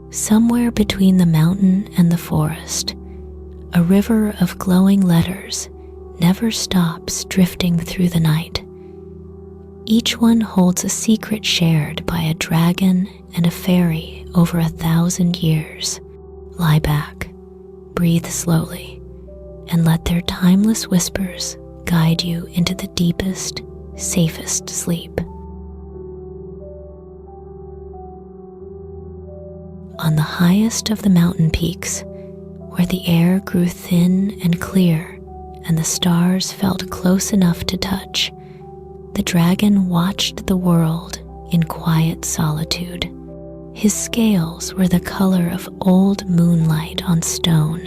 Somewhere between the mountain and the forest, a river of glowing letters never stops drifting through the night. Each one holds a secret shared by a dragon and a fairy over 1,000 years. Lie back, breathe slowly, and let their timeless whispers guide you into the deepest, safest sleep. On the highest of the mountain peaks, where the air grew thin and clear and the stars felt close enough to touch, the dragon watched the world in quiet solitude. His scales were the color of old moonlight on stone,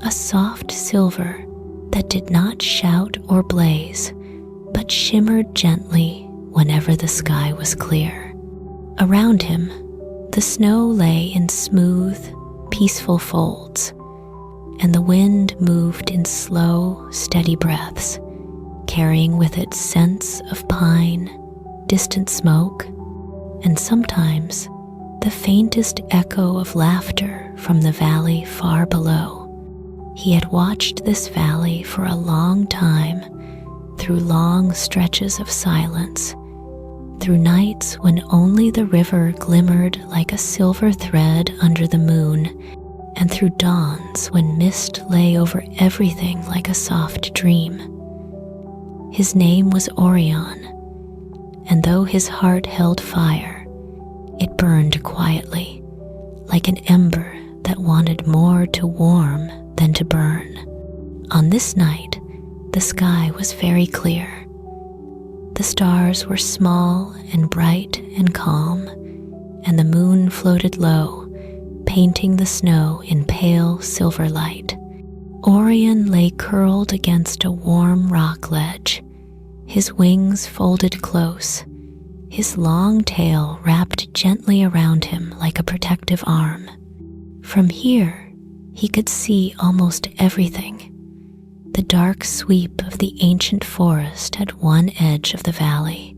a soft silver that did not shout or blaze, but shimmered gently whenever the sky was clear. Around him, the snow lay in smooth, peaceful folds, and the wind moved in slow, steady breaths, carrying with it scents of pine, distant smoke, and sometimes the faintest echo of laughter from the valley far below. He had watched this valley for a long time, through long stretches of silence, through nights when only the river glimmered like a silver thread under the moon, and through dawns when mist lay over everything like a soft dream. His name was Orion, and though his heart held fire, it burned quietly, like an ember that wanted more to warm than to burn. On this night, the sky was very clear. The stars were small and bright and calm, and the moon floated low, painting the snow in pale silver light. Orion lay curled against a warm rock ledge, his wings folded close, his long tail wrapped gently around him like a protective arm. From here, he could see almost everything. The dark sweep of the ancient forest at one edge of the valley,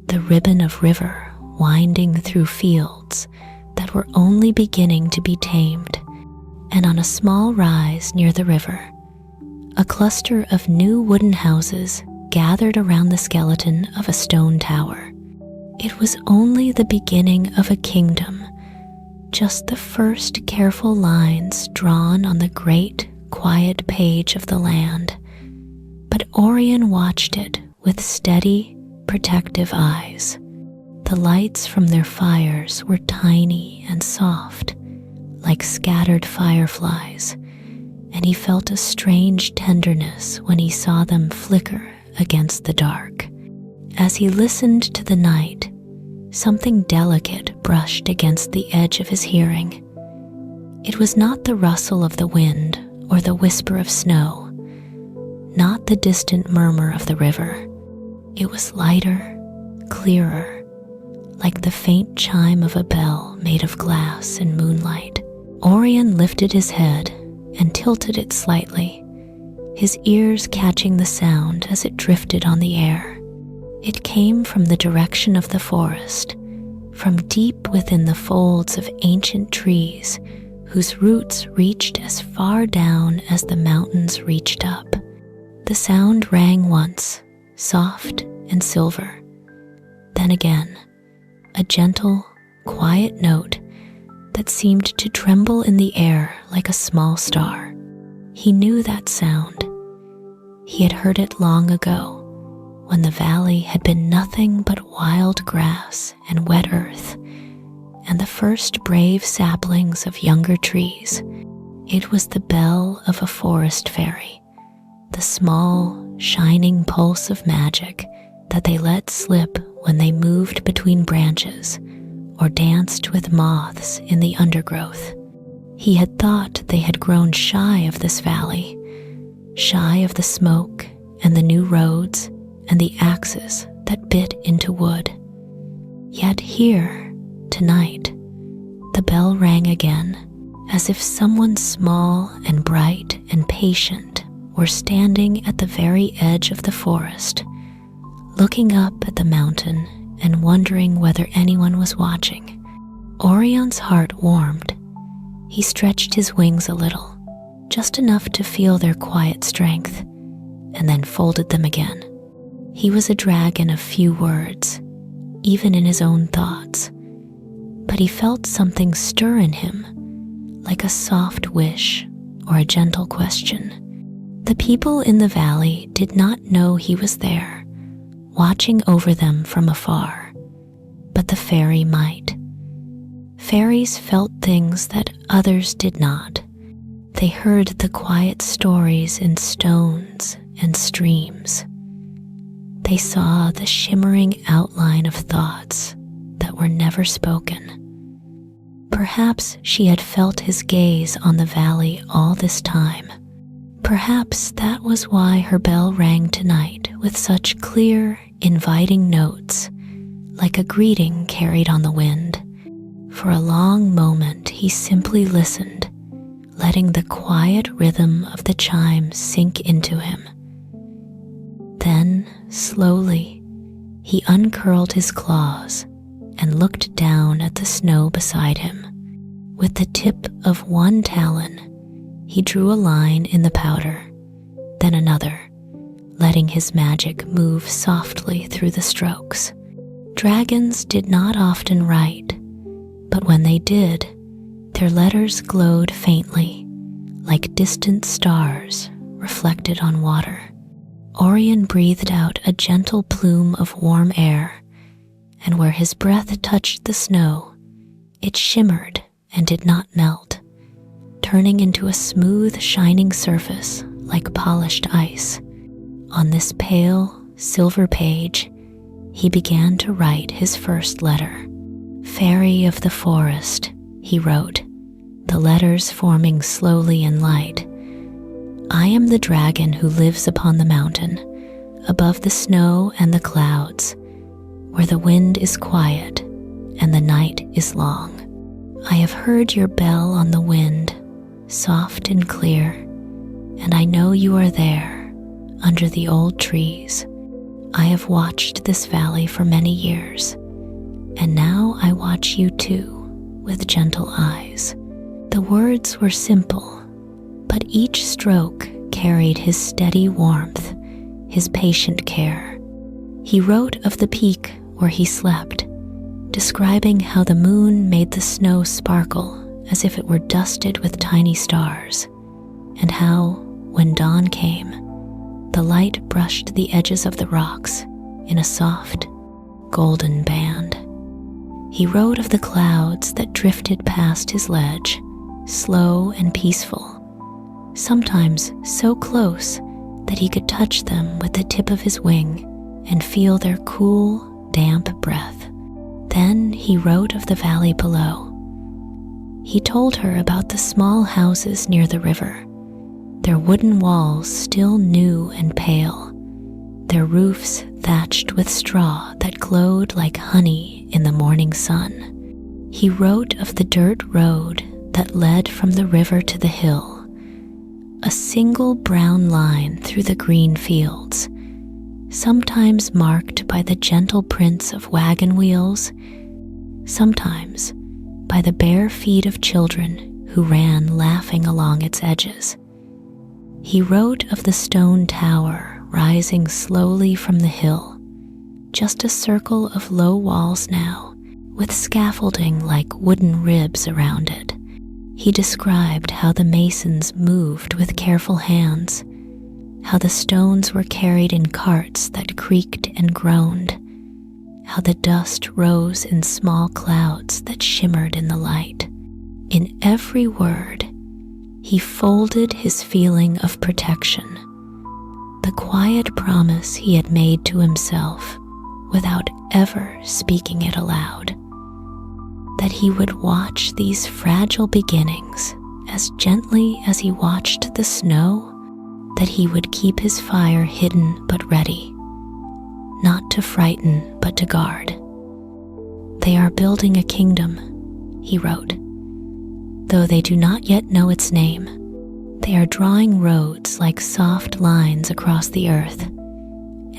the ribbon of river winding through fields that were only beginning to be tamed, and on a small rise near the river, a cluster of new wooden houses gathered around the skeleton of a stone tower. It was only the beginning of a kingdom, just the first careful lines drawn on the great, quiet page of the land. But Orion watched it with steady, protective eyes. The lights from their fires were tiny and soft, like scattered fireflies, and he felt a strange tenderness when he saw them flicker against the dark. As he listened to the night, something delicate brushed against the edge of his hearing. It was not the rustle of the wind or the whisper of snow, not the distant murmur of the river. It was lighter, clearer, like the faint chime of a bell made of glass and moonlight. Orion lifted his head and tilted it slightly, his ears catching the sound as it drifted on the air. It came from the direction of the forest, from deep within the folds of ancient trees whose roots reached as far down as the mountains reached up. The sound rang once, soft and silver. Then again, a gentle, quiet note that seemed to tremble in the air like a small star. He knew that sound. He had heard it long ago, when the valley had been nothing but wild grass and wet earth, and the first brave saplings of younger trees. It was the bell of a forest fairy, the small, shining pulse of magic that they let slip when they moved between branches or danced with moths in the undergrowth. He had thought they had grown shy of this valley, shy of the smoke and the new roads and the axes that bit into wood. Yet here, tonight, the bell rang again, as if someone small and bright and patient were standing at the very edge of the forest, looking up at the mountain and wondering whether anyone was watching. Orion's heart warmed. He stretched his wings a little, just enough to feel their quiet strength, and then folded them again. He was a dragon of few words, even in his own thoughts, but he felt something stir in him, like a soft wish or a gentle question. The people in the valley did not know he was there, watching over them from afar, but the fairy might. Fairies felt things that others did not. They heard the quiet stories in stones and streams. They saw the shimmering outline of thoughts that were never spoken. Perhaps she had felt his gaze on the valley all this time. Perhaps that was why her bell rang tonight with such clear, inviting notes, like a greeting carried on the wind. For a long moment he simply listened, letting the quiet rhythm of the chimes sink into him. Then, slowly, he uncurled his claws and looked down at the snow beside him. With the tip of one talon, he drew a line in the powder, then another, letting his magic move softly through the strokes. Dragons did not often write, but when they did, their letters glowed faintly, like distant stars reflected on water. Orion breathed out a gentle plume of warm air, and where his breath touched the snow, it shimmered and did not melt, turning into a smooth, shining surface like polished ice. On this pale, silver page, he began to write his first letter. "Fairy of the forest," he wrote, the letters forming slowly in light. "I am the dragon who lives upon the mountain, above the snow and the clouds, where the wind is quiet and the night is long. I have heard your bell on the wind, soft and clear, and I know you are there, under the old trees. I have watched this valley for many years, and now I watch you too, with gentle eyes." The words were simple, but each stroke carried his steady warmth, his patient care. He wrote of the peak where he slept, describing how the moon made the snow sparkle as if it were dusted with tiny stars, and how, when dawn came, the light brushed the edges of the rocks in a soft, golden band. He wrote of the clouds that drifted past his ledge, slow and peaceful, sometimes so close that he could touch them with the tip of his wing and feel their cool, damp breath. Then he wrote of the valley below. He told her about the small houses near the river, their wooden walls still new and pale, their roofs thatched with straw that glowed like honey in the morning sun. He wrote of the dirt road that led from the river to the hill, a single brown line through the green fields, sometimes marked by the gentle prints of wagon wheels, sometimes by the bare feet of children who ran laughing along its edges. He wrote of the stone tower rising slowly from the hill, just a circle of low walls now, with scaffolding like wooden ribs around it. He described how the masons moved with careful hands, how the stones were carried in carts that creaked and groaned, how the dust rose in small clouds that shimmered in the light. In every word, he folded his feeling of protection, the quiet promise he had made to himself without ever speaking it aloud, that he would watch these fragile beginnings as gently as he watched the snow, that he would keep his fire hidden but ready, not to frighten but to guard. "They are building a kingdom," he wrote. "Though they do not yet know its name, they are drawing roads like soft lines across the earth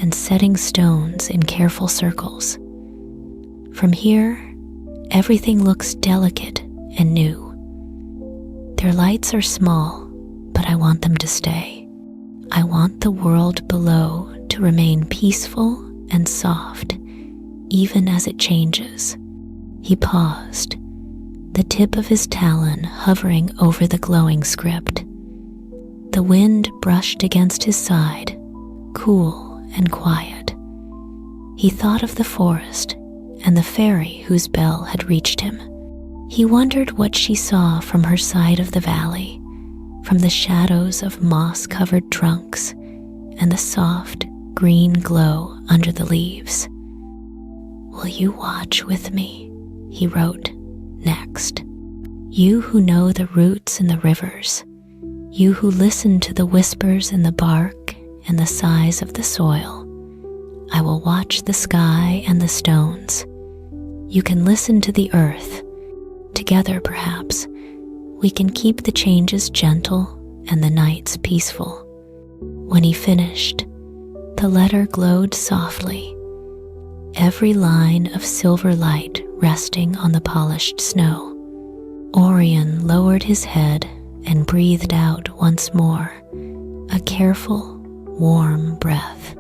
and setting stones in careful circles. From here, Everything looks delicate and new. Their lights are small, but I want them to stay. I want the world below to remain peaceful and soft, even as it changes." He paused, the tip of his talon hovering over the glowing script. The wind brushed against his side, cool and quiet. He thought of the forest and the fairy whose bell had reached him. He wondered what she saw from her side of the valley, from the shadows of moss-covered trunks and the soft green glow under the leaves. "Will you watch with me?" he wrote next. "You who know the roots and the rivers, you who listen to the whispers in the bark and the sighs of the soil. I will watch the sky and the stones. You can listen to the earth. Together, perhaps, we can keep the changes gentle and the nights peaceful." When he finished, the letter glowed softly, every line of silver light resting on the polished snow. Orion lowered his head and breathed out once more, a careful, warm breath.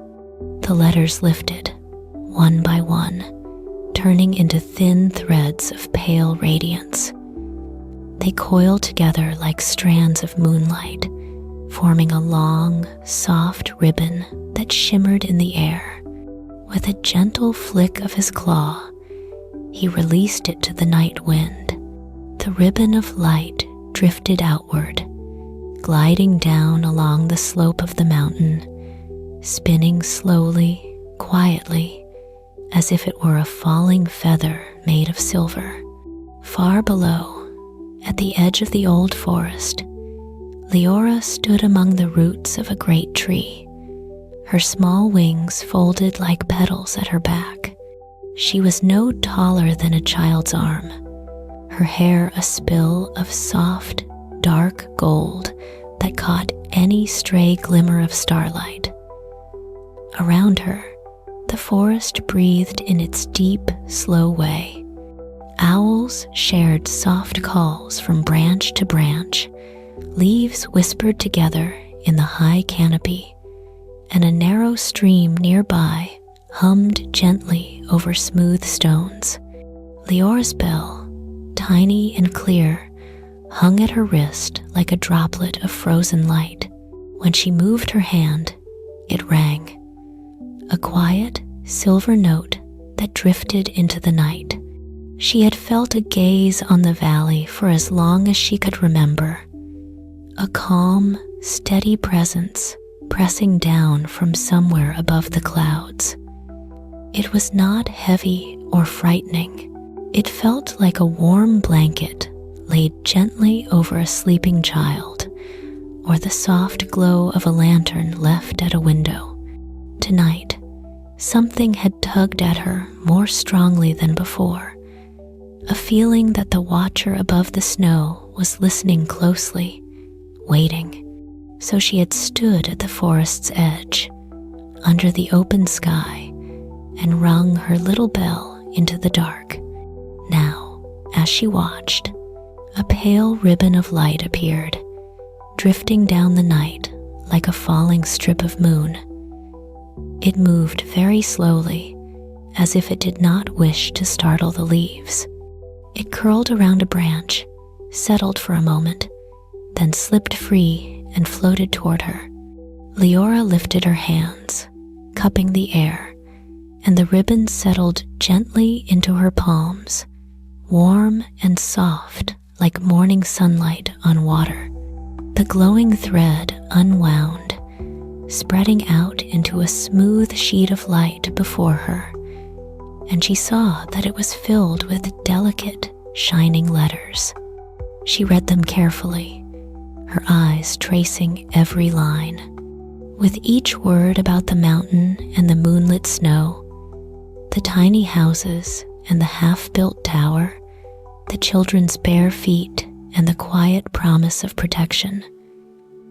The letters lifted, one by one, turning into thin threads of pale radiance. They coiled together like strands of moonlight, forming a long, soft ribbon that shimmered in the air. With a gentle flick of his claw, he released it to the night wind. The ribbon of light drifted outward, gliding down along the slope of the mountain, spinning slowly, quietly, as if it were a falling feather made of silver. Far below, at the edge of the old forest, Leora stood among the roots of a great tree, her small wings folded like petals at her back. She was no taller than a child's arm, her hair a spill of soft, dark gold that caught any stray glimmer of starlight. Around her, the forest breathed in its deep, slow way. Owls shared soft calls from branch to branch, leaves whispered together in the high canopy, and a narrow stream nearby hummed gently over smooth stones. Leora's bell, tiny and clear, hung at her wrist like a droplet of frozen light. When she moved her hand, it rang, a quiet, silver note that drifted into the night. She had felt a gaze on the valley for as long as she could remember, a calm, steady presence pressing down from somewhere above the clouds. It was not heavy or frightening. It felt like a warm blanket laid gently over a sleeping child, or the soft glow of a lantern left at a window. Tonight, something had tugged at her more strongly than before, a feeling that the watcher above the snow was listening closely, waiting. So she had stood at the forest's edge, under the open sky, and rung her little bell into the dark. Now, as she watched, a pale ribbon of light appeared, drifting down the night like a falling strip of moon. It moved very slowly, as if it did not wish to startle the leaves. It curled around a branch, settled for a moment, then slipped free and floated toward her. Leora lifted her hands, cupping the air, and the ribbon settled gently into her palms, warm and soft like morning sunlight on water. The glowing thread unwound, spreading out into a smooth sheet of light before her, and she saw that it was filled with delicate, shining letters. She read them carefully, her eyes tracing every line. With each word about the mountain and the moonlit snow, the tiny houses and the half-built tower, the children's bare feet and the quiet promise of protection,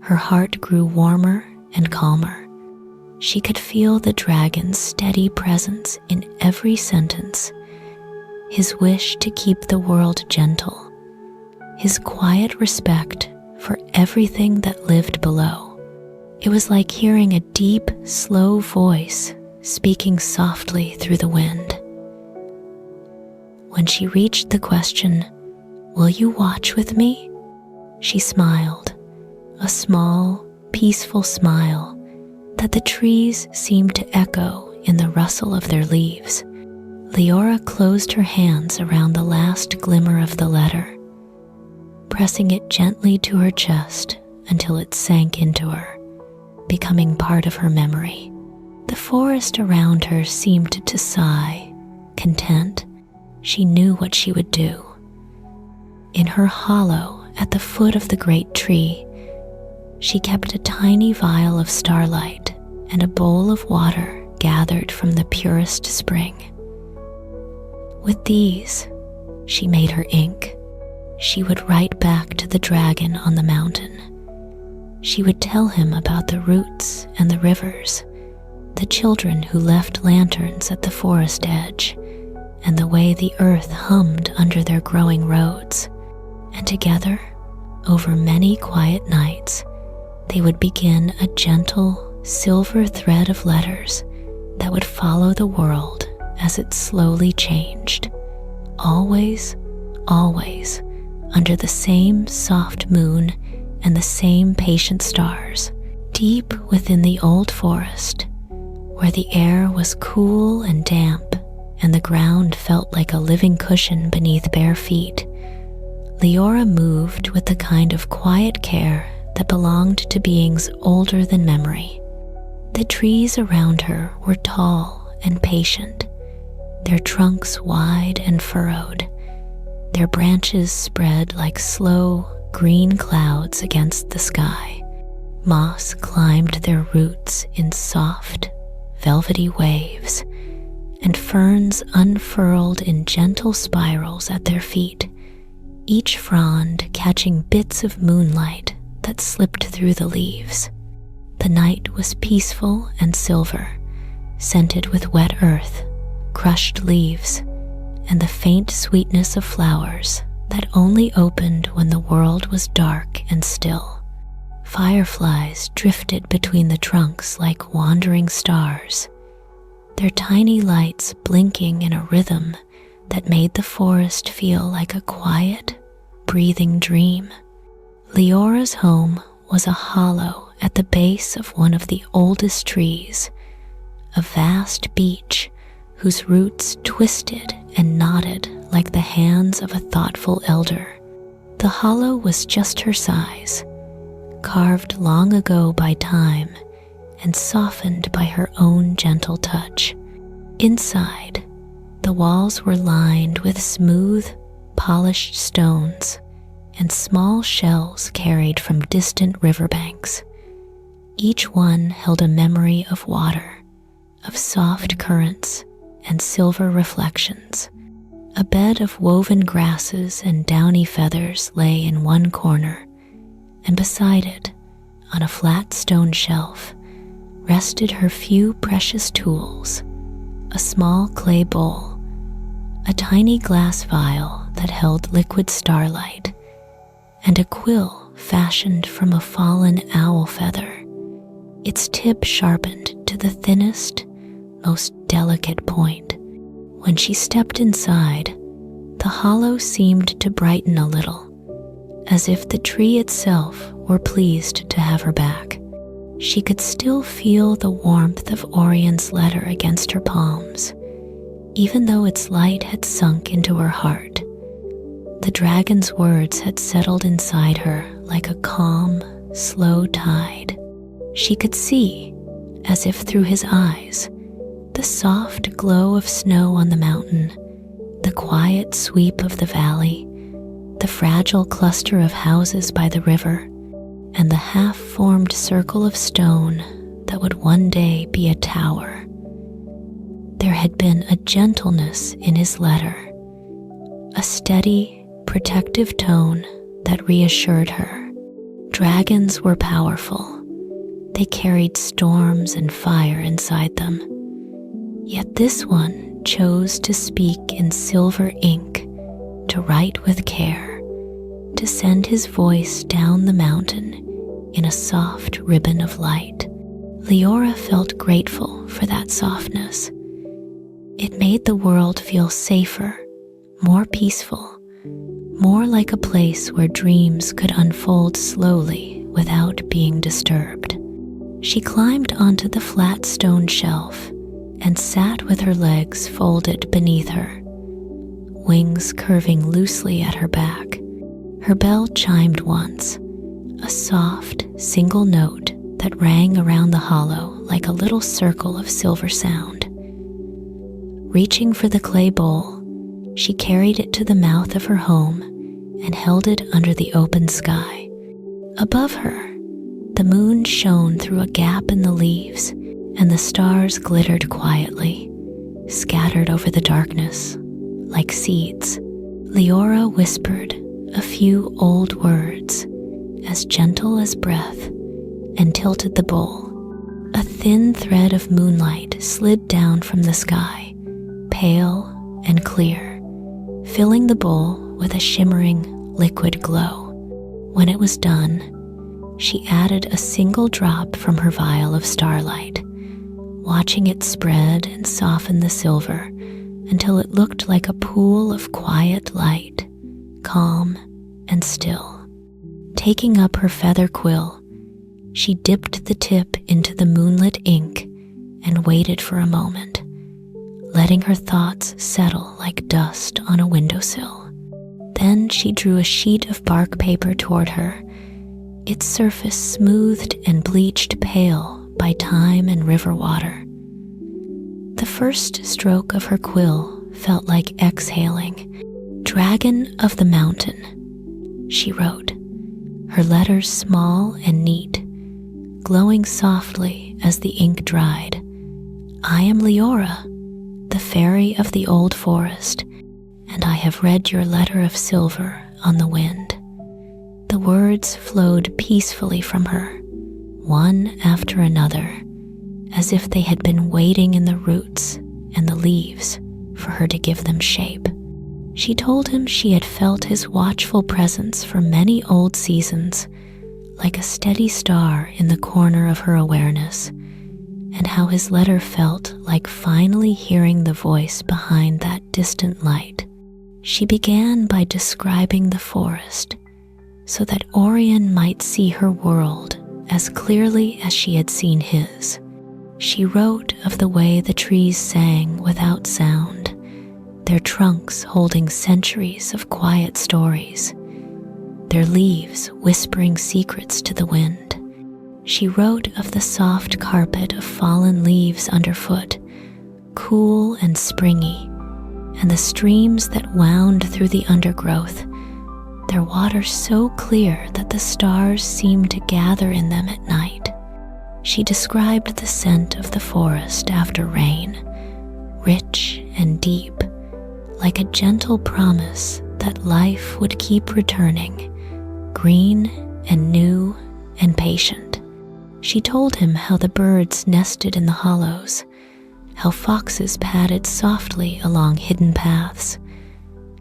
her heart grew warmer and calmer. She could feel the dragon's steady presence in every sentence, his wish to keep the world gentle, his quiet respect for everything that lived below. It was like hearing a deep, slow voice speaking softly through the wind. When she reached the question, "Will you watch with me?" she smiled, a small, peaceful smile that the trees seemed to echo in the rustle of their leaves. Leora closed her hands around the last glimmer of the letter, pressing it gently to her chest until it sank into her, becoming part of her memory. The forest around her seemed to sigh, content. She knew what she would do. In her hollow at the foot of the great tree, she kept a tiny vial of starlight and a bowl of water gathered from the purest spring. With these, she made her ink. She would write back to the dragon on the mountain. She would tell him about the roots and the rivers, the children who left lanterns at the forest edge, and the way the earth hummed under their growing roads. And together, over many quiet nights, they would begin a gentle, silver thread of letters that would follow the world as it slowly changed. Always, always, under the same soft moon and the same patient stars, deep within the old forest, where the air was cool and damp and the ground felt like a living cushion beneath bare feet, Leora moved with the kind of quiet care that belonged to beings older than memory. The trees around her were tall and patient, their trunks wide and furrowed, their branches spread like slow, green clouds against the sky. Moss climbed their roots in soft, velvety waves, and ferns unfurled in gentle spirals at their feet, each frond catching bits of moonlight that slipped through the leaves. The night was peaceful and silver, scented with wet earth, crushed leaves, and the faint sweetness of flowers that only opened when the world was dark and still. Fireflies drifted between the trunks like wandering stars, their tiny lights blinking in a rhythm that made the forest feel like a quiet, breathing dream. Leora's home was a hollow at the base of one of the oldest trees, a vast beech whose roots twisted and nodded like the hands of a thoughtful elder. The hollow was just her size, carved long ago by time and softened by her own gentle touch. Inside, the walls were lined with smooth, polished stones and small shells carried from distant riverbanks. Each one held a memory of water, of soft currents and silver reflections. A bed of woven grasses and downy feathers lay in one corner, and beside it, on a flat stone shelf, rested her few precious tools: a small clay bowl, a tiny glass vial that held liquid starlight, and a quill fashioned from a fallen owl feather, its tip sharpened to the thinnest, most delicate point. When she stepped inside, the hollow seemed to brighten a little, as if the tree itself were pleased to have her back. She could still feel the warmth of Orion's letter against her palms, even though its light had sunk into her heart. The dragon's words had settled inside her like a calm, slow tide. She could see, as if through his eyes, the soft glow of snow on the mountain, the quiet sweep of the valley, the fragile cluster of houses by the river, and the half-formed circle of stone that would one day be a tower. There had been a gentleness in his letter, a steady, protective tone that reassured her. Dragons were powerful. They carried storms and fire inside them. Yet this one chose to speak in silver ink, to write with care, to send his voice down the mountain in a soft ribbon of light. Leora felt grateful for that softness. It made the world feel safer, more peaceful, more like a place where dreams could unfold slowly without being disturbed. She climbed onto the flat stone shelf and sat with her legs folded beneath her, wings curving loosely at her back. Her bell chimed once, a soft, single note that rang around the hollow like a little circle of silver sound. Reaching for the clay bowl, she carried it to the mouth of her home and held it under the open sky. Above her, the moon shone through a gap in the leaves, and the stars glittered quietly, scattered over the darkness like seeds. Leora whispered a few old words, as gentle as breath, and tilted the bowl. A thin thread of moonlight slid down from the sky, pale and clear, filling the bowl with a shimmering liquid glow. When it was done, she added a single drop from her vial of starlight, watching it spread and soften the silver until it looked like a pool of quiet light, calm and still. Taking up her feather quill, she dipped the tip into the moonlit ink and waited for a moment, letting her thoughts settle like dust on a windowsill. Then she drew a sheet of bark paper toward her, its surface smoothed and bleached pale by time and river water. The first stroke of her quill felt like exhaling. "Dragon of the mountain," she wrote, her letters small and neat, glowing softly as the ink dried. "I am Leora, the fairy of the old forest, and I have read your letter of silver on the wind." The words flowed peacefully from her, one after another, as if they had been waiting in the roots and the leaves for her to give them shape. She told him she had felt his watchful presence for many old seasons, like a steady star in the corner of her awareness, and how his letter felt like finally hearing the voice behind that distant light. She began by describing the forest, so that Orion might see her world as clearly as she had seen his. She wrote of the way the trees sang without sound, their trunks holding centuries of quiet stories, their leaves whispering secrets to the wind. She wrote of the soft carpet of fallen leaves underfoot, cool and springy, and the streams that wound through the undergrowth, their water so clear that the stars seemed to gather in them at night. She described the scent of the forest after rain, rich and deep, like a gentle promise that life would keep returning, green and new and patient. She told him how the birds nested in the hollows, how foxes padded softly along hidden paths,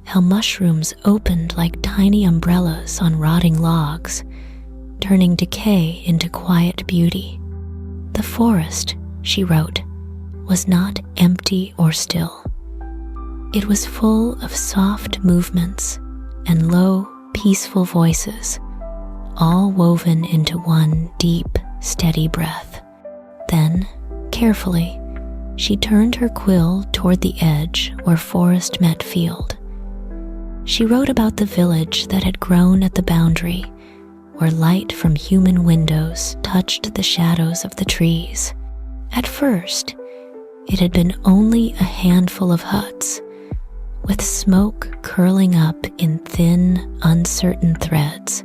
how mushrooms opened like tiny umbrellas on rotting logs, turning decay into quiet beauty. The forest, she wrote, was not empty or still. It was full of soft movements and low, peaceful voices, all woven into one deep, steady breath. Then, carefully, she turned her quill toward the edge where forest met field. She wrote about the village that had grown at the boundary, where light from human windows touched the shadows of the trees. At first, it had been only a handful of huts, with smoke curling up in thin, uncertain threads,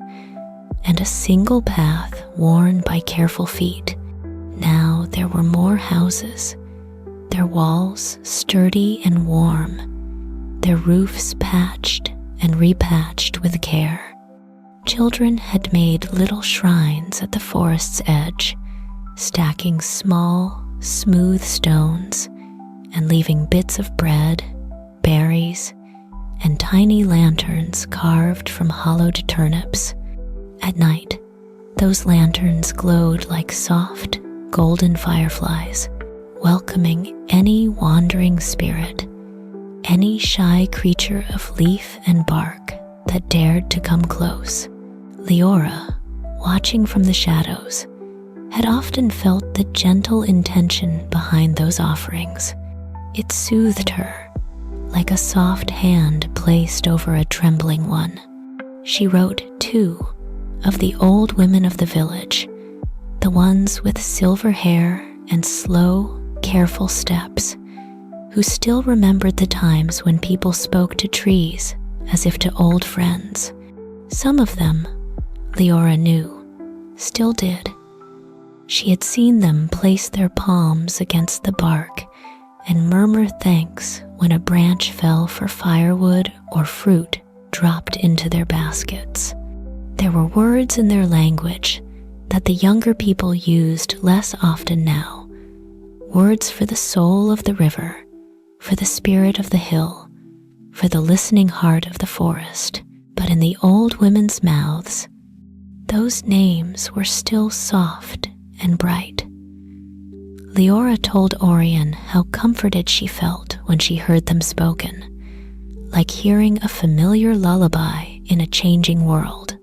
and a single path worn by careful feet. Now there were more houses, their walls sturdy and warm, their roofs patched and repatched with care. Children had made little shrines at the forest's edge, stacking small, smooth stones and leaving bits of bread, berries, and tiny lanterns carved from hollowed turnips. At night, those lanterns glowed like soft, golden fireflies, welcoming any wandering spirit, any shy creature of leaf and bark that dared to come close. Leora, watching from the shadows, had often felt the gentle intention behind those offerings. It soothed her, like a soft hand placed over a trembling one. She wrote, too, of the old women of the village, the ones with silver hair and slow, careful steps, who still remembered the times when people spoke to trees as if to old friends. Some of them, Leora knew, still did. She had seen them place their palms against the bark and murmur thanks when a branch fell for firewood or fruit dropped into their baskets. There were words in their language that the younger people used less often now, words for the soul of the river, for the spirit of the hill, for the listening heart of the forest. But in the old women's mouths, those names were still soft and bright. Leora told Orion how comforted she felt when she heard them spoken, like hearing a familiar lullaby in a changing world.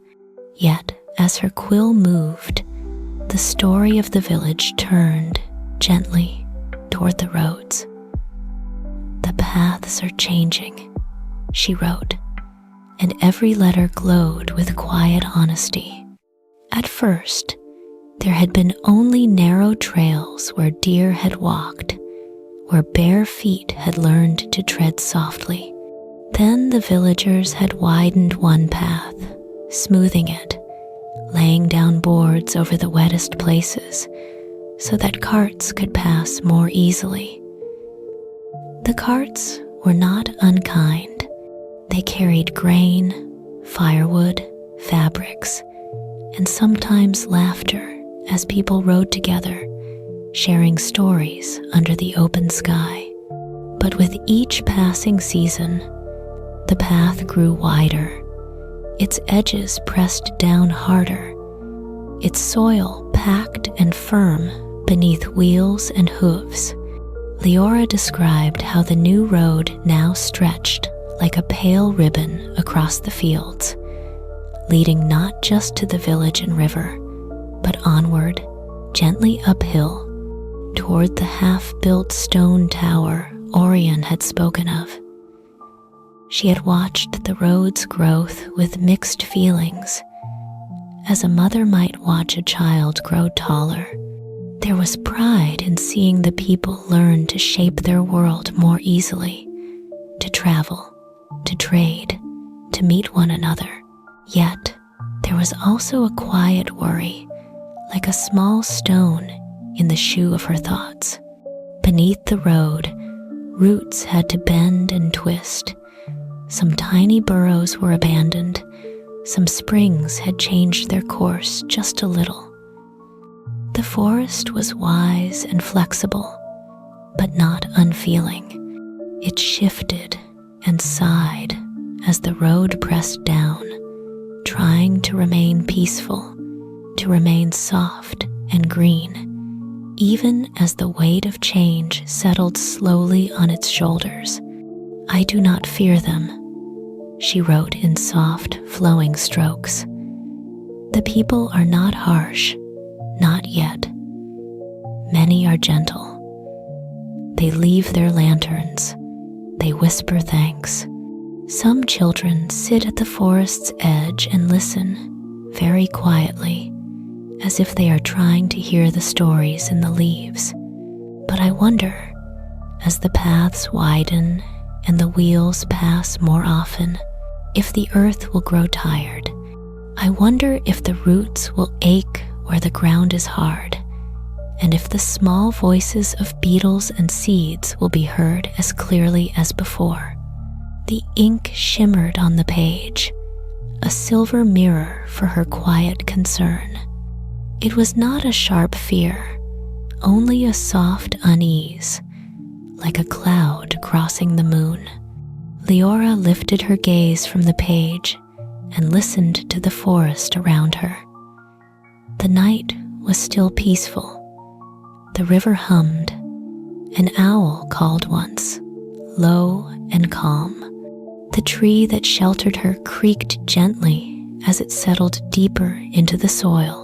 Yet, as her quill moved, the story of the village turned gently toward the roads. "The paths are changing," she wrote, and every letter glowed with quiet honesty. At first, there had been only narrow trails where deer had walked, where bare feet had learned to tread softly. Then the villagers had widened one path, smoothing it, laying down boards over the wettest places so that carts could pass more easily. The carts were not unkind. They carried grain, firewood, fabrics, and sometimes laughter as people rode together, sharing stories under the open sky. But with each passing season, the path grew wider, its edges pressed down harder, its soil packed and firm beneath wheels and hooves. Leora described how the new road now stretched like a pale ribbon across the fields, leading not just to the village and river, but onward, gently uphill, toward the half-built stone tower Orion had spoken of. She had watched the road's growth with mixed feelings. As a mother might watch a child grow taller, there was pride in seeing the people learn to shape their world more easily, to travel, to trade, to meet one another. Yet, there was also a quiet worry, like a small stone in the shoe of her thoughts. Beneath the road, roots had to bend and twist. Some tiny burrows were abandoned. Some springs had changed their course just a little. The forest was wise and flexible, but not unfeeling. It shifted and sighed as the road pressed down, trying to remain peaceful, to remain soft and green, even as the weight of change settled slowly on its shoulders. "I do not fear them," she wrote in soft, flowing strokes. "The people are not harsh, not yet. Many are gentle. They leave their lanterns. They whisper thanks. Some children sit at the forest's edge and listen, very quietly, as if they are trying to hear the stories in the leaves. But I wonder, as the paths widen and the wheels pass more often, if the earth will grow tired. I wonder if the roots will ache where the ground is hard, and if the small voices of beetles and seeds will be heard as clearly as before." The ink shimmered on the page, a silver mirror for her quiet concern. It was not a sharp fear, only a soft unease, like a cloud crossing the moon. Leora lifted her gaze from the page and listened to the forest around her. The night was still peaceful. The river hummed. An owl called once, low and calm. The tree that sheltered her creaked gently as it settled deeper into the soil.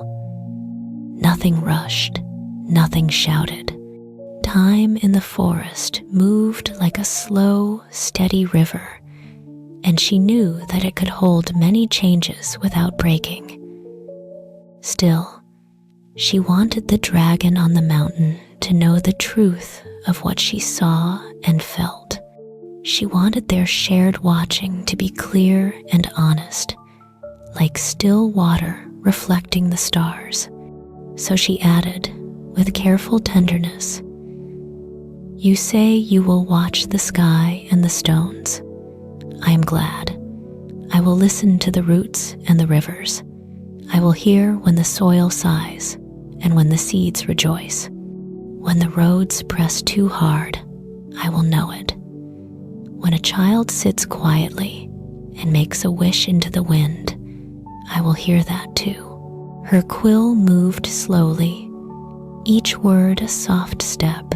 Nothing rushed, nothing shouted. Time in the forest moved like a slow, steady river, and she knew that it could hold many changes without breaking. Still, she wanted the dragon on the mountain to know the truth of what she saw and felt. She wanted their shared watching to be clear and honest, like still water reflecting the stars. So she added, with careful tenderness, "You say you will watch the sky and the stones. I am glad. I will listen to the roots and the rivers. I will hear when the soil sighs and when the seeds rejoice. When the roads press too hard, I will know it. When a child sits quietly and makes a wish into the wind, I will hear that too." Her quill moved slowly, each word a soft step.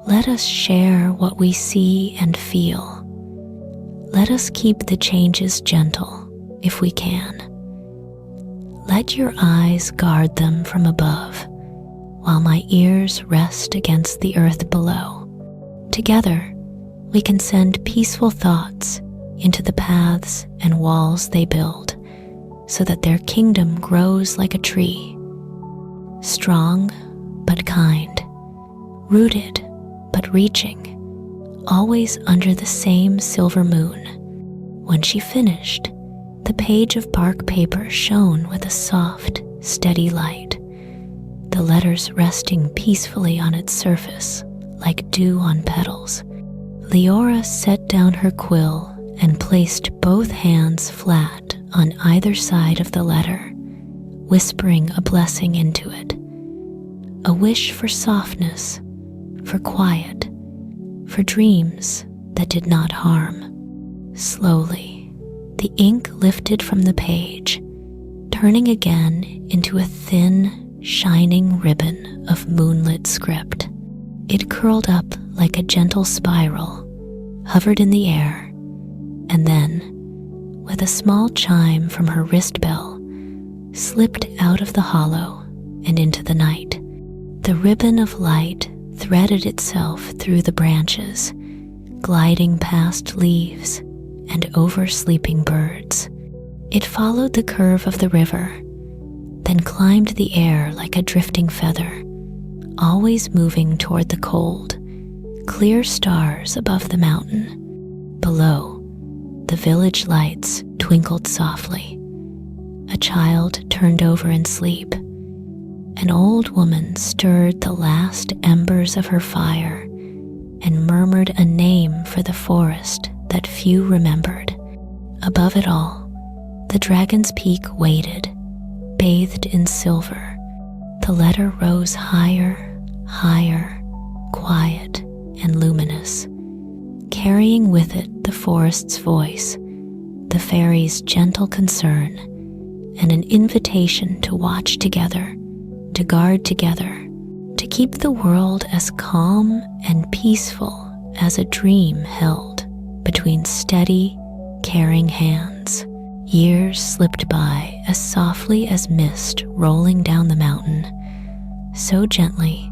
Let us share what we see and feel. Let us keep the changes gentle, if we can. Let your eyes guard them from above, while my ears rest against the earth below. Together, we can send peaceful thoughts into the paths and walls they build, so that their kingdom grows like a tree, strong but kind, rooted but reaching, always under the same silver moon. When she finished, the page of bark paper shone with a soft, steady light, the letters resting peacefully on its surface like dew on petals. Leora set down her quill and placed both hands flat on either side of the letter, whispering a blessing into it, a wish for softness, for quiet, for dreams that did not harm. Slowly, the ink lifted from the page, turning again into a thin, shining ribbon of moonlit script. It curled up like a gentle spiral, hovered in the air, and then, with a small chime from her wrist bell, slipped out of the hollow and into the night. The ribbon of light threaded itself through the branches, gliding past leaves and over sleeping birds. It followed the curve of the river, then climbed the air like a drifting feather, always moving toward the cold, clear stars above the mountain. Below, the village lights twinkled softly. A child turned over in sleep. An old woman stirred the last embers of her fire and murmured a name for the forest that few remembered. Above it all, the dragon's peak waited, bathed in silver. The letter rose higher, higher, quiet and luminous, carrying with it the forest's voice, the fairies' gentle concern, and an invitation to watch together, to guard together, to keep the world as calm and peaceful as a dream held between steady, caring hands. Years slipped by as softly as mist rolling down the mountain, so gently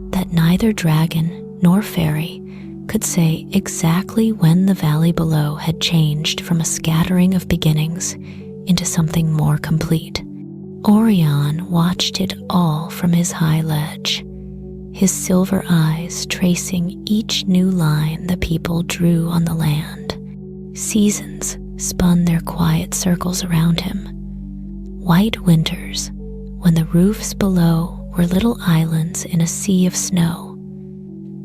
that neither dragon nor fairy could say exactly when the valley below had changed from a scattering of beginnings into something more complete. Orion watched it all from his high ledge, his silver eyes tracing each new line the people drew on the land. Seasons spun their quiet circles around him. White winters, when the roofs below were little islands in a sea of snow.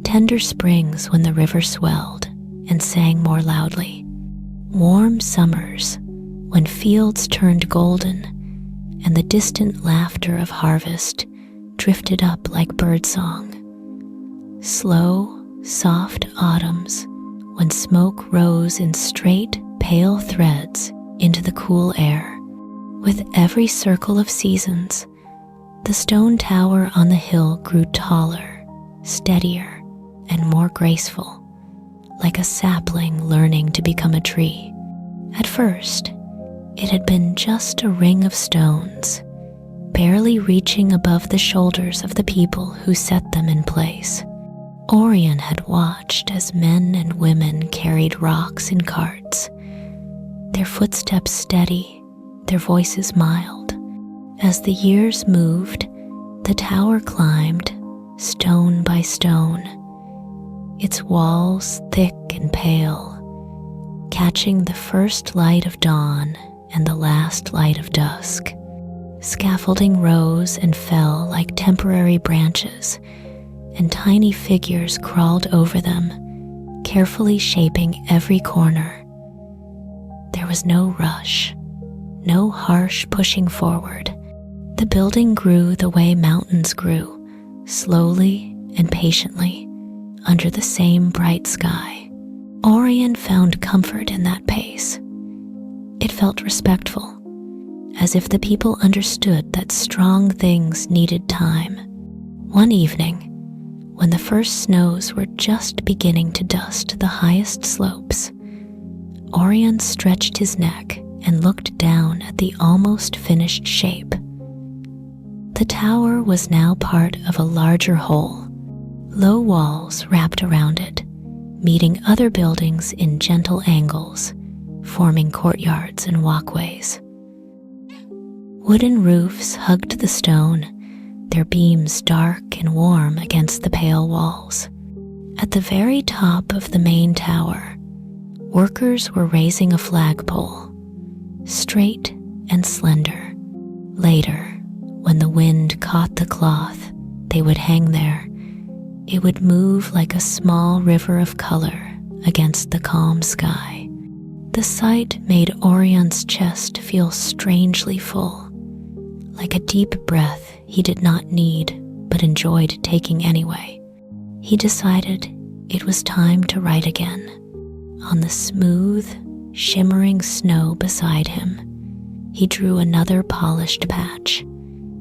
Tender springs when the river swelled and sang more loudly. Warm summers, when fields turned golden and the distant laughter of harvest drifted up like birdsong. Slow soft autumns when smoke rose in straight, pale threads into the cool air. With every circle of seasons, the stone tower on the hill grew taller, steadier, and more graceful, like a sapling learning to become a tree. At first, it had been just a ring of stones, barely reaching above the shoulders of the people who set them in place. Orion had watched as men and women carried rocks in carts, their footsteps steady, their voices mild. As the years moved, the tower climbed, stone by stone, its walls thick and pale, catching the first light of dawn and the last light of dusk. Scaffolding rose and fell like temporary branches, and tiny figures crawled over them, carefully shaping every corner. There was no rush, no harsh pushing forward. The building grew the way mountains grew, slowly and patiently, under the same bright sky. Orion found comfort in that pace. It felt respectful, as if the people understood that strong things needed time. One evening, when the first snows were just beginning to dust the highest slopes, Orion stretched his neck and looked down at the almost finished shape. The tower was now part of a larger whole. Low walls wrapped around it, meeting other buildings in gentle angles, forming courtyards and walkways. Wooden roofs hugged the stone, their beams dark and warm against the pale walls. At the very top of the main tower, workers were raising a flagpole, straight and slender. Later, when the wind caught the cloth, they would hang there. It would move like a small river of color against the calm sky. The sight made Orion's chest feel strangely full, like a deep breath he did not need but enjoyed taking anyway. He decided it was time to write again. On the smooth, shimmering snow beside him, he drew another polished patch,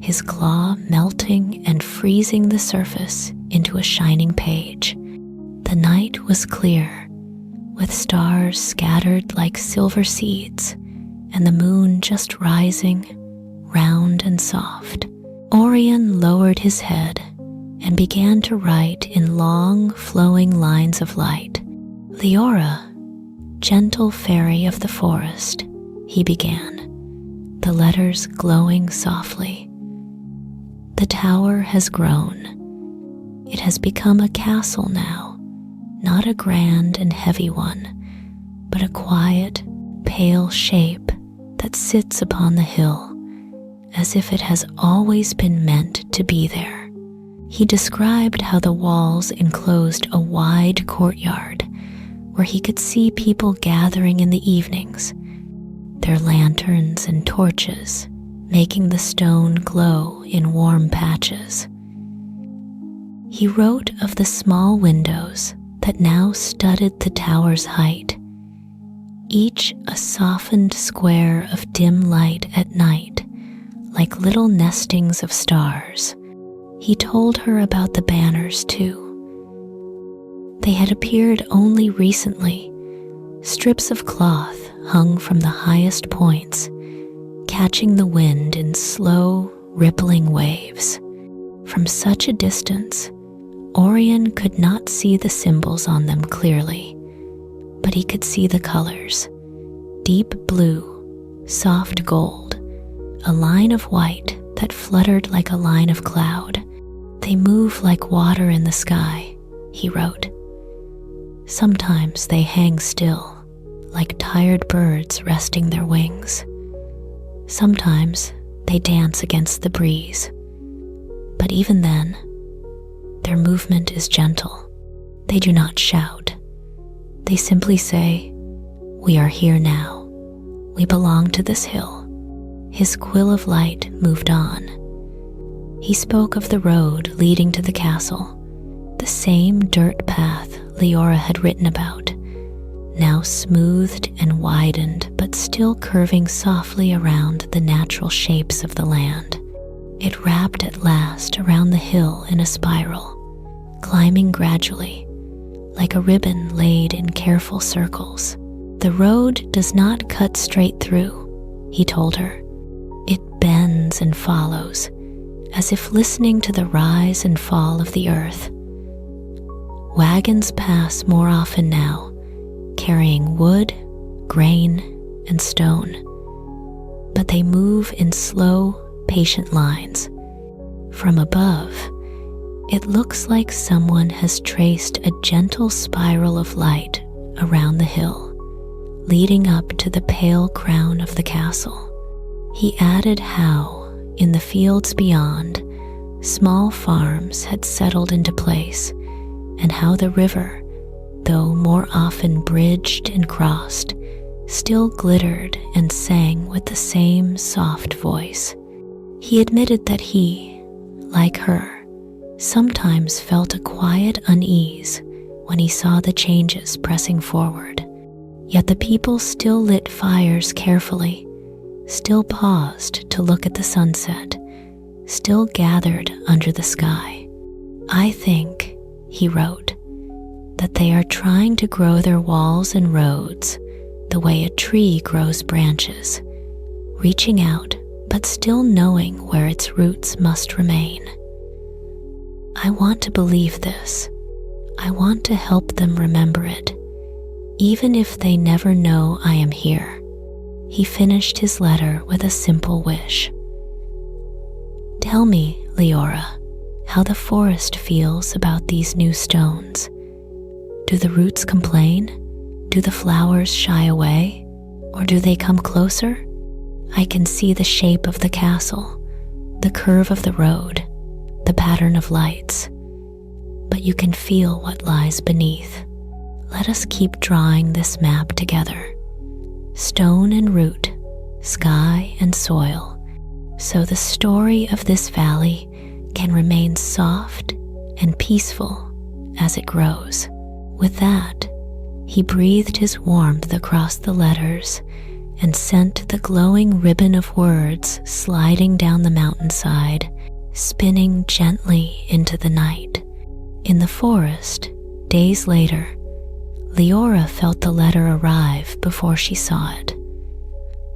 his claw melting and freezing the surface into a shining page. The night was clear, with stars scattered like silver seeds, and the moon just rising, round and soft. Orion lowered his head and began to write in long, flowing lines of light. "Leora, gentle fairy of the forest," he began, the letters glowing softly. "The tower has grown. It has become a castle now, not a grand and heavy one, but a quiet, pale shape that sits upon the hill, as if it has always been meant to be there." He described how the walls enclosed a wide courtyard where he could see people gathering in the evenings, their lanterns and torches making the stone glow in warm patches. He wrote of the small windows that now studded the tower's height, each a softened square of dim light at night, like little nestings of stars. He told her about the banners too. They had appeared only recently, strips of cloth hung from the highest points, catching the wind in slow, rippling waves. From such a distance, Orion could not see the symbols on them clearly, but he could see the colors: deep blue, soft gold, a line of white that fluttered like a line of cloud. "They move like water in the sky," he wrote. "Sometimes they hang still, like tired birds resting their wings. Sometimes they dance against the breeze. But even then, their movement is gentle. They do not shout. They simply say, 'We are here now. We belong to this hill.'" His quill of light moved on. He spoke of the road leading to the castle, the same dirt path Leora had written about, now smoothed and widened but still curving softly around the natural shapes of the land. It wrapped at last around the hill in a spiral, climbing gradually, like a ribbon laid in careful circles. "The road does not cut straight through," he told her. "It bends and follows, as if listening to the rise and fall of the earth. Wagons pass more often now, carrying wood, grain, and stone, but they move in slow, patient lines. From above, it looks like someone has traced a gentle spiral of light around the hill, leading up to the pale crown of the castle." He added how, in the fields beyond, small farms had settled into place, and how the river, though more often bridged and crossed, still glittered and sang with the same soft voice. He admitted that he, like her, sometimes felt a quiet unease when he saw the changes pressing forward. Yet the people still lit fires carefully, still paused to look at the sunset, still gathered under the sky. "I think," he wrote, "that they are trying to grow their walls and roads the way a tree grows branches, reaching out but still knowing where its roots must remain. I want to believe this. I want to help them remember it, even if they never know I am here." He finished his letter with a simple wish. "Tell me, Leora, how the forest feels about these new stones. Do the roots complain? Do the flowers shy away? Or do they come closer? I can see the shape of the castle, the curve of the road, the pattern of lights, but you can feel what lies beneath. Let us keep drawing this map together, stone and root, sky and soil, so the story of this valley can remain soft and peaceful as it grows." With that, he breathed his warmth across the letters and sent the glowing ribbon of words sliding down the mountainside, spinning gently into the night. In the forest, days later, Leora felt the letter arrive before she saw it.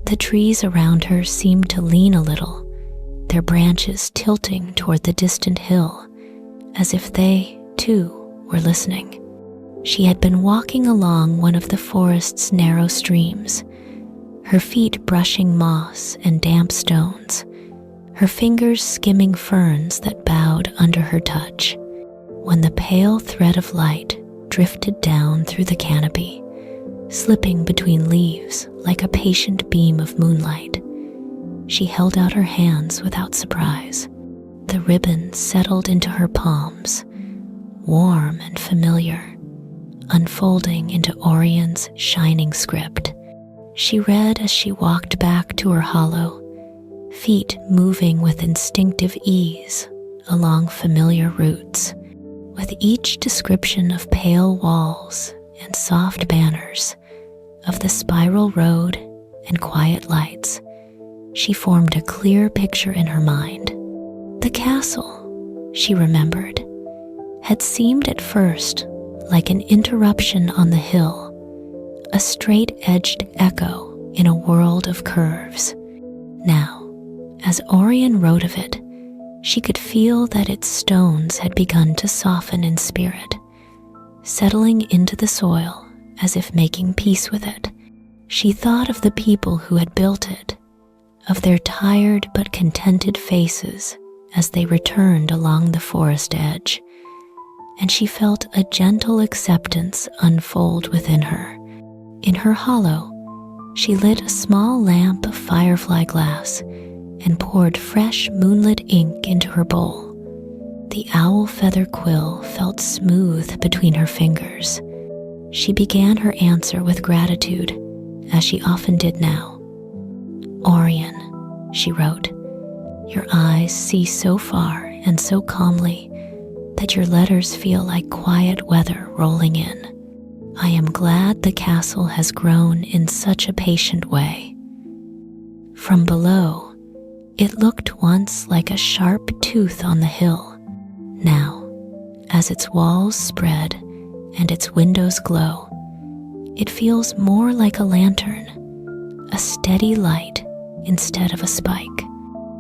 The trees around her seemed to lean a little, their branches tilting toward the distant hill, as if they, too, were listening. She had been walking along one of the forest's narrow streams, her feet brushing moss and damp stones, her fingers skimming ferns that bowed under her touch, when the pale thread of light drifted down through the canopy, slipping between leaves like a patient beam of moonlight. She held out her hands without surprise. The ribbon settled into her palms, warm and familiar, unfolding into Orion's shining script. She read as she walked back to her hollow, feet moving with instinctive ease along familiar routes. With each description of pale walls and soft banners, of the spiral road and quiet lights, she formed a clear picture in her mind. The castle, she remembered, had seemed at first like an interruption on the hill, a straight-edged echo in a world of curves. Now, as Orion wrote of it, she could feel that its stones had begun to soften in spirit, settling into the soil as if making peace with it. She thought of the people who had built it, of their tired but contented faces as they returned along the forest edge, and she felt a gentle acceptance unfold within her. In her hollow, she lit a small lamp of firefly glass and poured fresh moonlit ink into her bowl. The owl feather quill felt smooth between her fingers. She began her answer with gratitude, as she often did now. "Orion," she wrote, "your eyes see so far and so calmly, that your letters feel like quiet weather rolling in. I am glad the castle has grown in such a patient way. From below, it looked once like a sharp tooth on the hill. Now, as its walls spread and its windows glow, it feels more like a lantern, a steady light instead of a spike.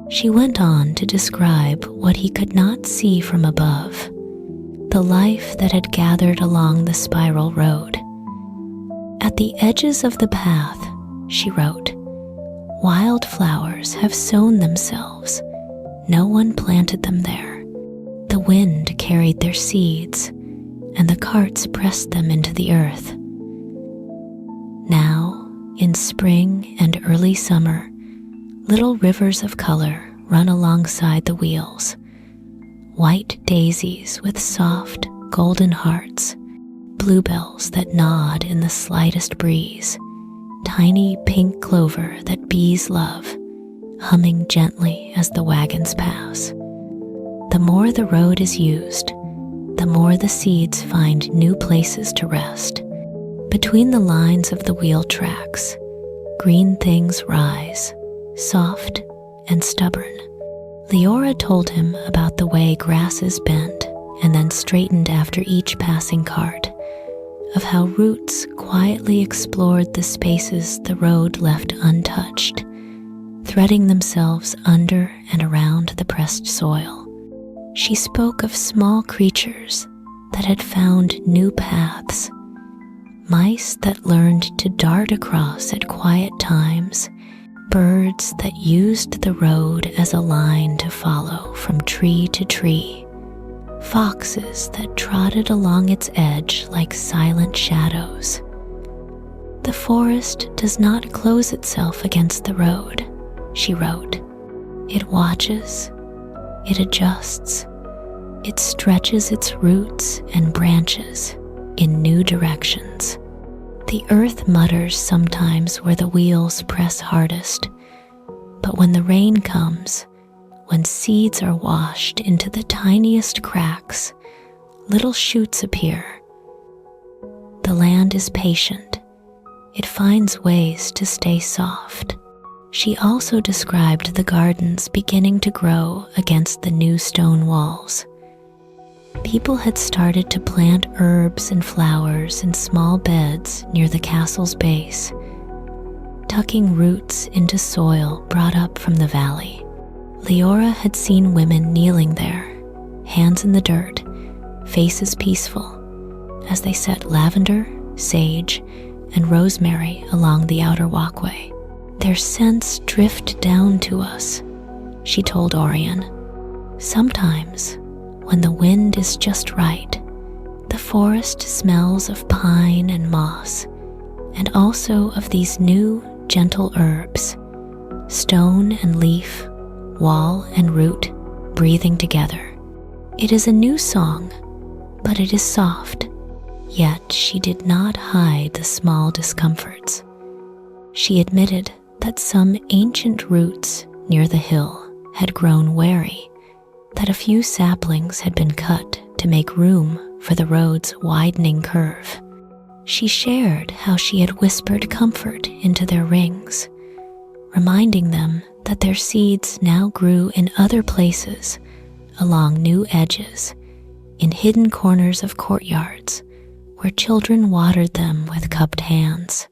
She went on to describe what he could not see from above, the life that had gathered along the spiral road. At the edges of the path, she wrote, wildflowers have sown themselves. No one planted them there. The wind carried their seeds, and the carts pressed them into the earth. Now, in spring and early summer, little rivers of color run alongside the wheels. White daisies with soft, golden hearts, bluebells that nod in the slightest breeze, tiny pink clover that bees love, humming gently as the wagons pass. The more the road is used, the more the seeds find new places to rest. Between the lines of the wheel tracks, green things rise, soft and stubborn. Leora told him about the way grasses bent and then straightened after each passing cart, of how roots quietly explored the spaces the road left untouched, threading themselves under and around the pressed soil. She spoke of small creatures that had found new paths, mice that learned to dart across at quiet times, birds that used the road as a line to follow from tree to tree, foxes that trotted along its edge like silent shadows. The forest does not close itself against the road, she wrote. It watches, it adjusts, it stretches its roots and branches in new directions. The earth mutters sometimes where the wheels press hardest, but when the rain comes, when seeds are washed into the tiniest cracks, little shoots appear. The land is patient. It finds ways to stay soft. She also described the gardens beginning to grow against the new stone walls. People had started to plant herbs and flowers in small beds near the castle's base, tucking roots into soil brought up from the valley. Leora had seen women kneeling there, hands in the dirt, faces peaceful, as they set lavender, sage, and rosemary along the outer walkway. Their scents drift down to us, she told Orion. Sometimes, when the wind is just right, the forest smells of pine and moss, and also of these new, gentle herbs, stone and leaf, wall and root, breathing together. It is a new song, but it is soft. Yet she did not hide the small discomforts. She admitted that some ancient roots near the hill had grown wary, that a few saplings had been cut to make room for the road's widening curve. She shared how she had whispered comfort into their rings, reminding them that their seeds now grew in other places, along new edges, in hidden corners of courtyards, where children watered them with cupped hands.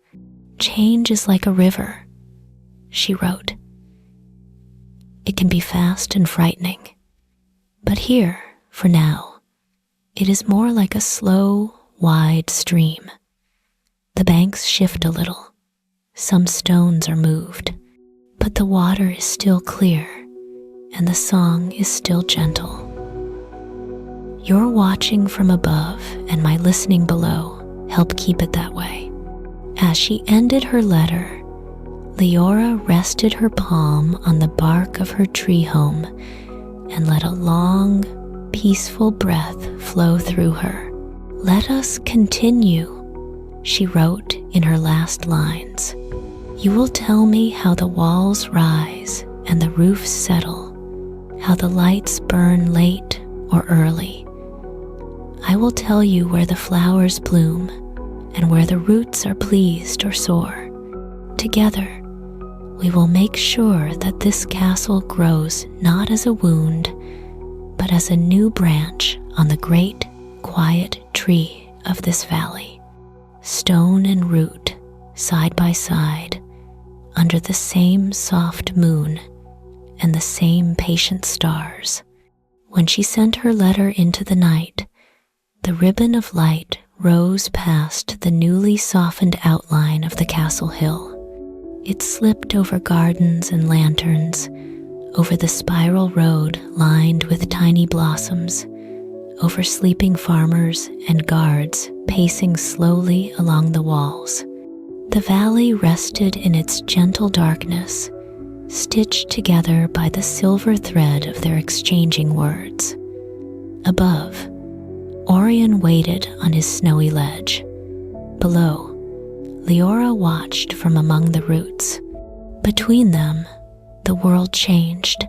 Change is like a river, she wrote. It can be fast and frightening. But here, for now, it is more like a slow, wide stream. The banks shift a little. Some stones are moved, but the water is still clear, and the song is still gentle. Your watching from above and my listening below help keep it that way. As she ended her letter, Leora rested her palm on the bark of her tree home and let a long, peaceful breath flow through her. Let us continue, she wrote in her last lines. You will tell me how the walls rise and the roofs settle, how the lights burn late or early, I will tell you where the flowers bloom and where the roots are pleased or sore. Together, we will make sure that this castle grows not as a wound, but as a new branch on the great, quiet tree of this valley. Stone and root, side by side, under the same soft moon and the same patient stars. When she sent her letter into the night, the ribbon of light rose past the newly softened outline of the castle hill. It slipped over gardens and lanterns, over the spiral road lined with tiny blossoms, over sleeping farmers and guards pacing slowly along the walls. The valley rested in its gentle darkness, stitched together by the silver thread of their exchanging words. Above, Orion waited on his snowy ledge. Below, Leora watched from among the roots. Between them, the world changed,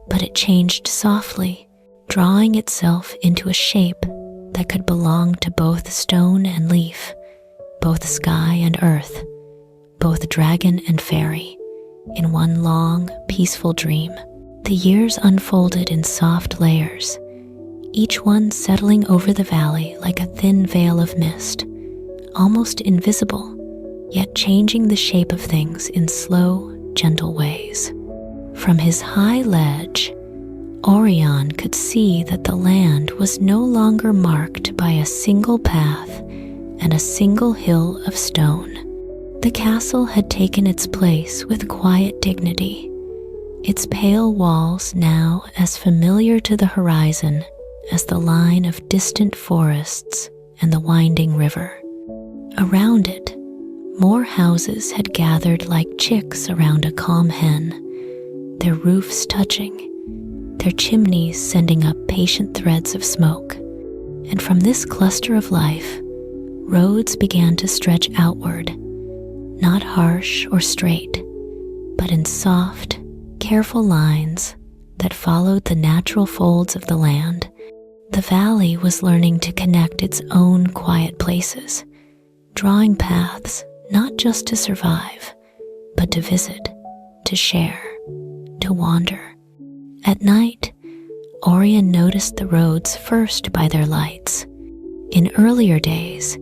but it changed softly, drawing itself into a shape that could belong to both stone and leaf, both sky and earth, both dragon and fairy, in one long, peaceful dream. The years unfolded in soft layers, each one settling over the valley like a thin veil of mist, almost invisible, yet changing the shape of things in slow, gentle ways. From his high ledge, Orion could see that the land was no longer marked by a single path and a single hill of stone. The castle had taken its place with quiet dignity, its pale walls now as familiar to the horizon as the line of distant forests and the winding river. Around it, more houses had gathered like chicks around a calm hen, their roofs touching, their chimneys sending up patient threads of smoke. And from this cluster of life, roads began to stretch outward, not harsh or straight, but in soft, careful lines that followed the natural folds of the land. The valley was learning to connect its own quiet places, drawing paths not just to survive, but to visit, to share, to wander. At night, Orion noticed the roads first by their lights. In earlier days,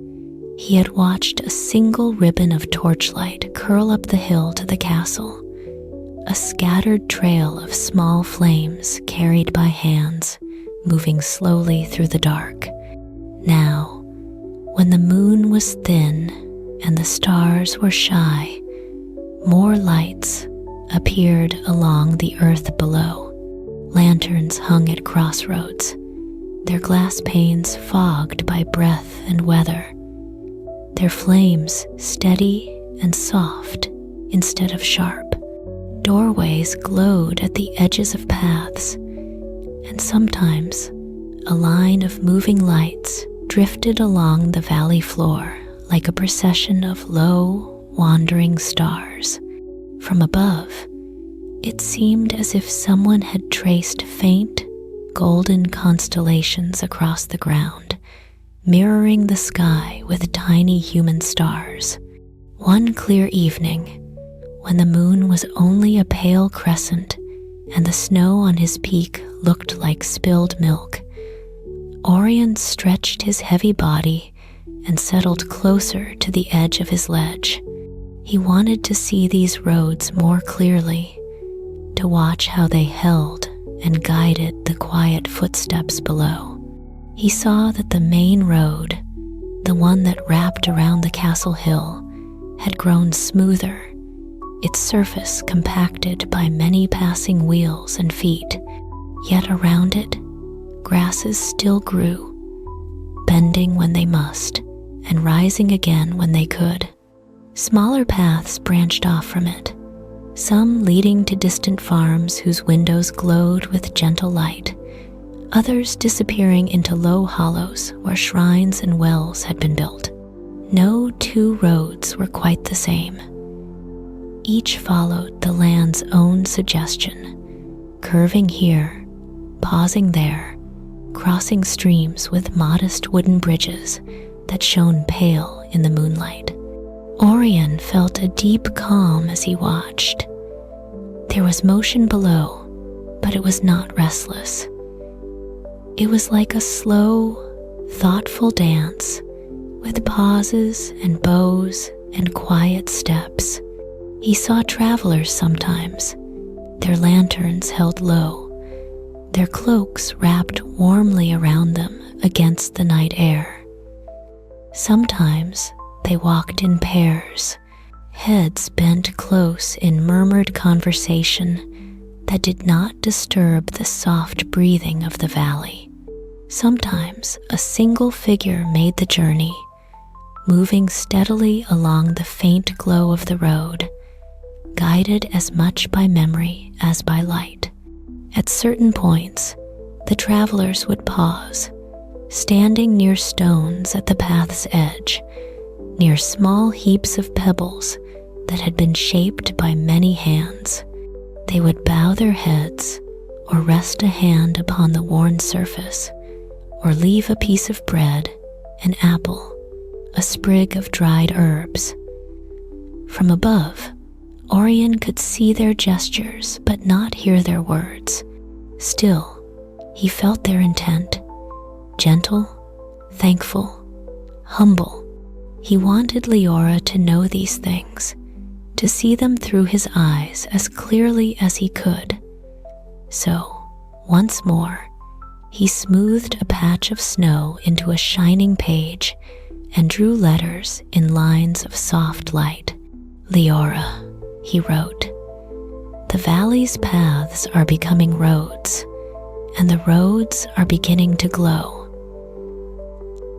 he had watched a single ribbon of torchlight curl up the hill to the castle, a scattered trail of small flames carried by hands, moving slowly through the dark. Now, when the moon was thin and the stars were shy, more lights appeared along the earth below. Lanterns hung at crossroads, their glass panes fogged by breath and weather, their flames steady and soft instead of sharp. Doorways glowed at the edges of paths, and sometimes a line of moving lights drifted along the valley floor like a procession of low, wandering stars. From above, it seemed as if someone had traced faint, golden constellations across the ground, mirroring the sky with tiny human stars. One clear evening, when the moon was only a pale crescent and the snow on his peak looked like spilled milk, Orion stretched his heavy body and settled closer to the edge of his ledge. He wanted to see these roads more clearly, to watch how they held and guided the quiet footsteps below. He saw that the main road, the one that wrapped around the castle hill, had grown smoother, its surface compacted by many passing wheels and feet. Yet around it, grasses still grew, bending when they must and rising again when they could. Smaller paths branched off from it, some leading to distant farms whose windows glowed with gentle light, others disappearing into low hollows where shrines and wells had been built. No two roads were quite the same. Each followed the land's own suggestion, curving here, pausing there, crossing streams with modest wooden bridges that shone pale in the moonlight. Orion felt a deep calm as he watched. There was motion below, but it was not restless. It was like a slow, thoughtful dance with pauses and bows and quiet steps. He saw travelers sometimes, their lanterns held low, their cloaks wrapped warmly around them against the night air. Sometimes they walked in pairs, heads bent close in murmured conversation that did not disturb the soft breathing of the valley. Sometimes a single figure made the journey, moving steadily along the faint glow of the road, guided as much by memory as by light. At certain points, the travelers would pause, standing near stones at the path's edge, near small heaps of pebbles that had been shaped by many hands. They would bow their heads or rest a hand upon the worn surface, or leave a piece of bread, an apple, a sprig of dried herbs. From above, Orion could see their gestures but not hear their words. Still, he felt their intent, gentle, thankful, humble. He wanted Leora to know these things, to see them through his eyes as clearly as he could. So, once more, he smoothed a patch of snow into a shining page and drew letters in lines of soft light. Leora, he wrote, the valley's paths are becoming roads, and the roads are beginning to glow.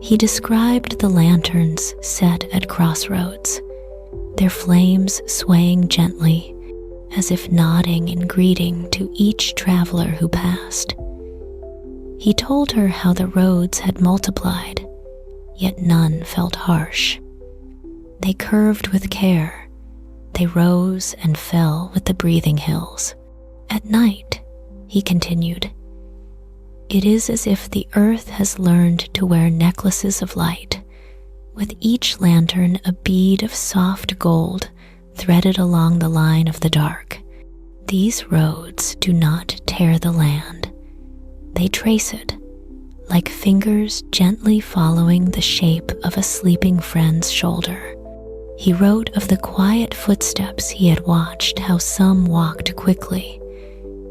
He described the lanterns set at crossroads, their flames swaying gently, as if nodding in greeting to each traveler who passed. He told her how the roads had multiplied, yet none felt harsh. They curved with care. They rose and fell with the breathing hills. At night, he continued, it is as if the earth has learned to wear necklaces of light, with each lantern a bead of soft gold threaded along the line of the dark. These roads do not tear the land. They trace it, like fingers gently following the shape of a sleeping friend's shoulder. He wrote of the quiet footsteps he had watched, how some walked quickly,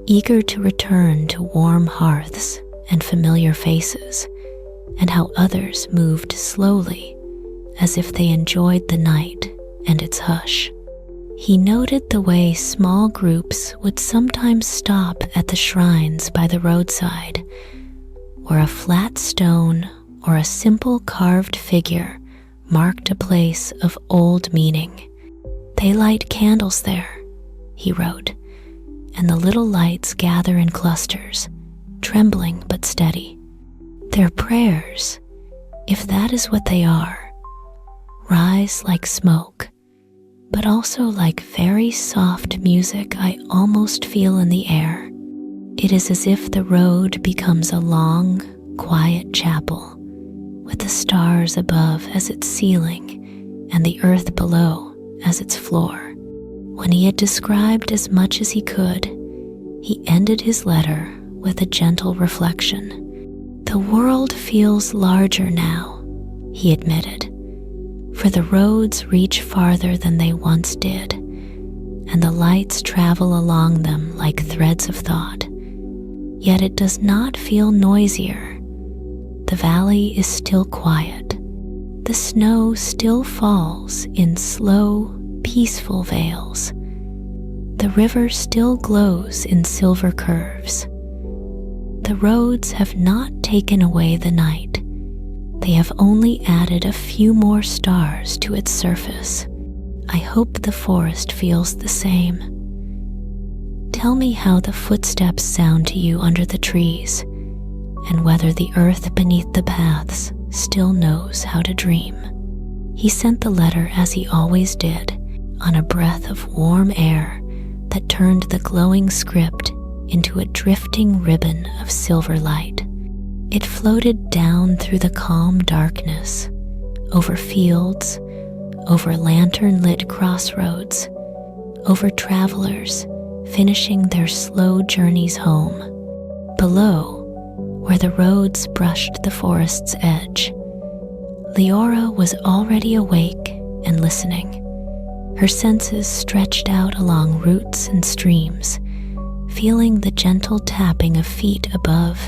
eager to return to warm hearths and familiar faces, and how others moved slowly, as if they enjoyed the night and its hush. He noted the way small groups would sometimes stop at the shrines by the roadside, where a flat stone or a simple carved figure marked a place of old meaning. They light candles there, he wrote, and the little lights gather in clusters, trembling but steady. Their prayers, if that is what they are, rise like smoke, but also like very soft music I almost feel in the air. It is as if the road becomes a long, quiet chapel, with the stars above as its ceiling and the earth below as its floor. When he had described as much as he could, he ended his letter with a gentle reflection. The world feels larger now, he admitted, for the roads reach farther than they once did, and the lights travel along them like threads of thought. Yet it does not feel noisier. The valley is still quiet. The snow still falls in slow, peaceful veils. The river still glows in silver curves. The roads have not taken away the night. They have only added a few more stars to its surface. I hope the forest feels the same. Tell me how the footsteps sound to you under the trees, and whether the earth beneath the paths still knows how to dream. He sent the letter as he always did, on a breath of warm air that turned the glowing script into a drifting ribbon of silver light. It floated down through the calm darkness, over fields, over lantern-lit crossroads, over travelers finishing their slow journeys home. Below, where the roads brushed the forest's edge, Leora was already awake and listening, her senses stretched out along roots and streams, feeling the gentle tapping of feet above,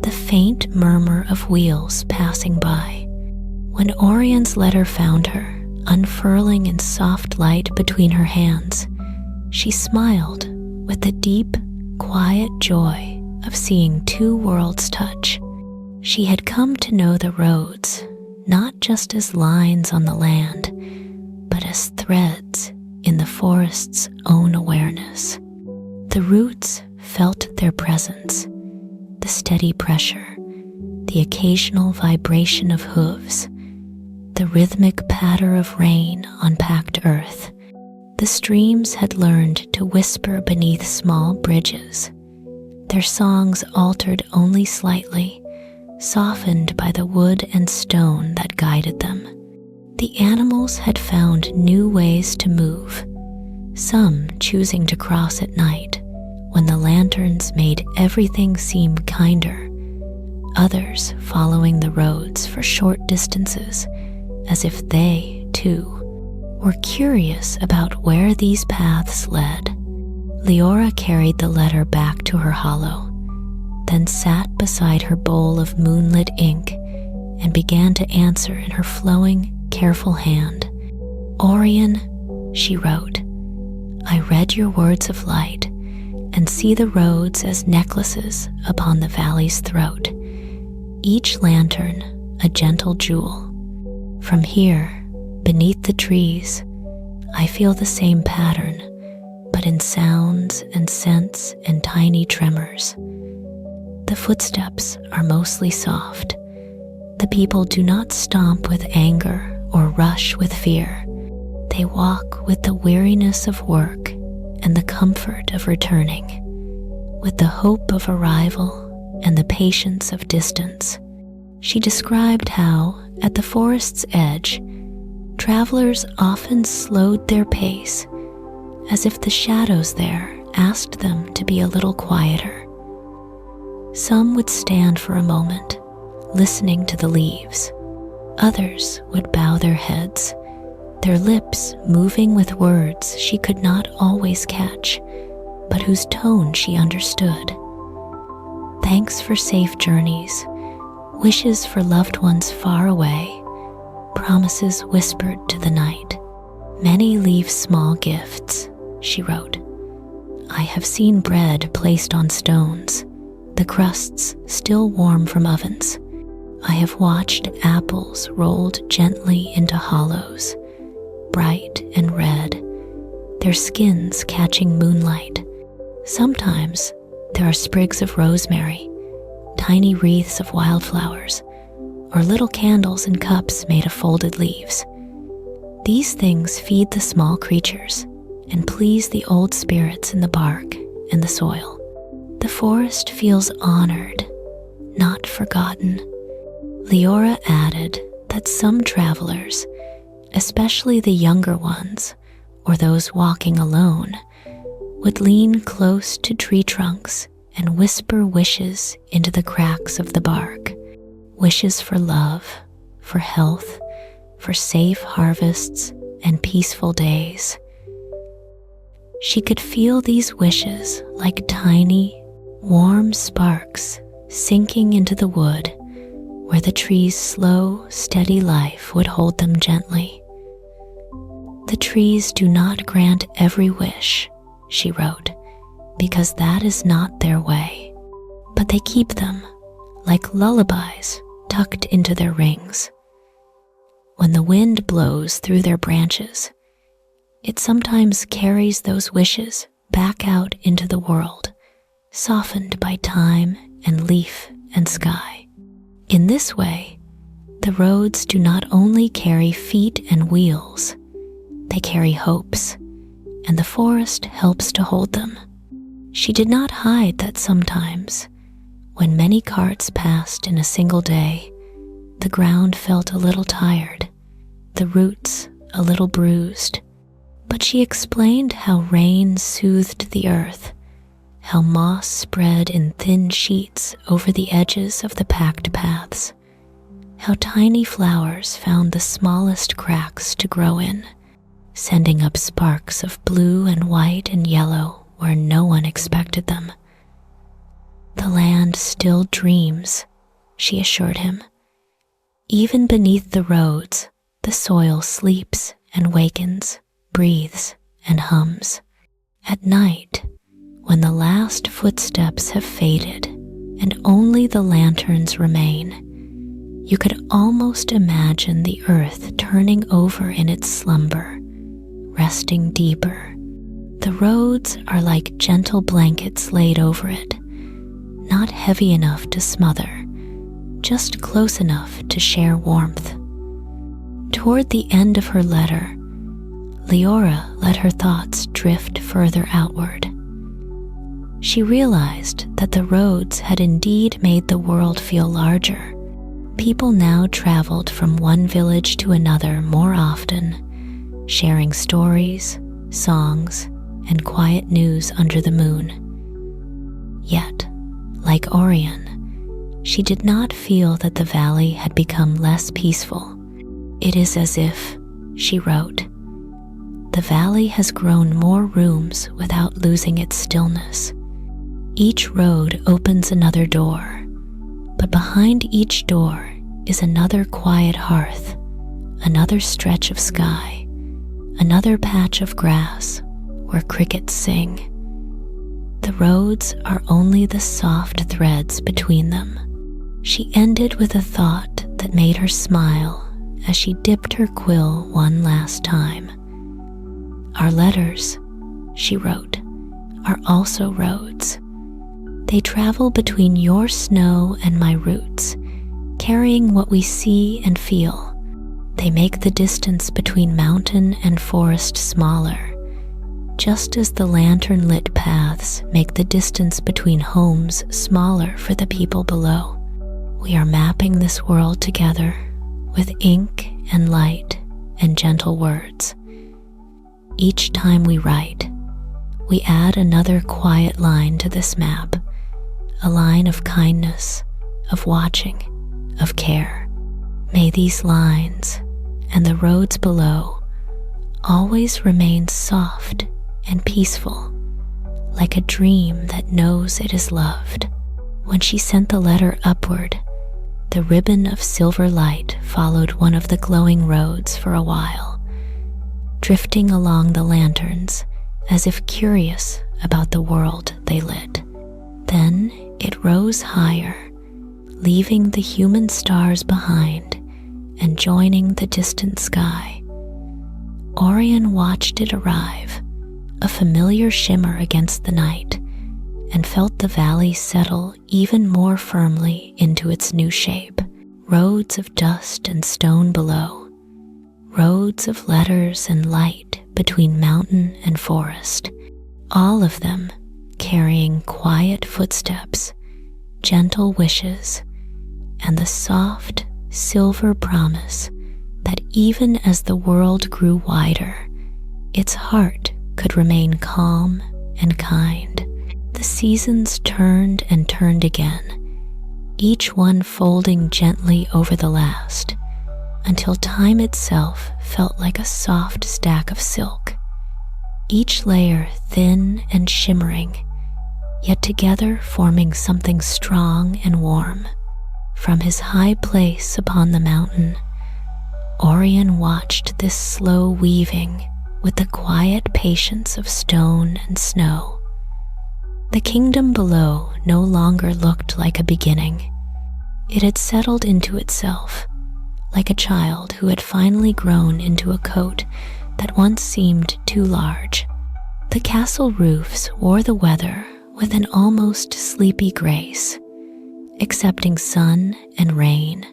the faint murmur of wheels passing by. When Orion's letter found her, unfurling in soft light between her hands, she smiled with the deep, quiet joy of seeing two worlds touch. She had come to know the roads not just as lines on the land, but as threads in the forest's own awareness. The roots felt their presence, the steady pressure, the occasional vibration of hooves, the rhythmic patter of rain on packed earth. The streams had learned to whisper beneath small bridges, their songs altered only slightly, softened by the wood and stone that guided them. The animals had found new ways to move, some choosing to cross at night when the lanterns made everything seem kinder, others following the roads for short distances as if they, too, were curious about where these paths led. Leora carried the letter back to her hollow, then sat beside her bowl of moonlit ink and began to answer in her flowing, careful hand. Orion, she wrote, I read your words of light and see the roads as necklaces upon the valley's throat, each lantern a gentle jewel. From here, beneath the trees, I feel the same pattern, but in sounds and scents and tiny tremors. The footsteps are mostly soft. The people do not stomp with anger or rush with fear. They walk with the weariness of work and the comfort of returning, with the hope of arrival and the patience of distance. She described how, at the forest's edge, travelers often slowed their pace, as if the shadows there asked them to be a little quieter. Some would stand for a moment, listening to the leaves. Others would bow their heads, their lips moving with words she could not always catch, but whose tone she understood. Thanks for safe journeys, wishes for loved ones far away, promises whispered to the night. Many leave small gifts, she wrote. I have seen bread placed on stones, the crusts still warm from ovens. I have watched apples rolled gently into hollows, bright and red, their skins catching moonlight. Sometimes there are sprigs of rosemary, tiny wreaths of wildflowers, or little candles in cups made of folded leaves. These things feed the small creatures and please the old spirits in the bark and the soil. The forest feels honored, not forgotten. Leora added that some travelers, especially the younger ones or those walking alone, would lean close to tree trunks and whisper wishes into the cracks of the bark. Wishes for love, for health, for safe harvests and peaceful days. She could feel these wishes like tiny, warm sparks sinking into the wood where the tree's slow, steady life would hold them gently. The trees do not grant every wish, she wrote, because that is not their way, but they keep them like lullabies tucked into their rings. When the wind blows through their branches, it sometimes carries those wishes back out into the world, softened by time and leaf and sky. In this way, the roads do not only carry feet and wheels, they carry hopes, and the forest helps to hold them. She did not hide that sometimes, When many carts passed in a single day, the ground felt a little tired, the roots a little bruised. But she explained how rain soothed the earth, how moss spread in thin sheets over the edges of the packed paths, how tiny flowers found the smallest cracks to grow in, sending up sparks of blue and white and yellow where no one expected them. The land still dreams, she assured him. Even beneath the roads, the soil sleeps and wakens, breathes and hums. At night, when the last footsteps have faded and only the lanterns remain, you could almost imagine the earth turning over in its slumber, resting deeper. The roads are like gentle blankets laid over it, not heavy enough to smother, just close enough to share warmth. Toward the end of her letter, Leora let her thoughts drift further outward. She realized that the roads had indeed made the world feel larger. People now traveled from one village to another more often, sharing stories, songs, and quiet news under the moon. Yet, like Orion, she did not feel that the valley had become less peaceful. It is as if, she wrote, the valley has grown more rooms without losing its stillness. Each road opens another door, but behind each door is another quiet hearth, another stretch of sky, another patch of grass where crickets sing. The roads are only the soft threads between them. She ended with a thought that made her smile as she dipped her quill one last time. Our letters, she wrote, are also roads. They travel between your snow and my roots, carrying what we see and feel. They make the distance between mountain and forest smaller, just as the lantern-lit paths make the distance between homes smaller for the people below. We are mapping this world together with ink and light and gentle words. Each time we write, we add another quiet line to this map, a line of kindness, of watching, of care. May these lines and the roads below always remain soft and peaceful, like a dream that knows it is loved. When she sent the letter upward, the ribbon of silver light followed one of the glowing roads for a while, drifting along the lanterns as if curious about the world they lit. Then it rose higher, leaving the human stars behind and joining the distant sky. Orion watched it arrive, a familiar shimmer against the night, and felt the valley settle even more firmly into its new shape. Roads of dust and stone below, roads of letters and light between mountain and forest, all of them carrying quiet footsteps, gentle wishes, and the soft, silver promise that even as the world grew wider, its heart could remain calm and kind. The seasons turned and turned again, each one folding gently over the last, until time itself felt like a soft stack of silk, each layer thin and shimmering, yet together forming something strong and warm. From his high place upon the mountain, Orion watched this slow weaving with the quiet patience of stone and snow. The kingdom below no longer looked like a beginning. It had settled into itself, like a child who had finally grown into a coat that once seemed too large. The castle roofs wore the weather with an almost sleepy grace, accepting sun and rain,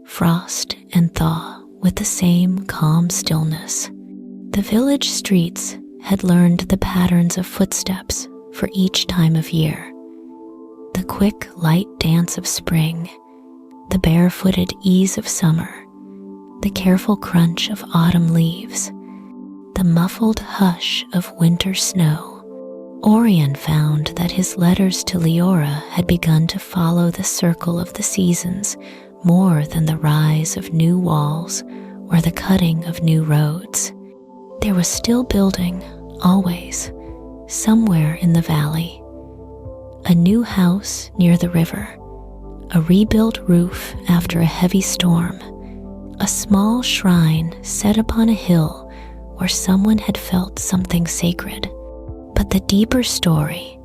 frost and thaw with the same calm stillness. The village streets had learned the patterns of footsteps for each time of year. The the quick, light dance of spring, the barefooted ease of summer, the careful crunch of autumn leaves, the muffled hush of winter snow, Orion found that his letters to Leora had begun to follow the circle of the seasons more than the rise of new walls or the cutting of new roads. There was still building, always, somewhere in the valley. A new house near the river, a rebuilt roof after a heavy storm, a small shrine set upon a hill where someone had felt something sacred. But the deeper story,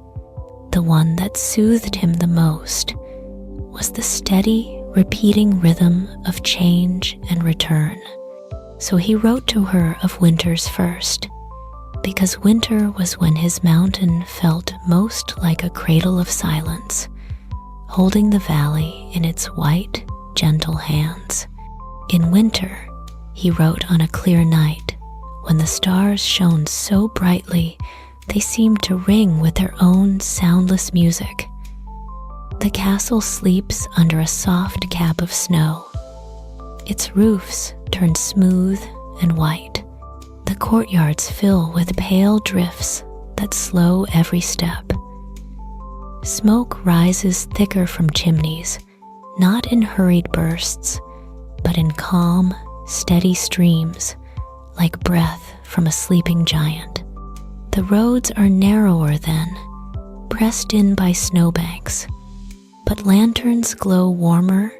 the one that soothed him the most, was the steady, repeating rhythm of change and return. So he wrote to her of winters first, because winter was when his mountain felt most like a cradle of silence, holding the valley in its white, gentle hands. In winter, he wrote on a clear night, when the stars shone so brightly they seemed to ring with their own soundless music. The castle sleeps under a soft cap of snow. Its roofs turn smooth and white. The courtyards fill with pale drifts that slow every step. Smoke rises thicker from chimneys, not in hurried bursts, but in calm, steady streams, like breath from a sleeping giant. The roads are narrower then, pressed in by snowbanks, but lanterns glow warmer,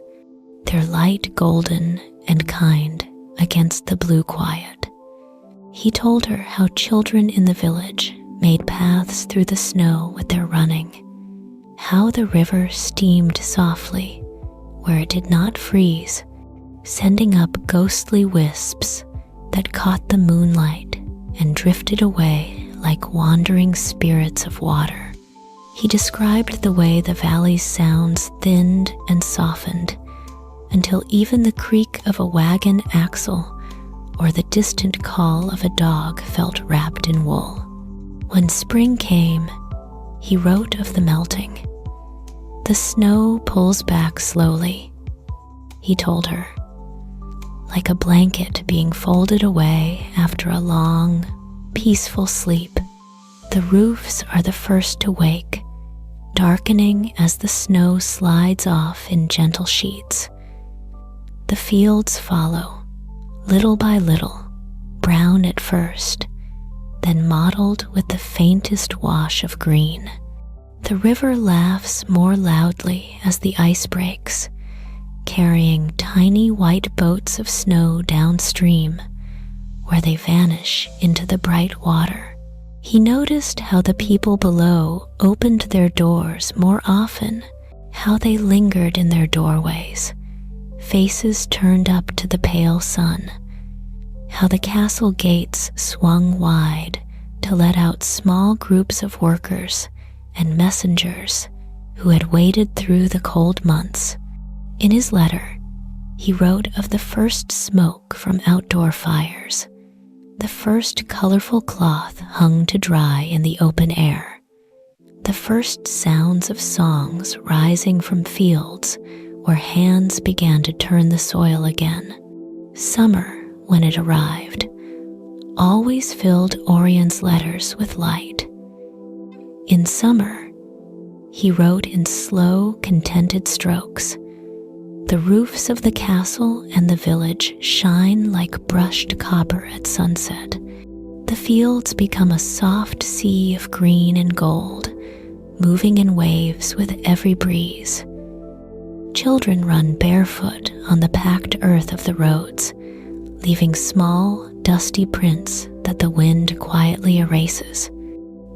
their light golden and kind against the blue quiet. He told her how children in the village made paths through the snow with their running, how the river steamed softly where it did not freeze, sending up ghostly wisps that caught the moonlight and drifted away like wandering spirits of water. He described the way the valley's sounds thinned and softened until even the creak of a wagon axle or the distant call of a dog felt wrapped in wool. When spring came, he wrote of the melting. The snow pulls back slowly, he told her, like a blanket being folded away after a long, peaceful sleep. The roofs are the first to wake, darkening as the snow slides off in gentle sheets. The fields follow, little by little, brown at first, then mottled with the faintest wash of green. The river laughs more loudly as the ice breaks, carrying tiny white boats of snow downstream, where they vanish into the bright water. He noticed how the people below opened their doors more often, how they lingered in their doorways, faces turned up to the pale sun, how the castle gates swung wide to let out small groups of workers and messengers who had waited through the cold months. In his letter, he wrote of the first smoke from outdoor fires, the first colorful cloth hung to dry in the open air, the first sounds of songs rising from fields where hands began to turn the soil again. Summer, when it arrived, always filled Orion's letters with light. In summer, he wrote in slow, contented strokes. The roofs of the castle and the village shine like brushed copper at sunset. The fields become a soft sea of green and gold, moving in waves with every breeze. Children run barefoot on the packed earth of the roads, leaving small, dusty prints that the wind quietly erases.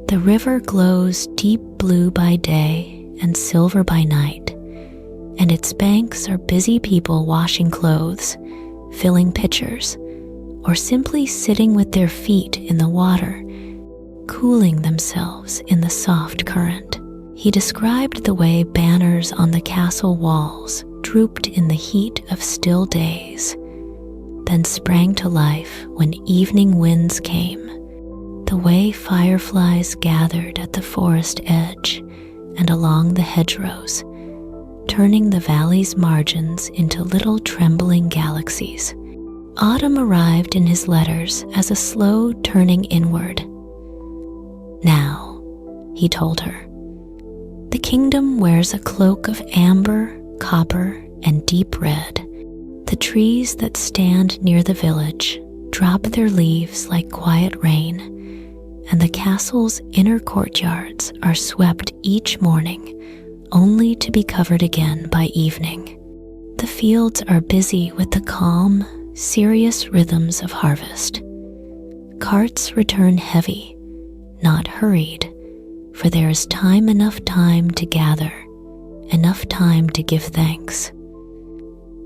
The river glows deep blue by day and silver by night, and its banks are busy people washing clothes, filling pitchers, or simply sitting with their feet in the water, cooling themselves in the soft current. He described the way banners on the castle walls drooped in the heat of still days, then sprang to life when evening winds came, the way fireflies gathered at the forest edge and along the hedgerows, turning the valley's margins into little trembling galaxies. Autumn arrived in his letters as a slow turning inward. "Now," he told her, "the kingdom wears a cloak of amber, copper, and deep red. The trees that stand near the village drop their leaves like quiet rain, and the castle's inner courtyards are swept each morning, only to be covered again by evening. The fields are busy with the calm, serious rhythms of harvest. Carts return heavy, not hurried, for there is enough time to gather, enough time to give thanks.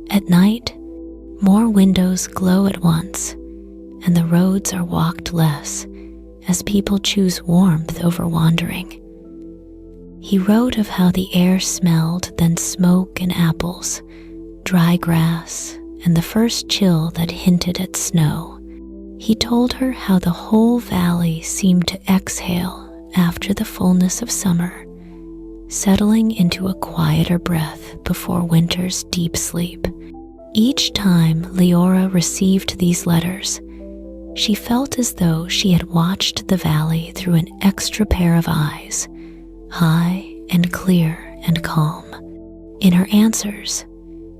At night, more windows glow at once, and the roads are walked less, as people choose warmth over wandering." He wrote of how the air smelled then smoke and apples, dry grass, and the first chill that hinted at snow. He told her how the whole valley seemed to exhale after the fullness of summer, settling into a quieter breath before winter's deep sleep. Each time Leora received these letters, she felt as though she had watched the valley through an extra pair of eyes, high and clear and calm. In her answers,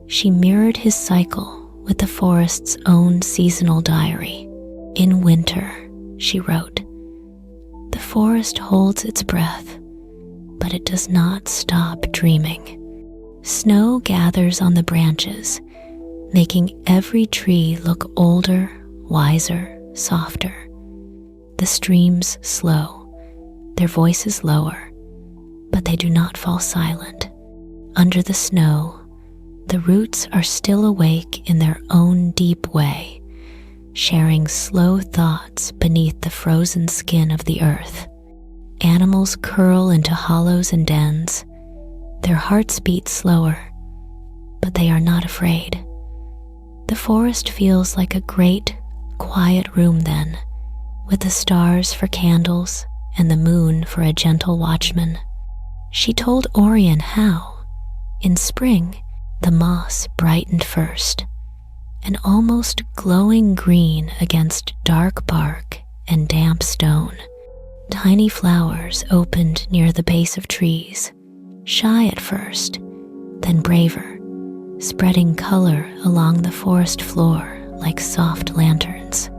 she mirrored his cycle with the forest's own seasonal diary. "In winter," she wrote, "the forest holds its breath, but it does not stop dreaming. Snow gathers on the branches, making every tree look older, wiser, softer. The streams slow, their voices lower, but they do not fall silent. Under the snow, the roots are still awake in their own deep way, sharing slow thoughts beneath the frozen skin of the earth. Animals curl into hollows and dens, their hearts beat slower, but they are not afraid. The forest feels like a great, quiet room then, with the stars for candles and the moon for a gentle watchman." She told Orion how, in spring, the moss brightened first, an almost glowing green against dark bark and damp stone. Tiny flowers opened near the base of trees, shy at first, then braver, spreading color along the forest floor like soft lanterns.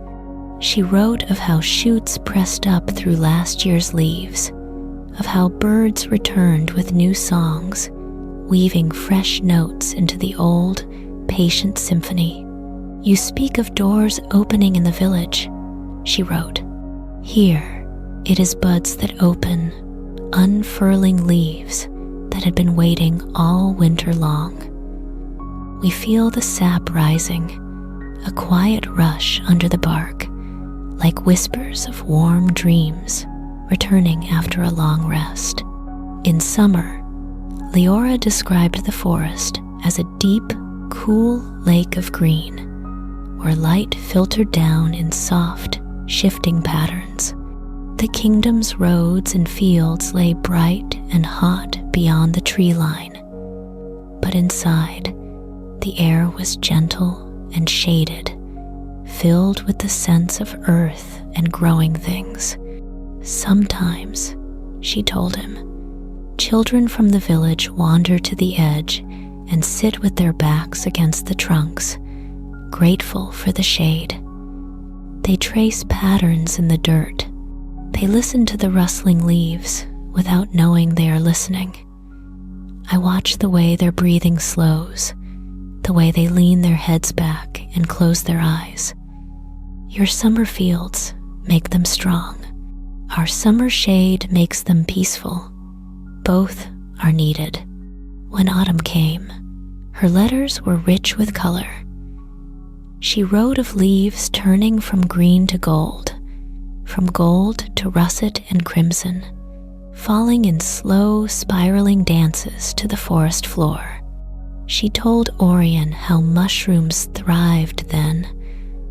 She wrote of how shoots pressed up through last year's leaves, of how birds returned with new songs, weaving fresh notes into the old, patient symphony. "You speak of doors opening in the village," she wrote. "Here, it is buds that open, unfurling leaves that had been waiting all winter long. We feel the sap rising, a quiet rush under the bark, like whispers of warm dreams returning after a long rest." In summer, Leora described the forest as a deep, cool lake of green, where light filtered down in soft, shifting patterns. The kingdom's roads and fields lay bright and hot beyond the tree line, but inside, the air was gentle and shaded, filled with the sense of earth and growing things. "Sometimes," she told him, "children from the village wander to the edge and sit with their backs against the trunks, grateful for the shade. They trace patterns in the dirt. They listen to the rustling leaves without knowing they are listening. I watch the way their breathing slows, the way they lean their heads back and close their eyes. Your summer fields make them strong. Our summer shade makes them peaceful. Both are needed." When autumn came, her letters were rich with color. She wrote of leaves turning from green to gold, from gold to russet and crimson, falling in slow, spiraling dances to the forest floor. She told Orion how mushrooms thrived then,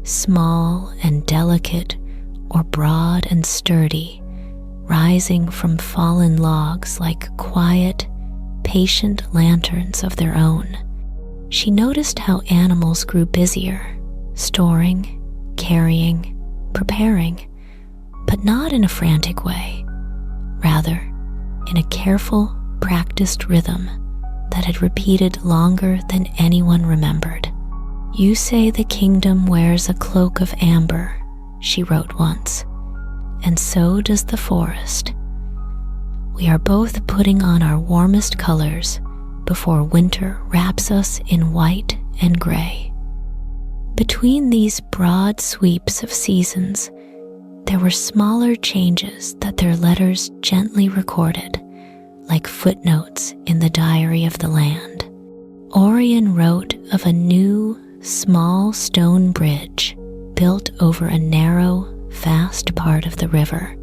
small and delicate or broad and sturdy, rising from fallen logs like quiet, patient lanterns of their own. She noticed how animals grew busier, storing, carrying, preparing, but not in a frantic way, rather in a careful, practiced rhythm that had repeated longer than anyone remembered. "You say the kingdom wears a cloak of amber," she wrote once, "and so does the forest. We are both putting on our warmest colors before winter wraps us in white and gray." Between these broad sweeps of seasons, there were smaller changes that their letters gently recorded, like footnotes in the diary of the land. Orion wrote of a new, small stone bridge built over a narrow, fast part of the river,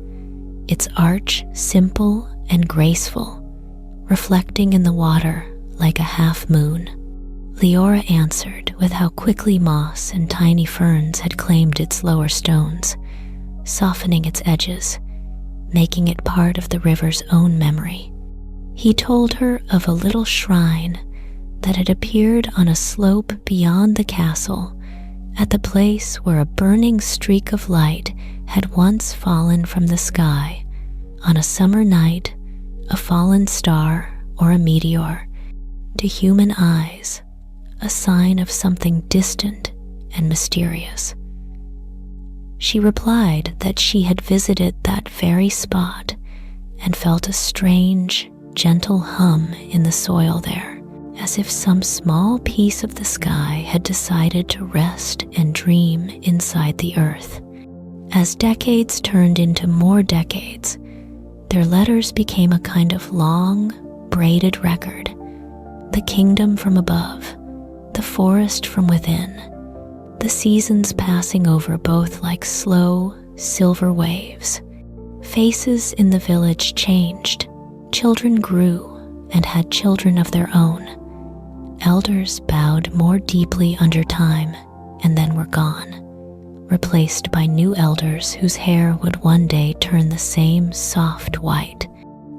its arch simple and graceful, reflecting in the water like a half moon. Leora answered with how quickly moss and tiny ferns had claimed its lower stones, softening its edges, making it part of the river's own memory. He told her of a little shrine that had appeared on a slope beyond the castle, at the place where a burning streak of light had once fallen from the sky on a summer night, a fallen star or a meteor, to human eyes, a sign of something distant and mysterious. She replied that she had visited that very spot and felt a strange, gentle hum in the soil there, as if some small piece of the sky had decided to rest and dream inside the earth. As decades turned into more decades, their letters became a kind of long, braided record, the kingdom from above, the forest from within, the seasons passing over both like slow, silver waves. Faces in the village changed, children grew and had children of their own. Elders bowed more deeply under time and then were gone, replaced by new elders whose hair would one day turn the same soft white,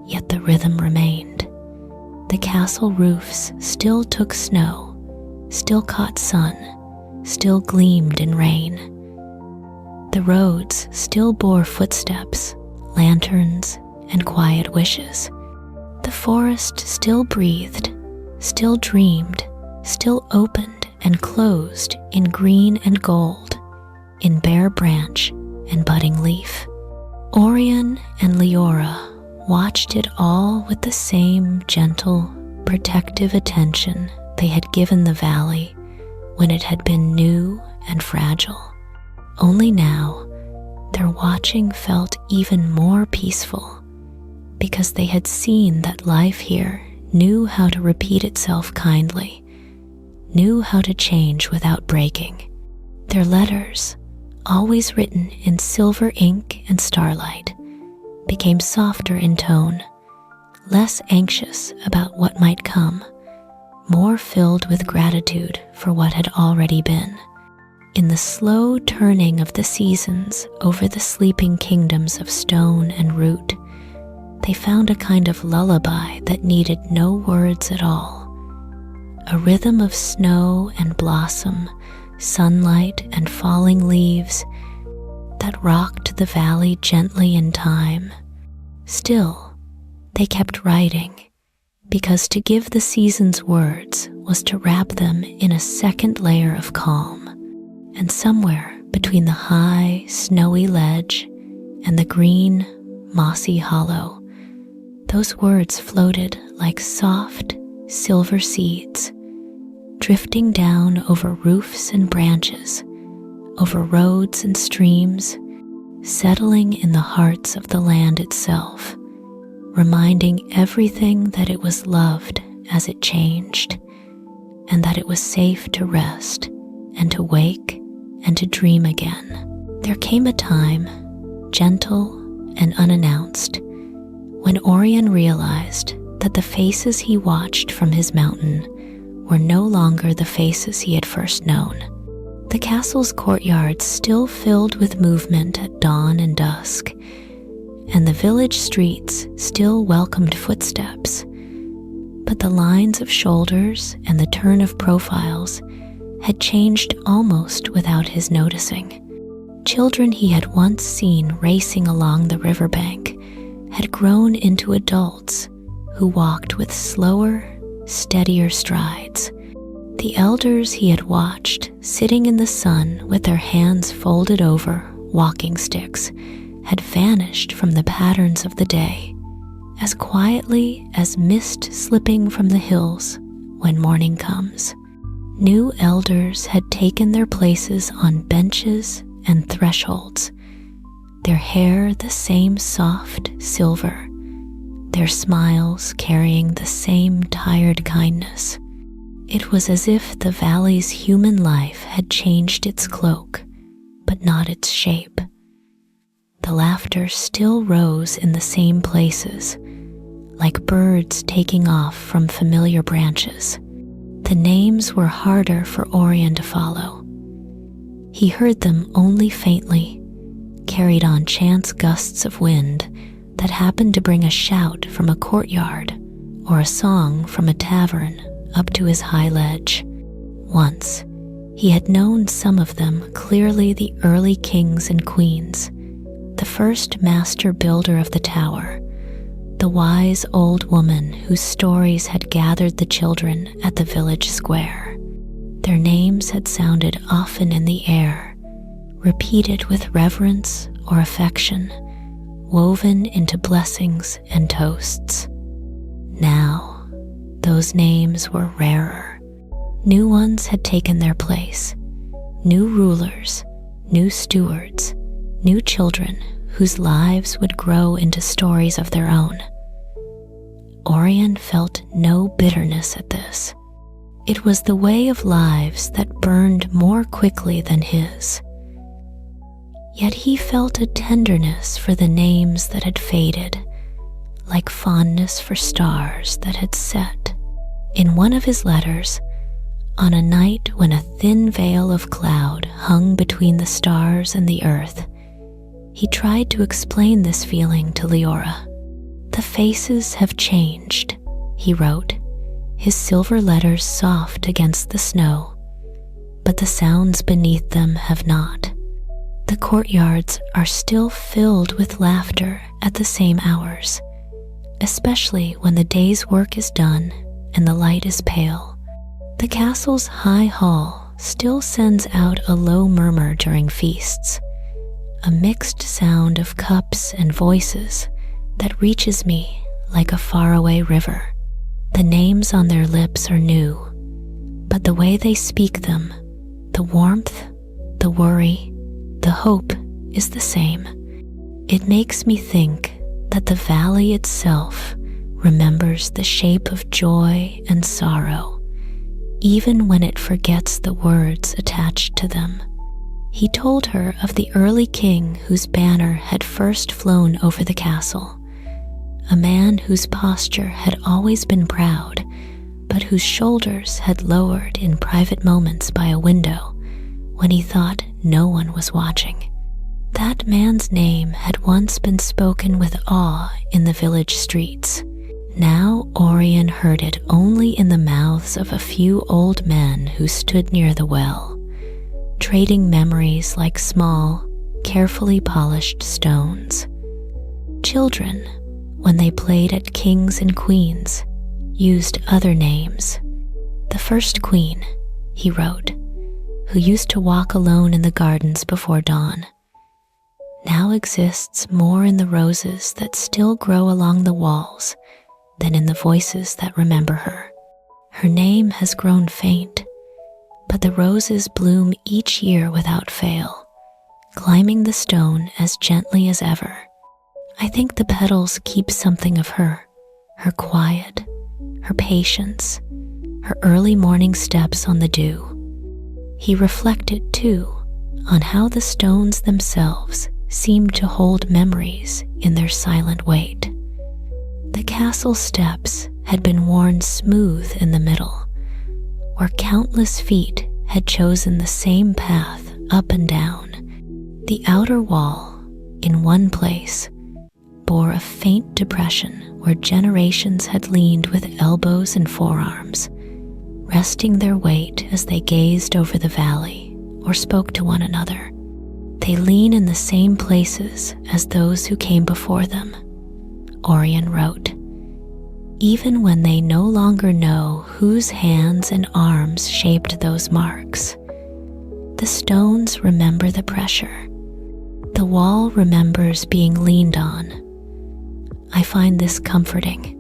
yet the rhythm remained. The castle roofs still took snow, still caught sun, still gleamed in rain. The roads still bore footsteps, lanterns, and quiet wishes. The forest still breathed, still dreamed, still opened and closed in green and gold, in bare branch and budding leaf. Orion and Leora watched it all with the same gentle, protective attention they had given the valley when it had been new and fragile. Only now, their watching felt even more peaceful, because they had seen that life here knew how to repeat itself kindly, knew how to change without breaking. Their letters, always written in silver ink and starlight, became softer in tone, less anxious about what might come, more filled with gratitude for what had already been. In the slow turning of the seasons over the sleeping kingdoms of stone and root, they found a kind of lullaby that needed no words at all, a rhythm of snow and blossom, sunlight and falling leaves that rocked the valley gently in time. Still, they kept writing, because to give the seasons words was to wrap them in a second layer of calm, and somewhere between the high, snowy ledge and the green, mossy hollow, those words floated like soft, silver seeds, drifting down over roofs and branches, over roads and streams, settling in the hearts of the land itself, reminding everything that it was loved as it changed, and that it was safe to rest and to wake and to dream again. There came a time, gentle and unannounced, when Orion realized that the faces he watched from his mountain were no longer the faces he had first known. The castle's courtyard still filled with movement at dawn and dusk, and the village streets still welcomed footsteps. But the lines of shoulders and the turn of profiles had changed almost without his noticing. Children he had once seen racing along the riverbank had grown into adults who walked with slower, steadier strides. The elders he had watched sitting in the sun with their hands folded over walking sticks had vanished from the patterns of the day, as quietly as mist slipping from the hills when morning comes. New elders had taken their places on benches and thresholds, their hair the same soft silver, their smiles carrying the same tired kindness. It was as if the valley's human life had changed its cloak, but not its shape. The laughter still rose in the same places, like birds taking off from familiar branches. The names were harder for Orion to follow. He heard them only faintly, carried on chance gusts of wind that happened to bring a shout from a courtyard or a song from a tavern up to his high ledge. Once, he had known some of them clearly: the early kings and queens, the first master builder of the tower, the wise old woman whose stories had gathered the children at the village square. Their names had sounded often in the air, repeated with reverence or affection, woven into blessings and toasts. Now, those names were rarer. New ones had taken their place, new rulers, new stewards, new children whose lives would grow into stories of their own. Orion felt no bitterness at this. It was the way of lives that burned more quickly than his. Yet he felt a tenderness for the names that had faded, like fondness for stars that had set. In one of his letters, on a night when a thin veil of cloud hung between the stars and the earth, he tried to explain this feeling to Leora. "The faces have changed," he wrote, his silver letters soft against the snow, "but the sounds beneath them have not. The courtyards are still filled with laughter at the same hours, especially when the day's work is done and the light is pale. The castle's high hall still sends out a low murmur during feasts, a mixed sound of cups and voices that reaches me like a faraway river. The names on their lips are new, but the way they speak them, the warmth, the worry, the hope is the same. It makes me think that the valley itself remembers the shape of joy and sorrow, even when it forgets the words attached to them." He told her of the early king whose banner had first flown over the castle, a man whose posture had always been proud, but whose shoulders had lowered in private moments by a window when he thought no one was watching. That man's name had once been spoken with awe in the village streets. Now Orion heard it only in the mouths of a few old men who stood near the well, trading memories like small, carefully polished stones. Children, when they played at kings and queens, used other names. "The first queen," he wrote, "who used to walk alone in the gardens before dawn, now exists more in the roses that still grow along the walls than in the voices that remember her. Her name has grown faint, but the roses bloom each year without fail, climbing the stone as gently as ever. I think the petals keep something of her, her quiet, her patience, her early morning steps on the dew." He reflected, too, on how the stones themselves seemed to hold memories in their silent weight. The castle steps had been worn smooth in the middle, where countless feet had chosen the same path up and down. The outer wall, in one place, bore a faint depression where generations had leaned with elbows and forearms, resting their weight as they gazed over the valley or spoke to one another. They lean in the same places as those who came before them, Orion wrote, even when they no longer know whose hands and arms shaped those marks. The stones remember the pressure. The wall remembers being leaned on. I find this comforting.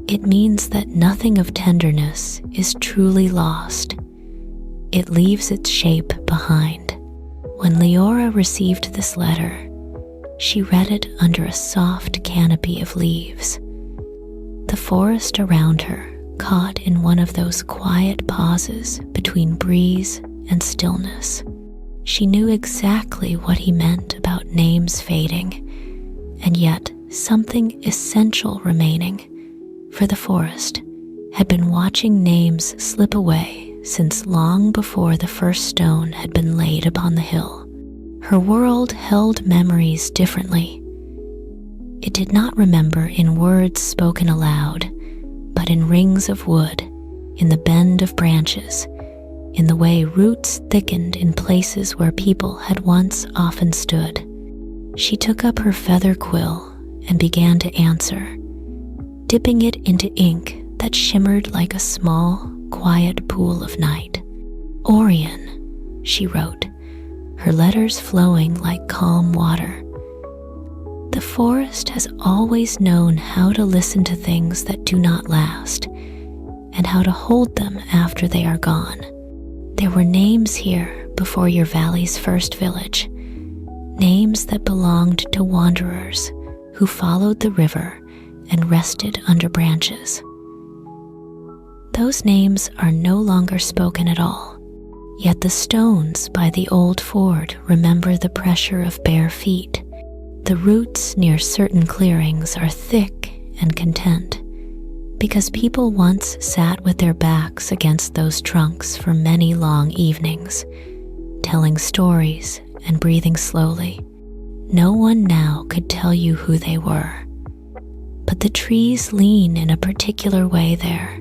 It means that nothing of tenderness is truly lost. It leaves its shape behind. When Leora received this letter, she read it under a soft canopy of leaves. The forest around her caught in one of those quiet pauses between breeze and stillness. She knew exactly what he meant about names fading, and yet something essential remaining, for the forest had been watching names slip away since long before the first stone had been laid upon the hill. Her world held memories differently. It did not remember in words spoken aloud, but in rings of wood, in the bend of branches, in the way roots thickened in places where people had once often stood. She took up her feather quill and began to answer, dipping it into ink that shimmered like a small, quiet pool of night. Orion, she wrote, her letters flowing like calm water. The forest has always known how to listen to things that do not last, and how to hold them after they are gone. There were names here before your valley's first village, names that belonged to wanderers who followed the river and rested under branches. Those names are no longer spoken at all, yet the stones by the old ford remember the pressure of bare feet. The roots near certain clearings are thick and content, because people once sat with their backs against those trunks for many long evenings, telling stories and breathing slowly. No one now could tell you who they were, but the trees lean in a particular way there,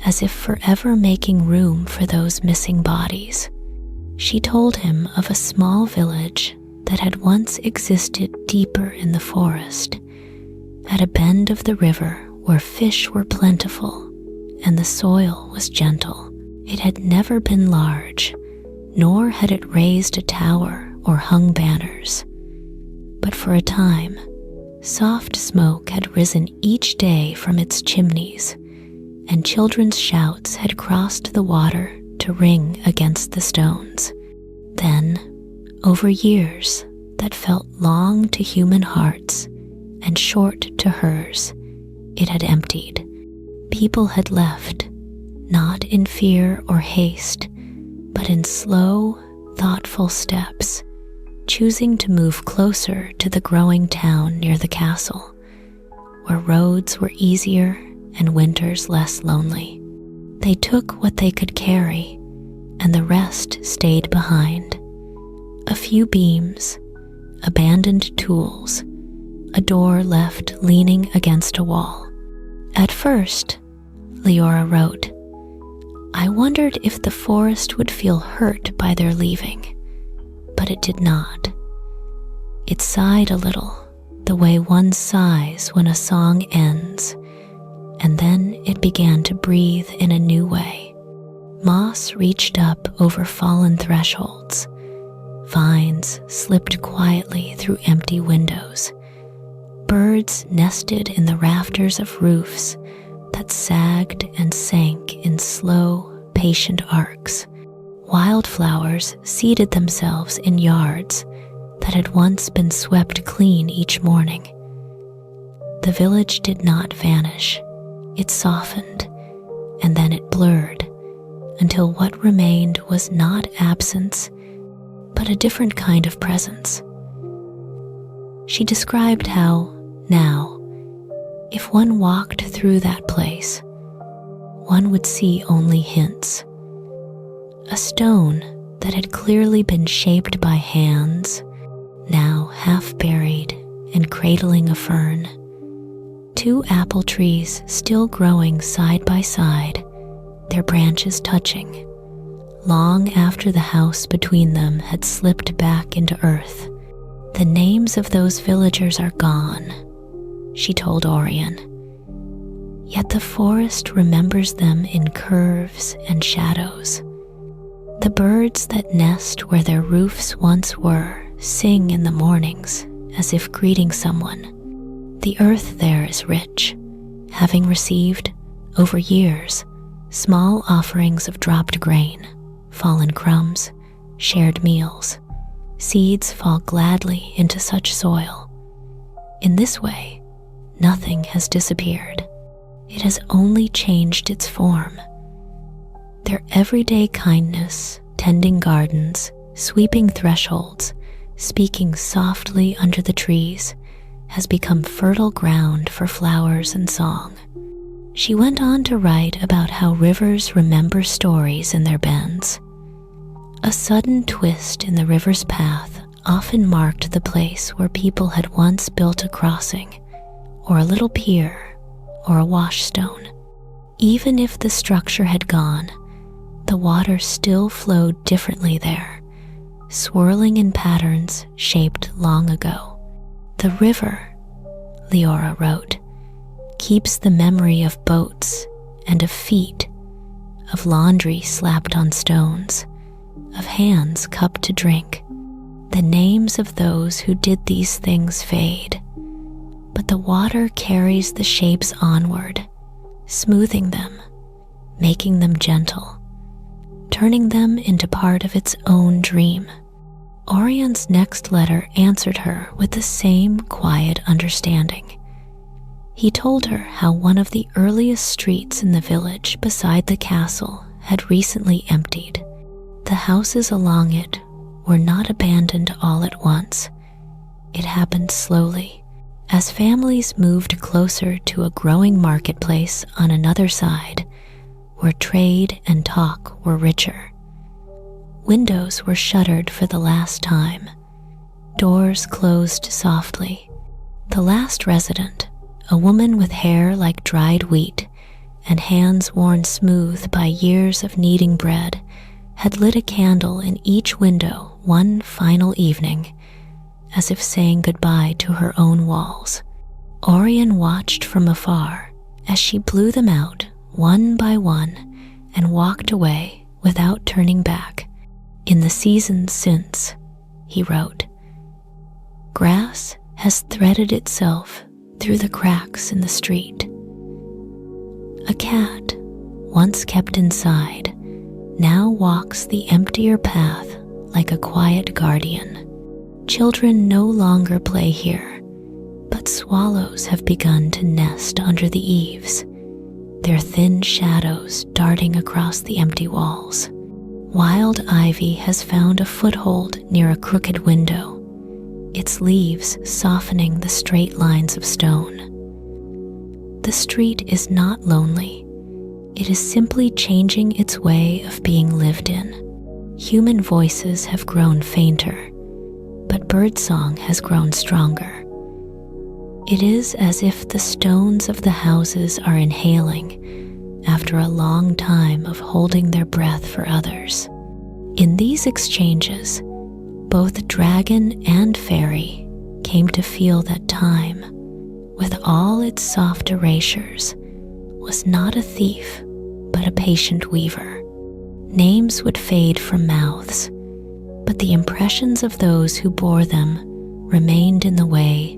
as if forever making room for those missing bodies. She told him of a small village that had once existed deeper in the forest, at a bend of the river where fish were plentiful and the soil was gentle. It had never been large, nor had it raised a tower or hung banners. But for a time, soft smoke had risen each day from its chimneys, and children's shouts had crossed the water to ring against the stones. Then, over years that felt long to human hearts and short to hers, it had emptied. People had left, not in fear or haste, but in slow, thoughtful steps, choosing to move closer to the growing town near the castle, where roads were easier and winters less lonely. They took what they could carry, and the rest stayed behind. A few beams, abandoned tools, a door left leaning against a wall. At first, Leora wrote, I wondered if the forest would feel hurt by their leaving, but it did not. It sighed a little, the way one sighs when a song ends, and then it began to breathe in a new way. Moss reached up over fallen thresholds. Vines slipped quietly through empty windows. Birds nested in the rafters of roofs that sagged and sank in slow, patient arcs. Wildflowers seeded themselves in yards that had once been swept clean each morning. The village did not vanish. It softened, and then it blurred, until what remained was not absence, but a different kind of presence. She described how, now, if one walked through that place, one would see only hints. A stone that had clearly been shaped by hands, now half buried and cradling a fern. 2 apple trees still growing side by side, their branches touching, long after the house between them had slipped back into earth. The names of those villagers are gone, she told Orion. Yet the forest remembers them in curves and shadows. The birds that nest where their roofs once were sing in the mornings as if greeting someone. The earth there is rich, having received, over years, small offerings of dropped grain, fallen crumbs, shared meals. Seeds fall gladly into such soil. In this way, nothing has disappeared. It has only changed its form. Their everyday kindness, tending gardens, sweeping thresholds, speaking softly under the trees, has become fertile ground for flowers and song. She went on to write about how rivers remember stories in their bends. A sudden twist in the river's path often marked the place where people had once built a crossing, or a little pier, or a washstone. Even if the structure had gone, the water still flowed differently there, swirling in patterns shaped long ago. The river, Leora wrote, keeps the memory of boats and of feet, of laundry slapped on stones, of hands cupped to drink. The names of those who did these things fade, but the water carries the shapes onward, smoothing them, making them gentle, turning them into part of its own dream. Orion's next letter answered her with the same quiet understanding. He told her how one of the earliest streets in the village beside the castle had recently emptied. The houses along it were not abandoned all at once. It happened slowly, as families moved closer to a growing marketplace on another side, where trade and talk were richer. Windows were shuttered for the last time. Doors closed softly. The last resident, a woman with hair like dried wheat and hands worn smooth by years of kneading bread, had lit a candle in each window one final evening, as if saying goodbye to her own walls. Orion watched from afar as she blew them out one by one and walked away without turning back. In the seasons since, he wrote, grass has threaded itself through the cracks in the street. A cat, once kept inside, now walks the emptier path like a quiet guardian. Children no longer play here, but swallows have begun to nest under the eaves, their thin shadows darting across the empty walls. Wild ivy has found a foothold near a crooked window, its leaves softening the straight lines of stone. The street is not lonely. It is simply changing its way of being lived in. Human voices have grown fainter, but birdsong has grown stronger. It is as if the stones of the houses are inhaling after a long time of holding their breath for others. In these exchanges, both dragon and fairy came to feel that time, with all its soft erasures, was not a thief, but a patient weaver. Names would fade from mouths, but the impressions of those who bore them remained in the way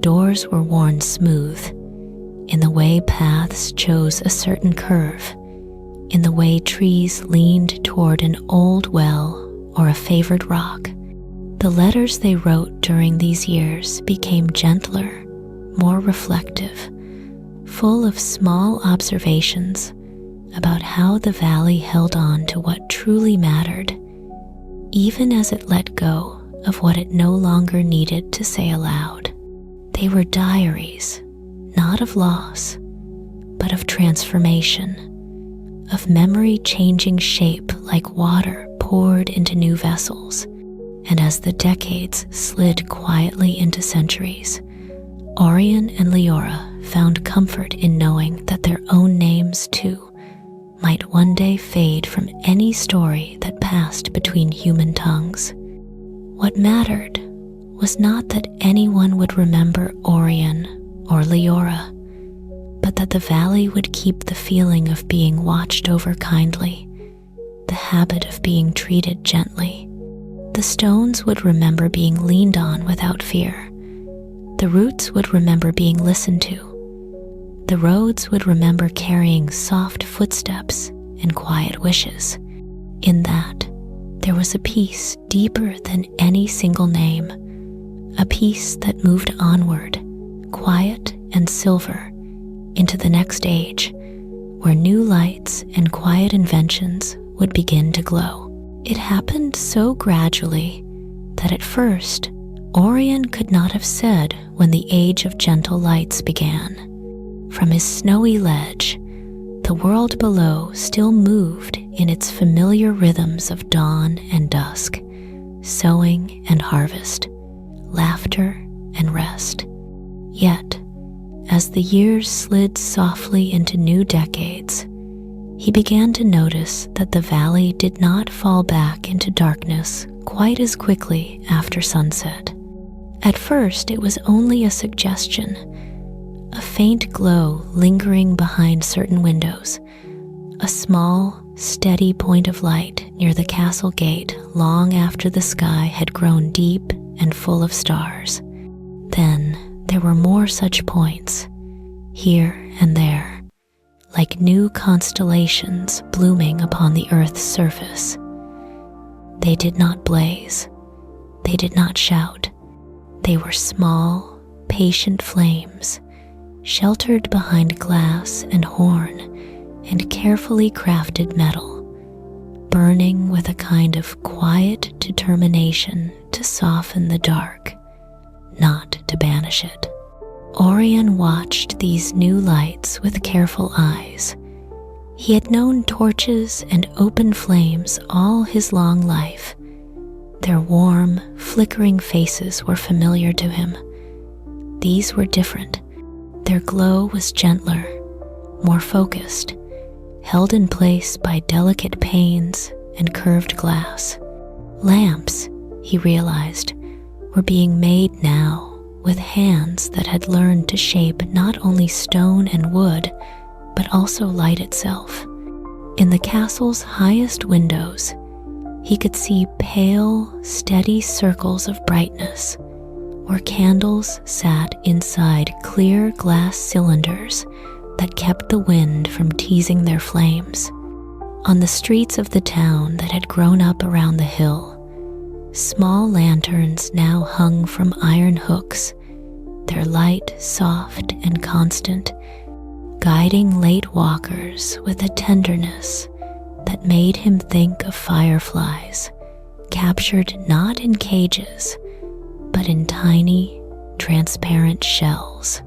doors were worn smooth, in the way paths chose a certain curve, in the way trees leaned toward an old well or a favored rock. The letters they wrote during these years became gentler, more reflective, full of small observations about how the valley held on to what truly mattered, even as it let go of what it no longer needed to say aloud. They were diaries, not of loss, but of transformation, of memory changing shape like water poured into new vessels, And as the decades slid quietly into centuries, Orion and Leora found comfort in knowing that their own names, too, might one day fade from any story that passed between human tongues. What mattered was not that anyone would remember Orion or Leora, but that the valley would keep the feeling of being watched over kindly, the habit of being treated gently. The stones would remember being leaned on without fear. The roots would remember being listened to. The roads would remember carrying soft footsteps and quiet wishes. In that, there was a peace deeper than any single name, a peace that moved onward, quiet and silver, into the next age, where new lights and quiet inventions would begin to glow. It happened so gradually that at first, Orion could not have said when the age of gentle lights began. From his snowy ledge, the world below still moved in its familiar rhythms of dawn and dusk, sowing and harvest, laughter and rest. Yet, as the years slid softly into new decades, he began to notice that the valley did not fall back into darkness quite as quickly after sunset. At first, it was only a suggestion, a faint glow lingering behind certain windows, a small, steady point of light near the castle gate long after the sky had grown deep and full of stars. Then there were more such points, here and there, like new constellations blooming upon the earth's surface. They did not blaze, they did not shout. They were small, patient flames, sheltered behind glass and horn and carefully crafted metal, burning with a kind of quiet determination to soften the dark, not to banish it. Orion watched these new lights with careful eyes. He had known torches and open flames all his long life. Their warm, flickering faces were familiar to him. These were different. Their glow was gentler, more focused, held in place by delicate panes and curved glass. Lamps, he realized, were being made now with hands that had learned to shape not only stone and wood, but also light itself. In the castle's highest windows, he could see pale, steady circles of brightness, where candles sat inside clear glass cylinders that kept the wind from teasing their flames. On the streets of the town that had grown up around the hill, small lanterns now hung from iron hooks, their light soft and constant, guiding late walkers with a tenderness that made him think of fireflies, captured not in cages, but in tiny, transparent shells.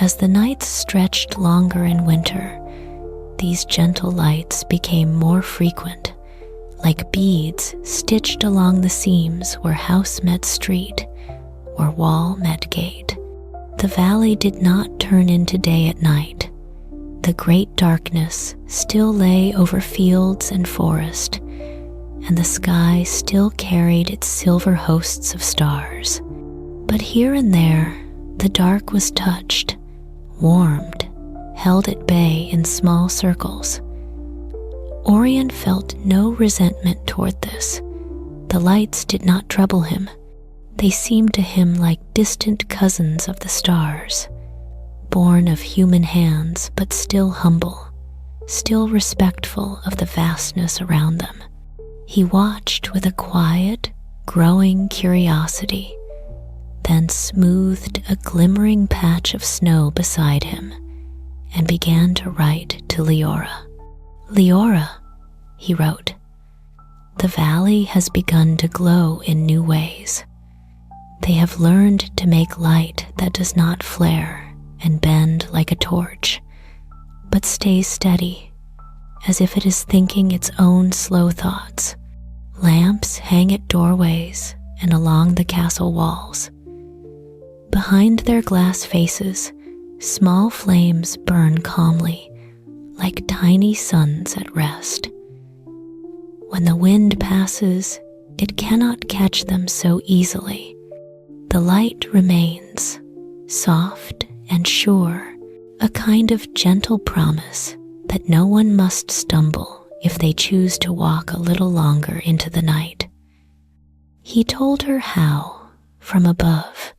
As the nights stretched longer in winter, these gentle lights became more frequent, like beads stitched along the seams where house met street, or wall met gate. The valley did not turn into day at night. The great darkness still lay over fields and forest, and the sky still carried its silver hosts of stars. But here and there, the dark was touched, warmed, held at bay in small circles. Orion felt no resentment toward this. The lights did not trouble him. They seemed to him like distant cousins of the stars, born of human hands but still humble, still respectful of the vastness around them. He watched with a quiet, growing curiosity, then smoothed a glimmering patch of snow beside him and began to write to Leora. "Leora," he wrote, "the valley has begun to glow in new ways. They have learned to make light that does not flare and bend like a torch, but stays steady, as if it is thinking its own slow thoughts. Lamps hang at doorways and along the castle walls. Behind their glass faces, small flames burn calmly, like tiny suns at rest. When the wind passes, it cannot catch them so easily. The light remains, soft and sure, a kind of gentle promise that no one must stumble if they choose to walk a little longer into the night. He told her how, from above,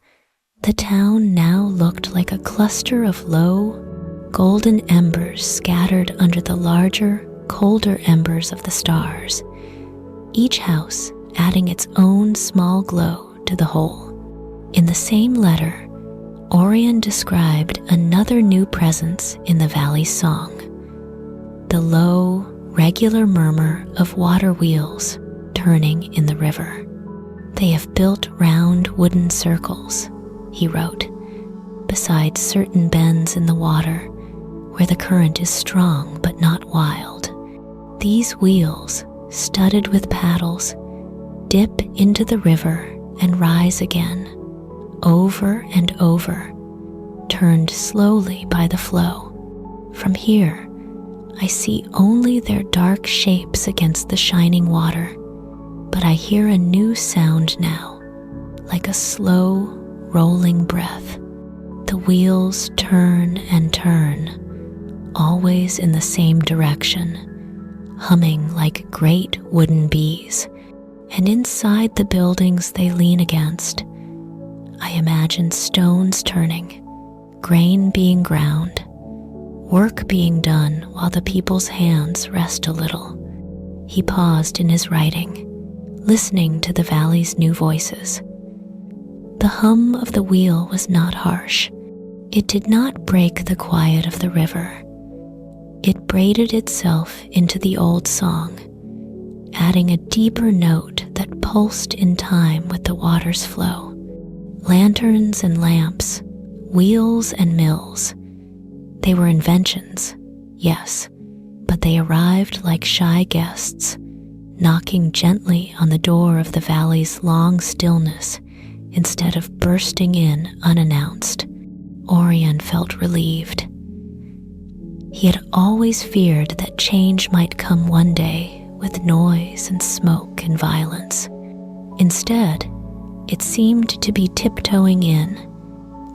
the town now looked like a cluster of low, golden embers scattered under the larger, colder embers of the stars, each house adding its own small glow to the whole. In the same letter, Orion described another new presence in the valley's song, the low, regular murmur of water wheels turning in the river. They have built round wooden circles, he wrote, beside certain bends in the water where the current is strong but not wild. These wheels, studded with paddles, dip into the river and rise again, over and over, turned slowly by the flow. From here, I see only their dark shapes against the shining water, but I hear a new sound now, like a slow, rolling breath. The wheels turn and turn, always in the same direction, humming like great wooden bees, and inside the buildings they lean against, I imagine stones turning, grain being ground, work being done while the people's hands rest a little. He paused in his writing, listening to the valley's new voices. The hum of the wheel was not harsh. It did not break the quiet of the river. It braided itself into the old song, adding a deeper note that pulsed in time with the water's flow. Lanterns and lamps, wheels and mills. They were inventions, yes, but they arrived like shy guests, knocking gently on the door of the valley's long stillness instead of bursting in unannounced. Orion felt relieved. He had always feared that change might come one day with noise and smoke and violence. Instead, it seemed to be tiptoeing in,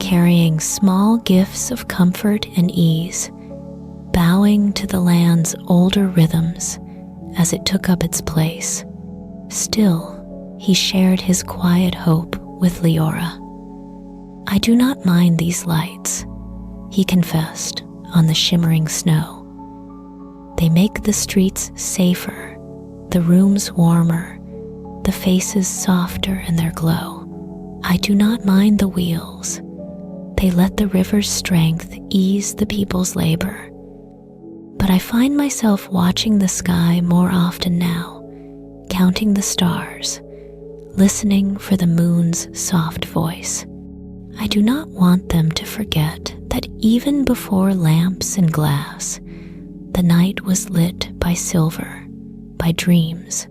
carrying small gifts of comfort and ease, bowing to the land's older rhythms as it took up its place. Still, he shared his quiet hope with Leora. "I do not mind these lights," he confessed on the shimmering snow. "They make the streets safer, the rooms warmer, the faces softer in their glow. I do not mind the wheels. They let the river's strength ease the people's labor. But I find myself watching the sky more often now, counting the stars, listening for the moon's soft voice. I do not want them to forget that even before lamps and glass, the night was lit by silver, by dreams,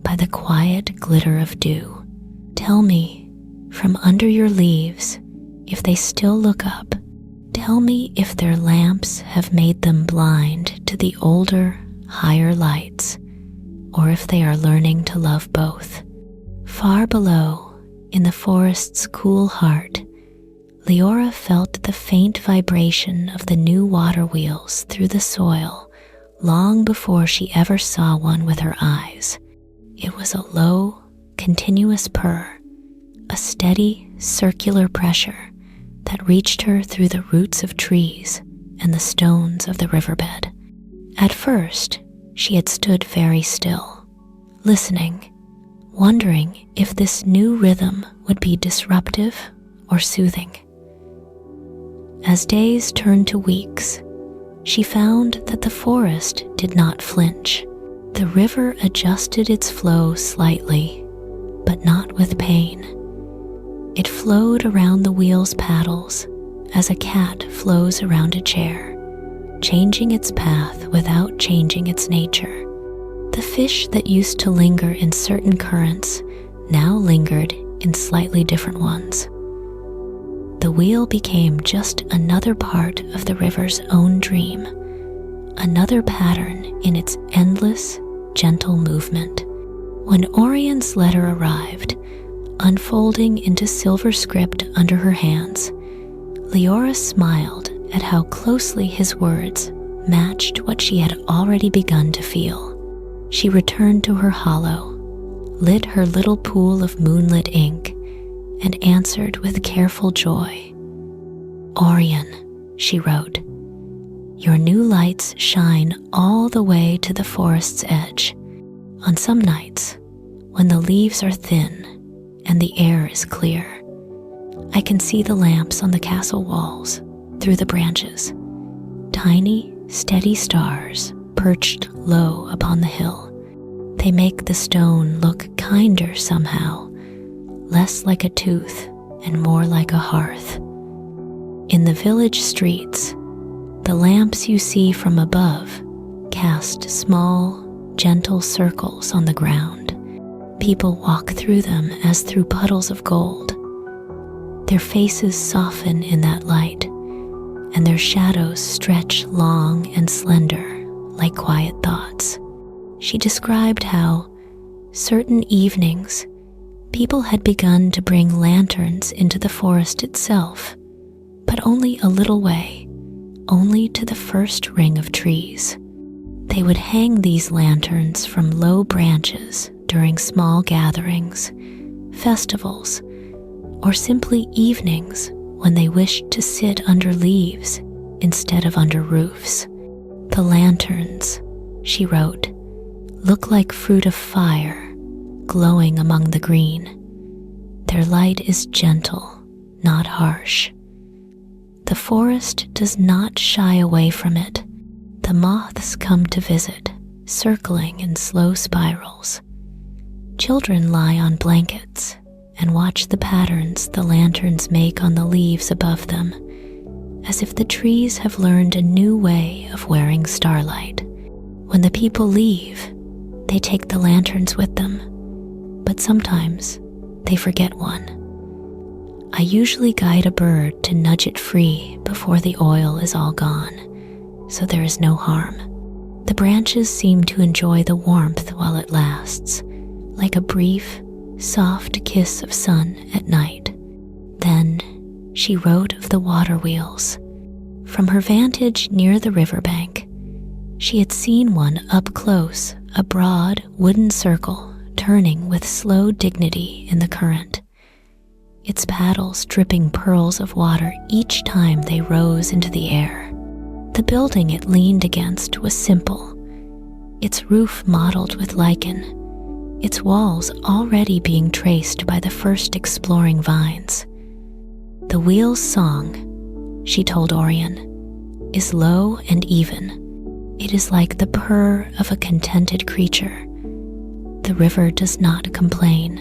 by the quiet glitter of dew. Tell me, from under your leaves, if they still look up. Tell me if their lamps have made them blind to the older, higher lights, or if they are learning to love both." Far below, in the forest's cool heart, Leora felt the faint vibration of the new water wheels through the soil long before she ever saw one with her eyes. It was a low, continuous purr, a steady, circular pressure that reached her through the roots of trees and the stones of the riverbed. At first, she had stood very still, listening, wondering if this new rhythm would be disruptive or soothing. As days turned to weeks, she found that the forest did not flinch. The river adjusted its flow slightly, but not with pain. It flowed around the wheel's paddles as a cat flows around a chair, changing its path without changing its nature. The fish that used to linger in certain currents now lingered in slightly different ones. The wheel became just another part of the river's own dream, another pattern in its endless, gentle movement. When Orion's letter arrived, unfolding into silver script under her hands, Leora smiled at how closely his words matched what she had already begun to feel. She returned to her hollow, lit her little pool of moonlit ink, and answered with careful joy. "Orion," she wrote, "your new lights shine all the way to the forest's edge. On some nights, when the leaves are thin and the air is clear, I can see the lamps on the castle walls through the branches, tiny, steady stars perched low upon the hill. They make the stone look kinder somehow, less like a tooth and more like a hearth. In the village streets, the lamps you see from above cast small, gentle circles on the ground. People walk through them as through puddles of gold. Their faces soften in that light, and their shadows stretch long and slender like quiet thoughts." She described how, certain evenings, people had begun to bring lanterns into the forest itself, but only a little way, only to the first ring of trees. They would hang these lanterns from low branches during small gatherings, festivals, or simply evenings when they wished to sit under leaves instead of under roofs. "The lanterns," she wrote, "look like fruit of fire, glowing among the green. Their light is gentle, not harsh. The forest does not shy away from it. The moths come to visit, circling in slow spirals. Children lie on blankets and watch the patterns the lanterns make on the leaves above them, as if the trees have learned a new way of wearing starlight. When the people leave, they take the lanterns with them, but sometimes they forget one. I usually guide a bird to nudge it free before the oil is all gone, so there is no harm. The branches seem to enjoy the warmth while it lasts, like a brief, soft kiss of sun at night." Then she wrote of the water wheels. From her vantage near the riverbank, she had seen one up close, a broad wooden circle turning with slow dignity in the current, its paddles dripping pearls of water each time they rose into the air. The building it leaned against was simple, its roof mottled with lichen, its walls already being traced by the first exploring vines. "The wheel's song," she told Orion, "is low and even. It is like the purr of a contented creature. The river does not complain.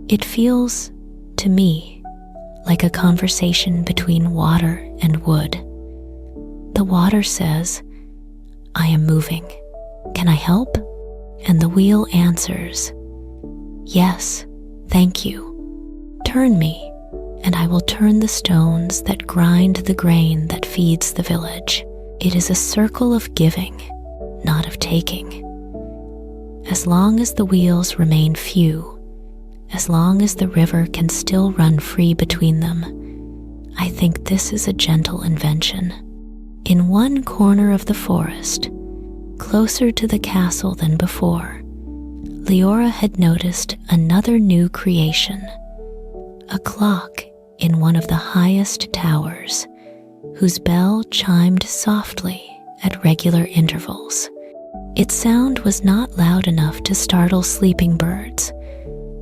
It feels, to me, like a conversation between water and wood. The water says, 'I am moving. Can I help?' And the wheel answers, 'Yes, thank you. Turn me, and I will turn the stones that grind the grain that feeds the village.' It is a circle of giving, not of taking. As long as the wheels remain few, as long as the river can still run free between them, I think this is a gentle invention." In one corner of the forest, closer to the castle than before, Leora had noticed another new creation, a clock in one of the highest towers, whose bell chimed softly at regular intervals. Its sound was not loud enough to startle sleeping birds,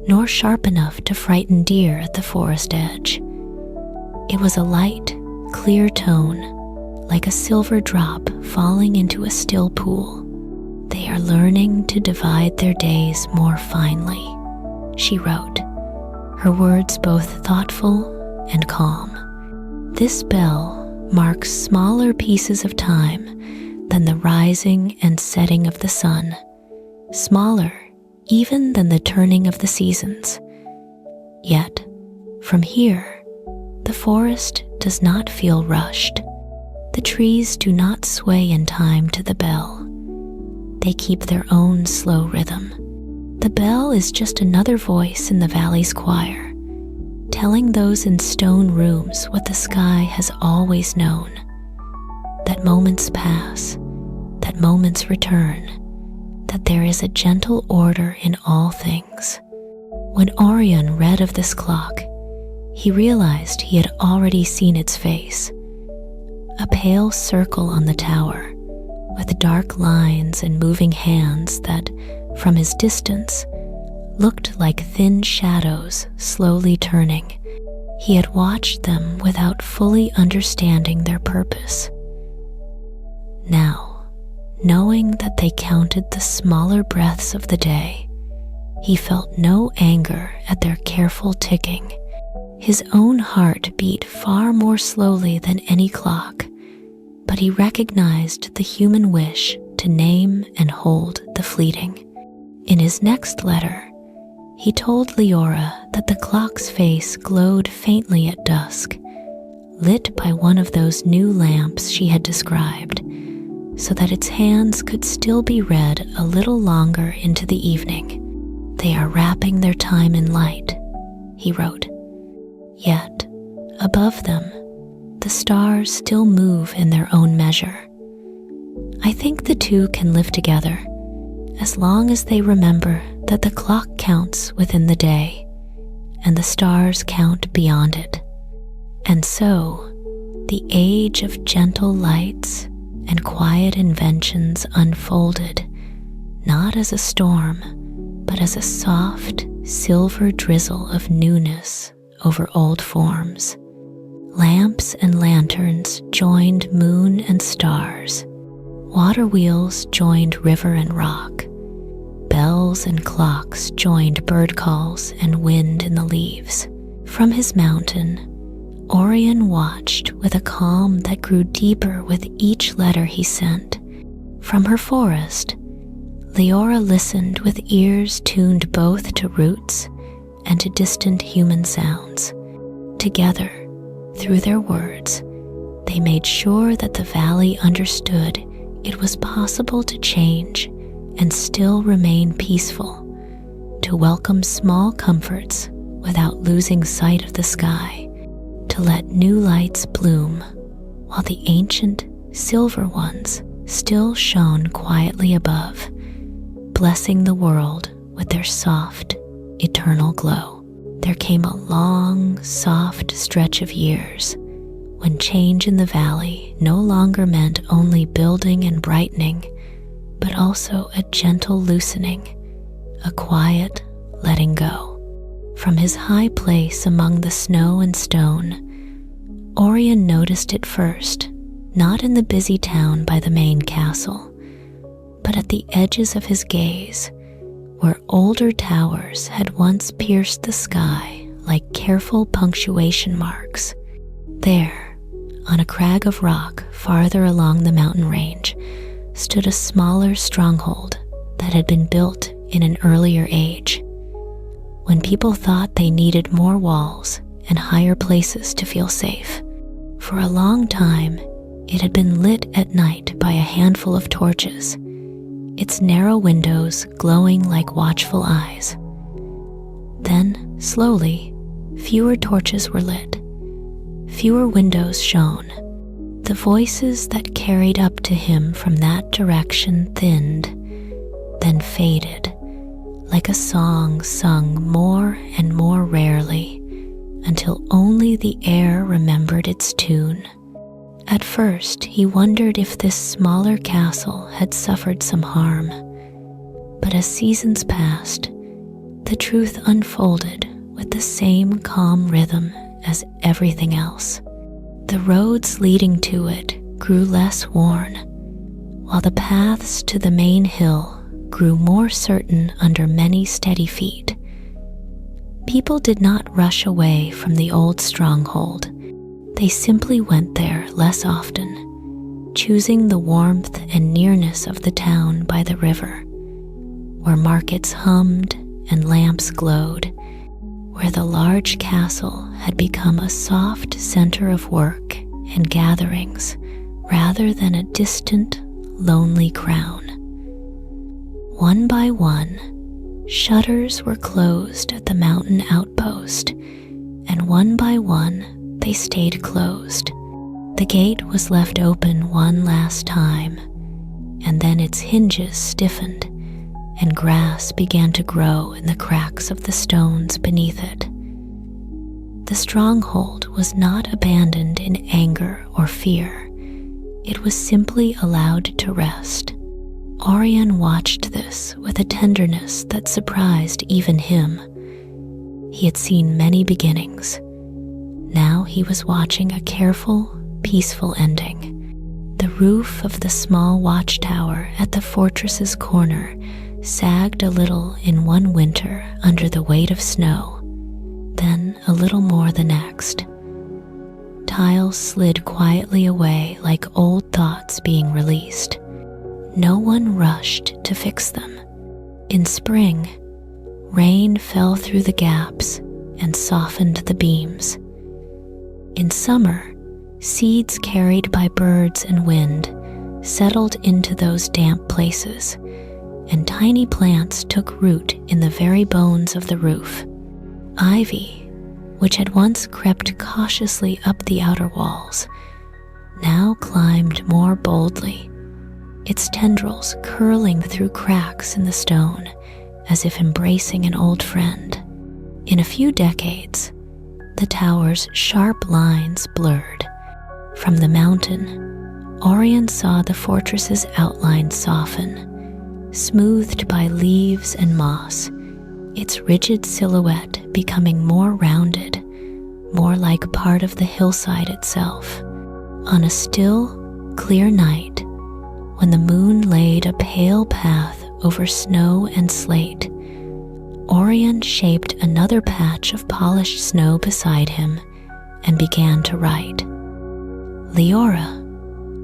nor sharp enough to frighten deer at the forest edge. It was a light, clear tone, like a silver drop falling into a still pool. "They are learning to divide their days more finely," she wrote, her words both thoughtful and calm. "This bell marks smaller pieces of time than the rising and setting of the sun, smaller even than the turning of the seasons. Yet, from here, the forest does not feel rushed. The trees do not sway in time to the bell. They keep their own slow rhythm. The bell is just another voice in the valley's choir, telling those in stone rooms what the sky has always known. That moments pass, that moments return, that there is a gentle order in all things. When Orion read of this clock, he realized he had already seen its face. A pale circle on the tower, with dark lines and moving hands that, from his distance, looked like thin shadows slowly turning. He had watched them without fully understanding their purpose. Now, knowing that they counted the smaller breaths of the day, he felt no anger at their careful ticking. His own heart beat far more slowly than any clock, but he recognized the human wish to name and hold the fleeting. In his next letter, he told Leora that the clock's face glowed faintly at dusk, lit by one of those new lamps she had described, so that its hands could still be read a little longer into the evening. "They are wrapping their time in light," he wrote. Yet, above them, the stars still move in their own measure. I think the two can live together, as long as they remember that the clock counts within the day, and the stars count beyond it. And so, the age of gentle lights and quiet inventions unfolded, not as a storm, but as a soft, silver drizzle of newness over old forms. Lamps and lanterns joined moon and stars. Water wheels joined river and rock. Bells and clocks joined bird calls and wind in the leaves. From his mountain, Orion watched with a calm that grew deeper with each letter he sent. From her forest, Leora listened with ears tuned both to roots and to distant human sounds. Together, through their words, they made sure that the valley understood it was possible to change and still remain peaceful, to welcome small comforts without losing sight of the sky, to let new lights bloom while the ancient silver ones still shone quietly above, blessing the world with their soft, eternal glow. There came a long, soft stretch of years when change in the valley no longer meant only building and brightening, but also a gentle loosening, a quiet letting go. From his high place among the snow and stone, Orion noticed it first, not in the busy town by the main castle, but at the edges of his gaze, where older towers had once pierced the sky like careful punctuation marks. There, on a crag of rock farther along the mountain range, stood a smaller stronghold that had been built in an earlier age, when people thought they needed more walls and higher places to feel safe. For a long time, it had been lit at night by a handful of torches, its narrow windows glowing like watchful eyes. Then, slowly, fewer torches were lit, fewer windows shone. The voices that carried up to him from that direction thinned, then faded, like a song sung more and more rarely, until only the air remembered its tune. At first, he wondered if this smaller castle had suffered some harm, but as seasons passed, the truth unfolded with the same calm rhythm as everything else. The roads leading to it grew less worn, while the paths to the main hill grew more certain under many steady feet. People did not rush away from the old stronghold. They simply went there less often, choosing the warmth and nearness of the town by the river. where markets hummed and lamps glowed, where the large castle had become a soft center of work and gatherings rather than a distant, lonely crown. One by one, shutters were closed at the mountain outpost, and one by one they stayed closed. The gate was left open one last time, and then its hinges stiffened, and grass began to grow in the cracks of the stones beneath it. The stronghold was not abandoned in anger or fear. It was simply allowed to rest. Orion watched this with a tenderness that surprised even him. He had seen many beginnings. Now he was watching a careful, peaceful ending. The roof of the small watchtower at the fortress's corner sagged a little in one winter under the weight of snow, then a little more the next. Tiles slid quietly away like old thoughts being released. No one rushed to fix them. In spring, rain fell through the gaps and softened the beams. In summer, seeds carried by birds and wind settled into those damp places, and tiny plants took root in the very bones of the roof. Ivy, which had once crept cautiously up the outer walls, now climbed more boldly, its tendrils curling through cracks in the stone as if embracing an old friend. In a few decades, the tower's sharp lines blurred. From the mountain, Orion saw the fortress's outline soften, smoothed by leaves and moss, its rigid silhouette becoming more rounded, more like part of the hillside itself. On a still, clear night, when the moon laid a pale path over snow and slate, Orion shaped another patch of polished snow beside him and began to write. "Leora,"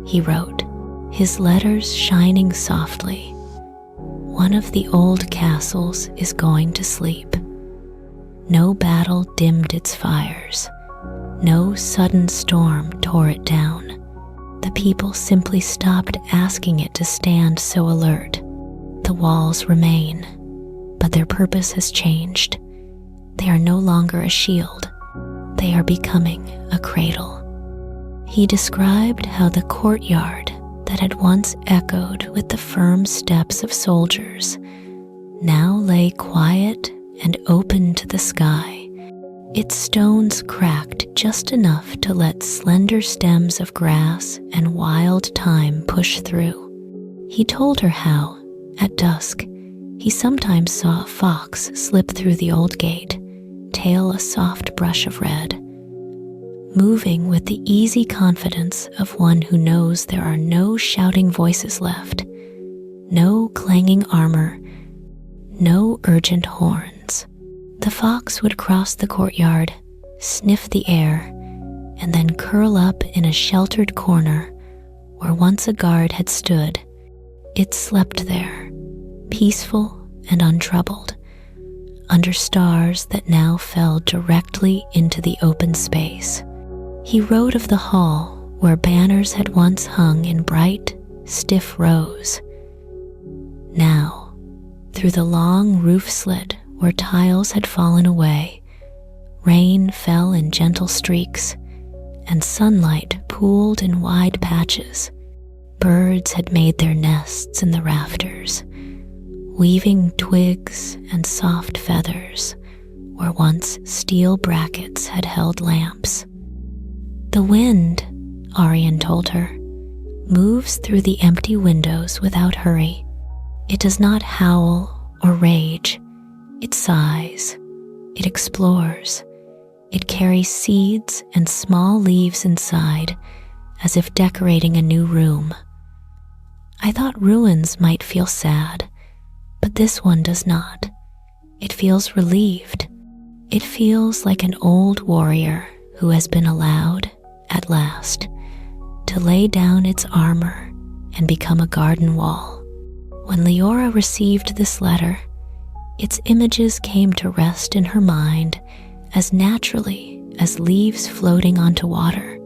he wrote, his letters shining softly. "One of the old castles is going to sleep. No battle dimmed its fires. No sudden storm tore it down. The people simply stopped asking it to stand so alert. The walls remain, but their purpose has changed. They are no longer a shield. They are becoming a cradle." He described how the courtyard that had once echoed with the firm steps of soldiers now lay quiet and open to the sky, its stones cracked just enough to let slender stems of grass and wild thyme push through. He told her how, at dusk, he sometimes saw a fox slip through the old gate, tail a soft brush of red, moving with the easy confidence of one who knows there are no shouting voices left, no clanging armor, no urgent horns. The fox would cross the courtyard, sniff the air, and then curl up in a sheltered corner where once a guard had stood. It slept there, peaceful and untroubled, under stars that now fell directly into the open space. He wrote of the hall where banners had once hung in bright, stiff rows. Now, through the long roof slit where tiles had fallen away, rain fell in gentle streaks, and sunlight pooled in wide patches. Birds had made their nests in the rafters, weaving twigs and soft feathers where once steel brackets had held lamps. "The wind," Orion told her, "moves through the empty windows without hurry. It does not howl or rage. It sighs. It explores. It carries seeds and small leaves inside, as if decorating a new room. I thought ruins might feel sad, but this one does not. It feels relieved. It feels like an old warrior who has been allowed, at last, to lay down its armor and become a garden wall. When Leora received this letter, its images came to rest in her mind as naturally as leaves floating onto water.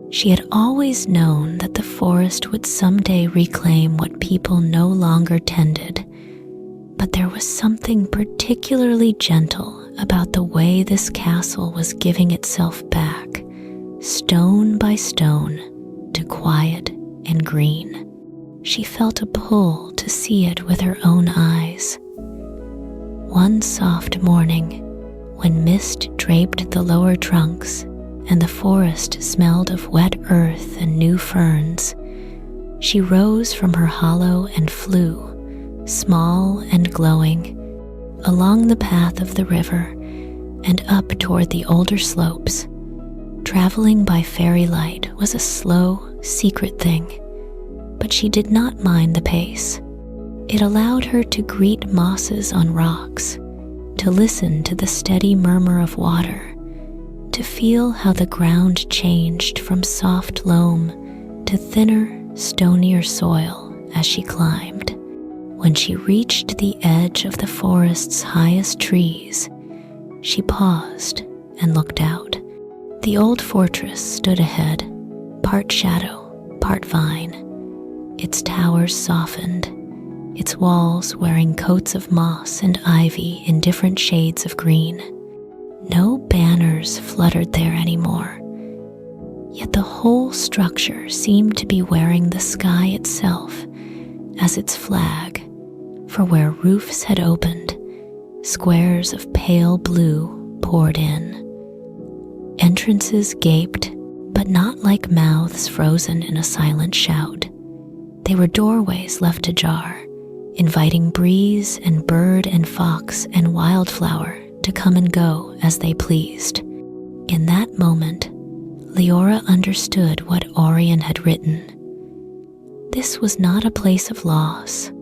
She had always known that the forest would someday reclaim what people no longer tended, but there was something particularly gentle about the way this castle was giving itself back, stone by stone, to quiet and green. She felt a pull to see it with her own eyes. One soft morning, when mist draped the lower trunks and the forest smelled of wet earth and new ferns, she rose from her hollow and flew, small and glowing, along the path of the river and up toward the older slopes. Traveling by fairy light was a slow, secret thing, but she did not mind the pace. It allowed her to greet mosses on rocks, to listen to the steady murmur of water, to feel how the ground changed from soft loam to thinner, stonier soil as she climbed. When she reached the edge of the forest's highest trees, she paused and looked out. The old fortress stood ahead, part shadow, part vine. Its towers softened, its walls wearing coats of moss and ivy in different shades of green. No banners fluttered there anymore, yet the whole structure seemed to be wearing the sky itself as its flag, for where roofs had opened, squares of pale blue poured in. Entrances gaped, but not like mouths frozen in a silent shout. They were doorways left ajar, inviting breeze and bird and fox and wildflower to come and go as they pleased. In that moment, Leora understood what Orion had written. This was not a place of loss,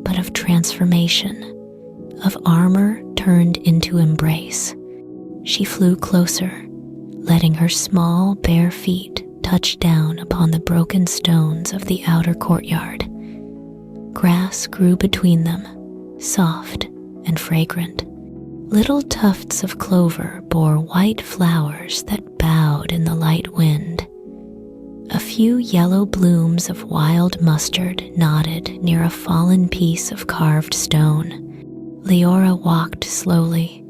but of transformation, of armor turned into embrace. She flew closer, letting her small, bare feet touch down upon the broken stones of the outer courtyard. Grass grew between them, soft and fragrant. Little tufts of clover bore white flowers that bowed in the light wind. A few yellow blooms of wild mustard nodded near a fallen piece of carved stone. Leora walked slowly,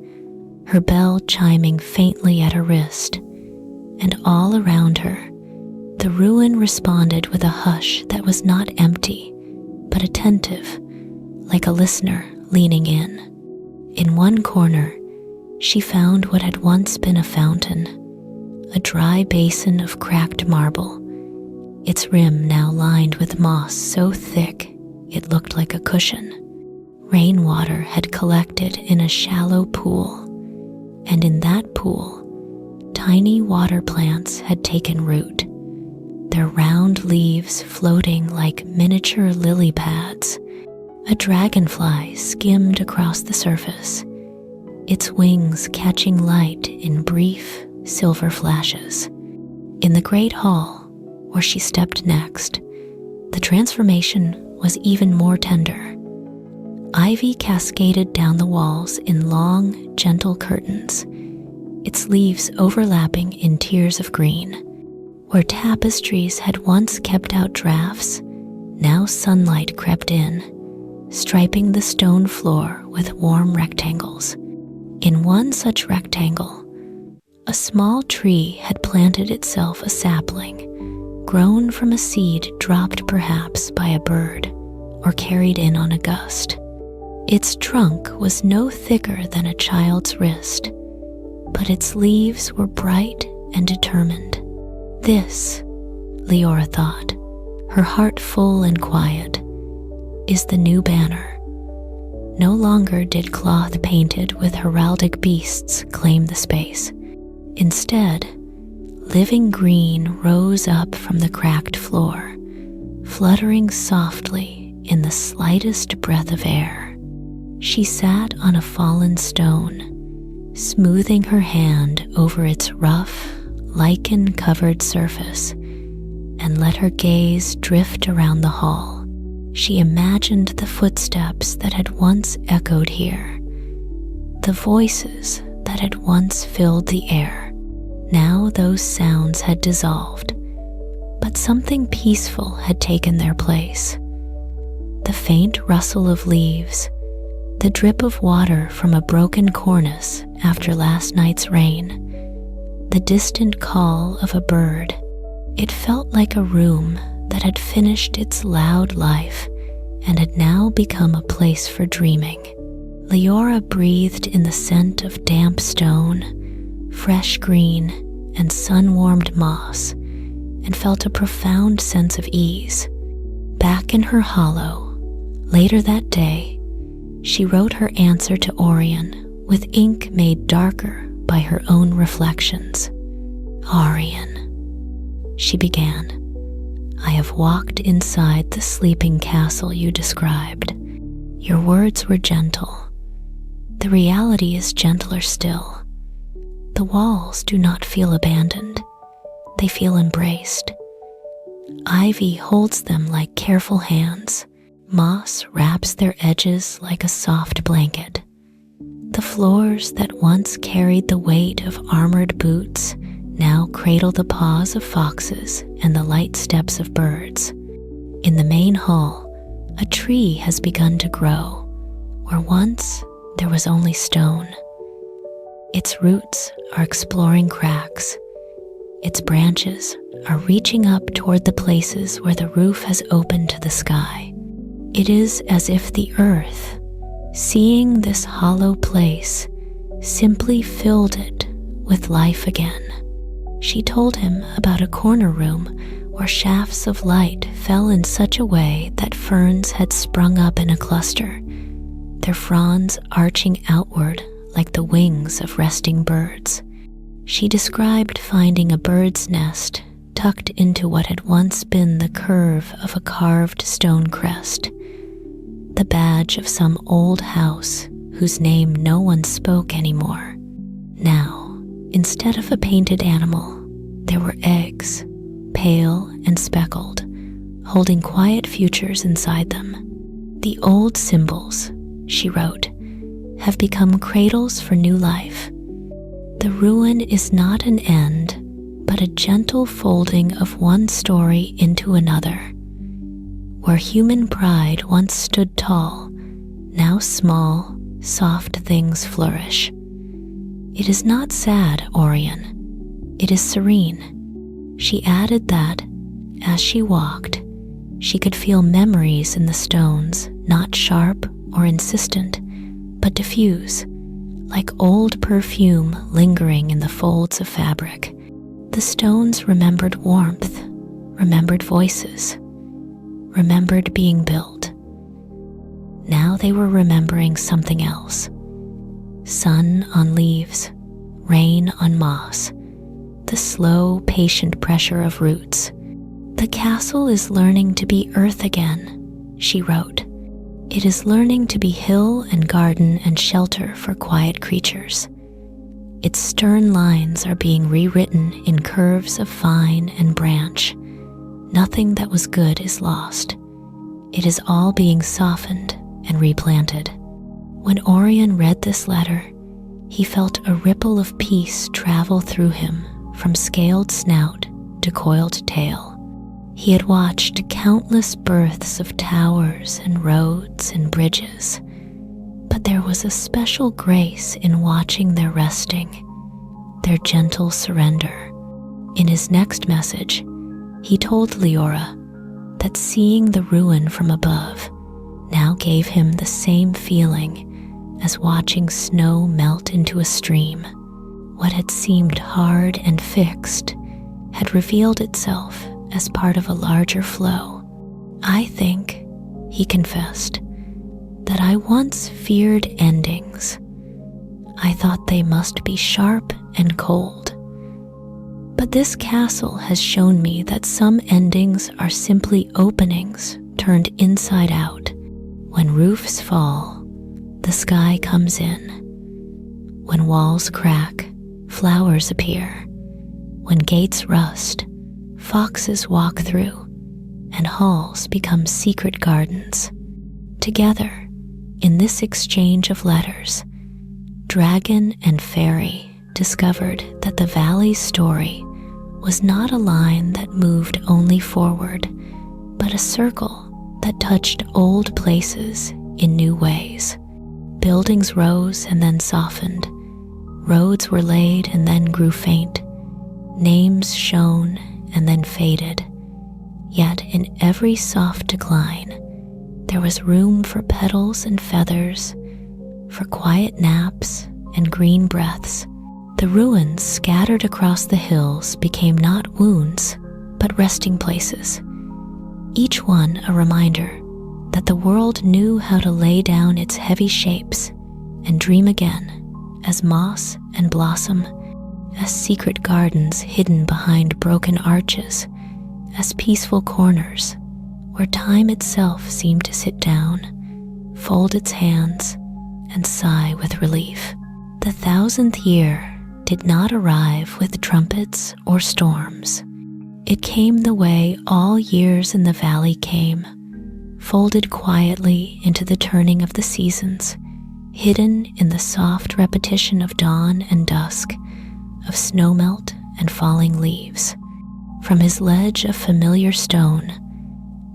her bell chiming faintly at her wrist, and all around her, the ruin responded with a hush that was not empty, but attentive, like a listener leaning in. In one corner, she found what had once been a fountain, a dry basin of cracked marble, its rim now lined with moss so thick it looked like a cushion. Rainwater had collected in a shallow pool, and in that pool, tiny water plants had taken root, their round leaves floating like miniature lily pads. A dragonfly skimmed across the surface, its wings catching light in brief silver flashes. In the great hall, where she stepped next, the transformation was even more tender. Ivy cascaded down the walls in long, gentle curtains, its leaves overlapping in tiers of green. Where tapestries had once kept out drafts, now sunlight crept in, striping the stone floor with warm rectangles. In one such rectangle, a small tree had planted itself a sapling, grown from a seed dropped perhaps by a bird or carried in on a gust. Its trunk was no thicker than a child's wrist, but its leaves were bright and determined. This, Leora thought, her heart full and quiet, is the new banner. No longer did cloth painted with heraldic beasts claim the space. Instead, living green rose up from the cracked floor, fluttering softly in the slightest breath of air. She sat on a fallen stone, smoothing her hand over its rough, lichen-covered surface, and let her gaze drift around the hall. She imagined the footsteps that had once echoed here, the voices that had once filled the air. Now those sounds had dissolved, but something peaceful had taken their place. The faint rustle of leaves, the drip of water from a broken cornice after last night's rain, the distant call of a bird. It felt like a room that had finished its loud life and had now become a place for dreaming. Leora breathed in the scent of damp stone, fresh green, and sun-warmed moss, and felt a profound sense of ease. Back in her hollow, later that day, she wrote her answer to Orion with ink made darker by her own reflections. "Orion," she began, "I have walked inside the sleeping castle you described. Your words were gentle. The reality is gentler still. The walls do not feel abandoned. They feel embraced. Ivy holds them like careful hands. Moss wraps their edges like a soft blanket. The floors that once carried the weight of armored boots now cradle the paws of foxes and the light steps of birds. In the main hall, a tree has begun to grow, where once there was only stone. Its roots are exploring cracks. Its branches are reaching up toward the places where the roof has opened to the sky. It is as if the earth, seeing this hollow place, simply filled it with life again. She told him about a corner room where shafts of light fell in such a way that ferns had sprung up in a cluster, their fronds arching outward like the wings of resting birds. She described finding a bird's nest tucked into what had once been the curve of a carved stone crest, the badge of some old house whose name no one spoke anymore. Now, instead of a painted animal, there were eggs, pale and speckled, holding quiet futures inside them. The old symbols, she wrote, have become cradles for new life. The ruin is not an end, but a gentle folding of one story into another. Where human pride once stood tall, now small, soft things flourish. It is not sad, Orion. It is serene. She added that, as she walked, she could feel memories in the stones, not sharp or insistent, but diffuse, like old perfume lingering in the folds of fabric. The stones remembered warmth, remembered voices, remembered being built. Now they were remembering something else. Sun on leaves, rain on moss, the slow, patient pressure of roots. The castle is learning to be earth again, she wrote. It is learning to be hill and garden and shelter for quiet creatures. Its stern lines are being rewritten in curves of vine and branch. Nothing that was good is lost. It is all being softened and replanted. When Orion read this letter, he felt a ripple of peace travel through him from scaled snout to coiled tail. He had watched countless births of towers and roads and bridges, but there was a special grace in watching their resting, their gentle surrender. In his next message, he told Leora that seeing the ruin from above now gave him the same feeling as watching snow melt into a stream. What had seemed hard and fixed had revealed itself as part of a larger flow. I think, he confessed, that I once feared endings. I thought they must be sharp and cold. But this castle has shown me that some endings are simply openings turned inside out. When roofs fall, the sky comes in. When walls crack, flowers appear. When gates rust, foxes walk through. and halls become secret gardens. Together, in this exchange of letters, dragon and fairy discovered that the valley's story was not a line that moved only forward, but a circle that touched old places in new ways. Buildings rose and then softened. Roads were laid and then grew faint. Names shone and then faded. Yet in every soft decline, there was room for petals and feathers, for quiet naps and green breaths. The ruins scattered across the hills became not wounds, but resting places, each one a reminder that the world knew how to lay down its heavy shapes and dream again, as moss and blossom, as secret gardens hidden behind broken arches, as peaceful corners where time itself seemed to sit down, fold its hands, and sigh with relief. The 1000th year did not arrive with trumpets or storms. It came the way all years in the valley came, folded quietly into the turning of the seasons, hidden in the soft repetition of dawn and dusk, of snowmelt and falling leaves. From his ledge of familiar stone,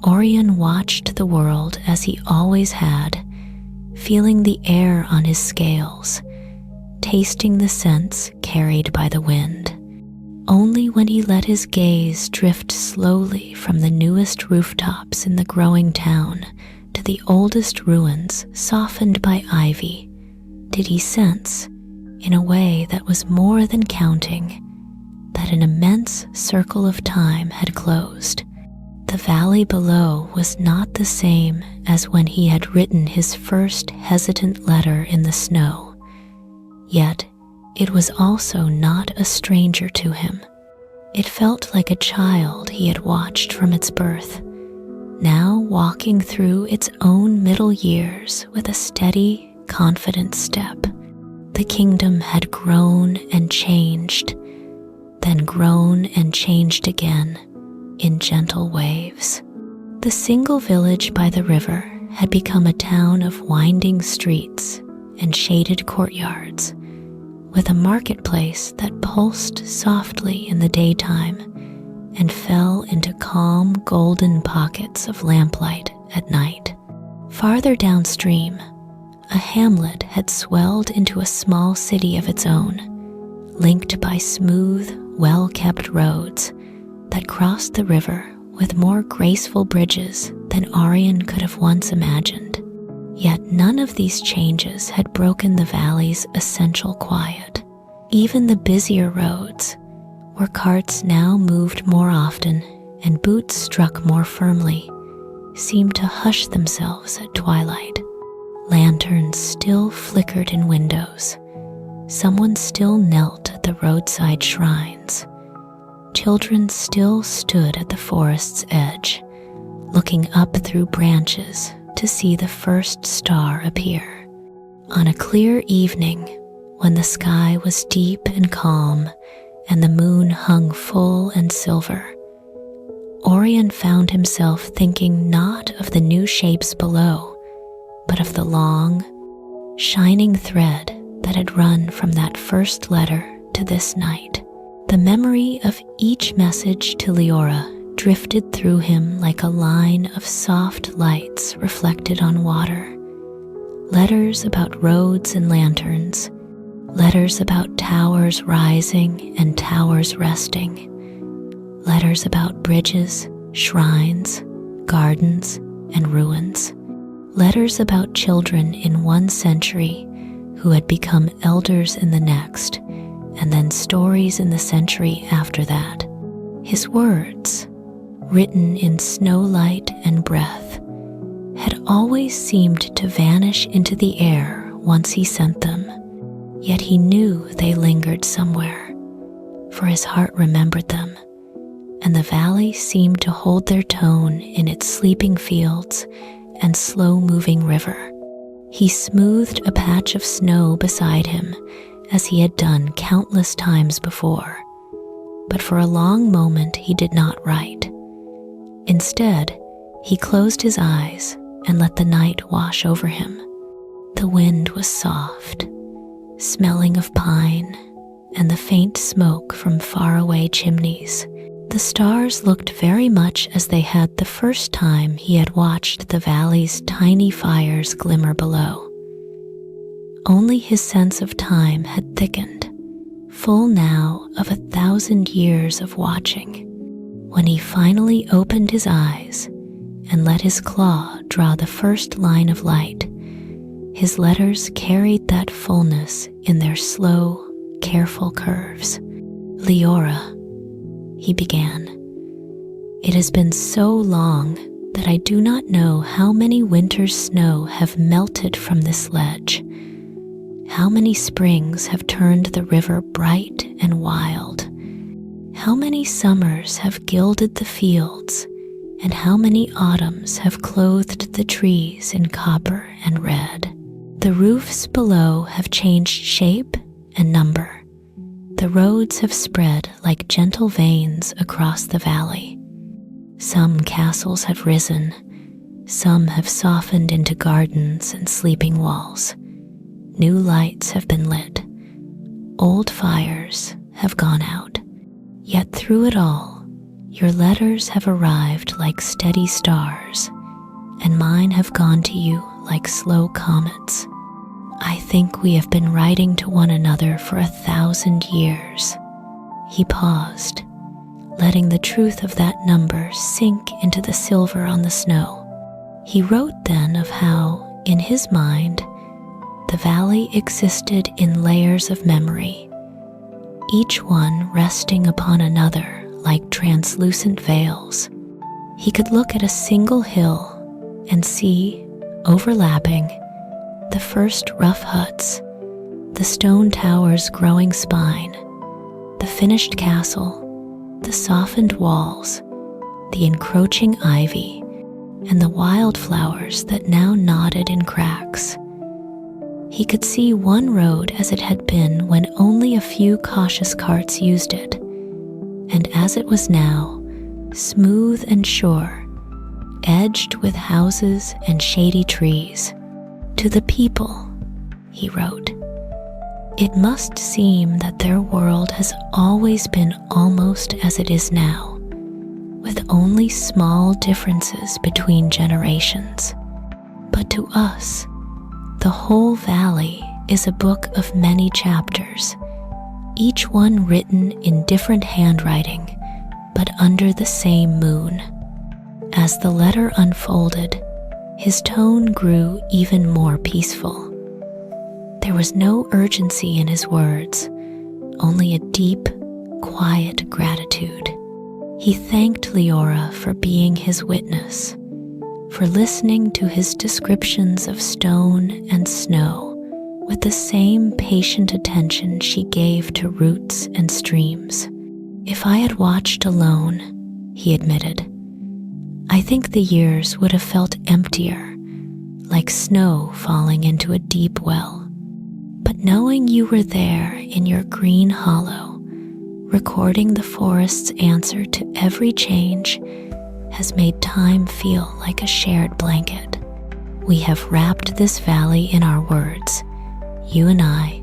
Orion watched the world as he always had, feeling the air on his scales, tasting the scents carried by the wind. Only when he let his gaze drift slowly from the newest rooftops in the growing town to the oldest ruins softened by ivy did he sense, in a way that was more than counting, that an immense circle of time had closed. The valley below was not the same as when he had written his first hesitant letter in the snow, yet it was also not a stranger to him. It felt like a child he had watched from its birth, now walking through its own middle years with a steady, confident step. The kingdom had grown and changed, then grown and changed again in gentle waves. The single village by the river had become a town of winding streets and shaded courtyards, with a marketplace that pulsed softly in the daytime and fell into calm golden pockets of lamplight at night. Farther downstream, a hamlet had swelled into a small city of its own, linked by smooth, well-kept roads that crossed the river with more graceful bridges than Orion could have once imagined. Yet none of these changes had broken the valley's essential quiet. Even the busier roads, where carts now moved more often and boots struck more firmly, seemed to hush themselves at twilight. Lanterns still flickered in windows. Someone still knelt at the roadside shrines. Children still stood at the forest's edge, looking up through branches to see the first star appear. On a clear evening, when the sky was deep and calm and the moon hung full and silver, Orion found himself thinking not of the new shapes below, but of the long, shining thread that had run from that first letter to this night. The memory of each message to Leora drifted through him like a line of soft lights reflected on water. Letters about roads and lanterns, letters about towers rising and towers resting, letters about bridges, shrines, gardens, and ruins, letters about children in one century who had become elders in the next, and then stories in the century after that. His words, written in snowlight and breath, had always seemed to vanish into the air once he sent them, yet he knew they lingered somewhere, for his heart remembered them, and the valley seemed to hold their tone in its sleeping fields and slow-moving river. He smoothed a patch of snow beside him as he had done countless times before, but for a long moment he did not write. Instead, he closed his eyes and let the night wash over him. The wind was soft, smelling of pine and the faint smoke from faraway chimneys. The stars looked very much as they had the first time he had watched the valley's tiny fires glimmer below. Only his sense of time had thickened, full now of 1,000 years of watching. When he finally opened his eyes and let his claw draw the first line of light, his letters carried that fullness in their slow, careful curves. "Leora," he began, "it has been so long that I do not know how many winters' snow have melted from this ledge, how many springs have turned the river bright and wild, how many summers have gilded the fields, and how many autumns have clothed the trees in copper and red. The roofs below have changed shape and number. The roads have spread like gentle veins across the valley. Some castles have risen, some have softened into gardens and sleeping walls. New lights have been lit. Old fires have gone out. Yet through it all, your letters have arrived like steady stars, and mine have gone to you like slow comets. I think we have been writing to one another for 1,000 years." He paused, letting the truth of that number sink into the silver on the snow. He wrote then of how, in his mind, the valley existed in layers of memory, each one resting upon another like translucent veils. He could look at a single hill and see, overlapping, the first rough huts, the stone tower's growing spine, the finished castle, the softened walls, the encroaching ivy, and the wildflowers that now nodded in cracks. He could see one road as it had been when only a few cautious carts used it, and as it was now, smooth and sure, edged with houses and shady trees. "To the people," he wrote, "it must seem that their world has always been almost as it is now, with only small differences between generations. But to us, the whole valley is a book of many chapters, each one written in different handwriting, but under the same moon." As the letter unfolded, his tone grew even more peaceful. There was no urgency in his words, only a deep, quiet gratitude. He thanked Leora for being his witness, for listening to his descriptions of stone and snow with the same patient attention she gave to roots and streams. "If I had watched alone," he admitted, "I think the years would have felt emptier, like snow falling into a deep well. But knowing you were there in your green hollow, recording the forest's answer to every change, has made time feel like a shared blanket. We have wrapped this valley in our words, you and I,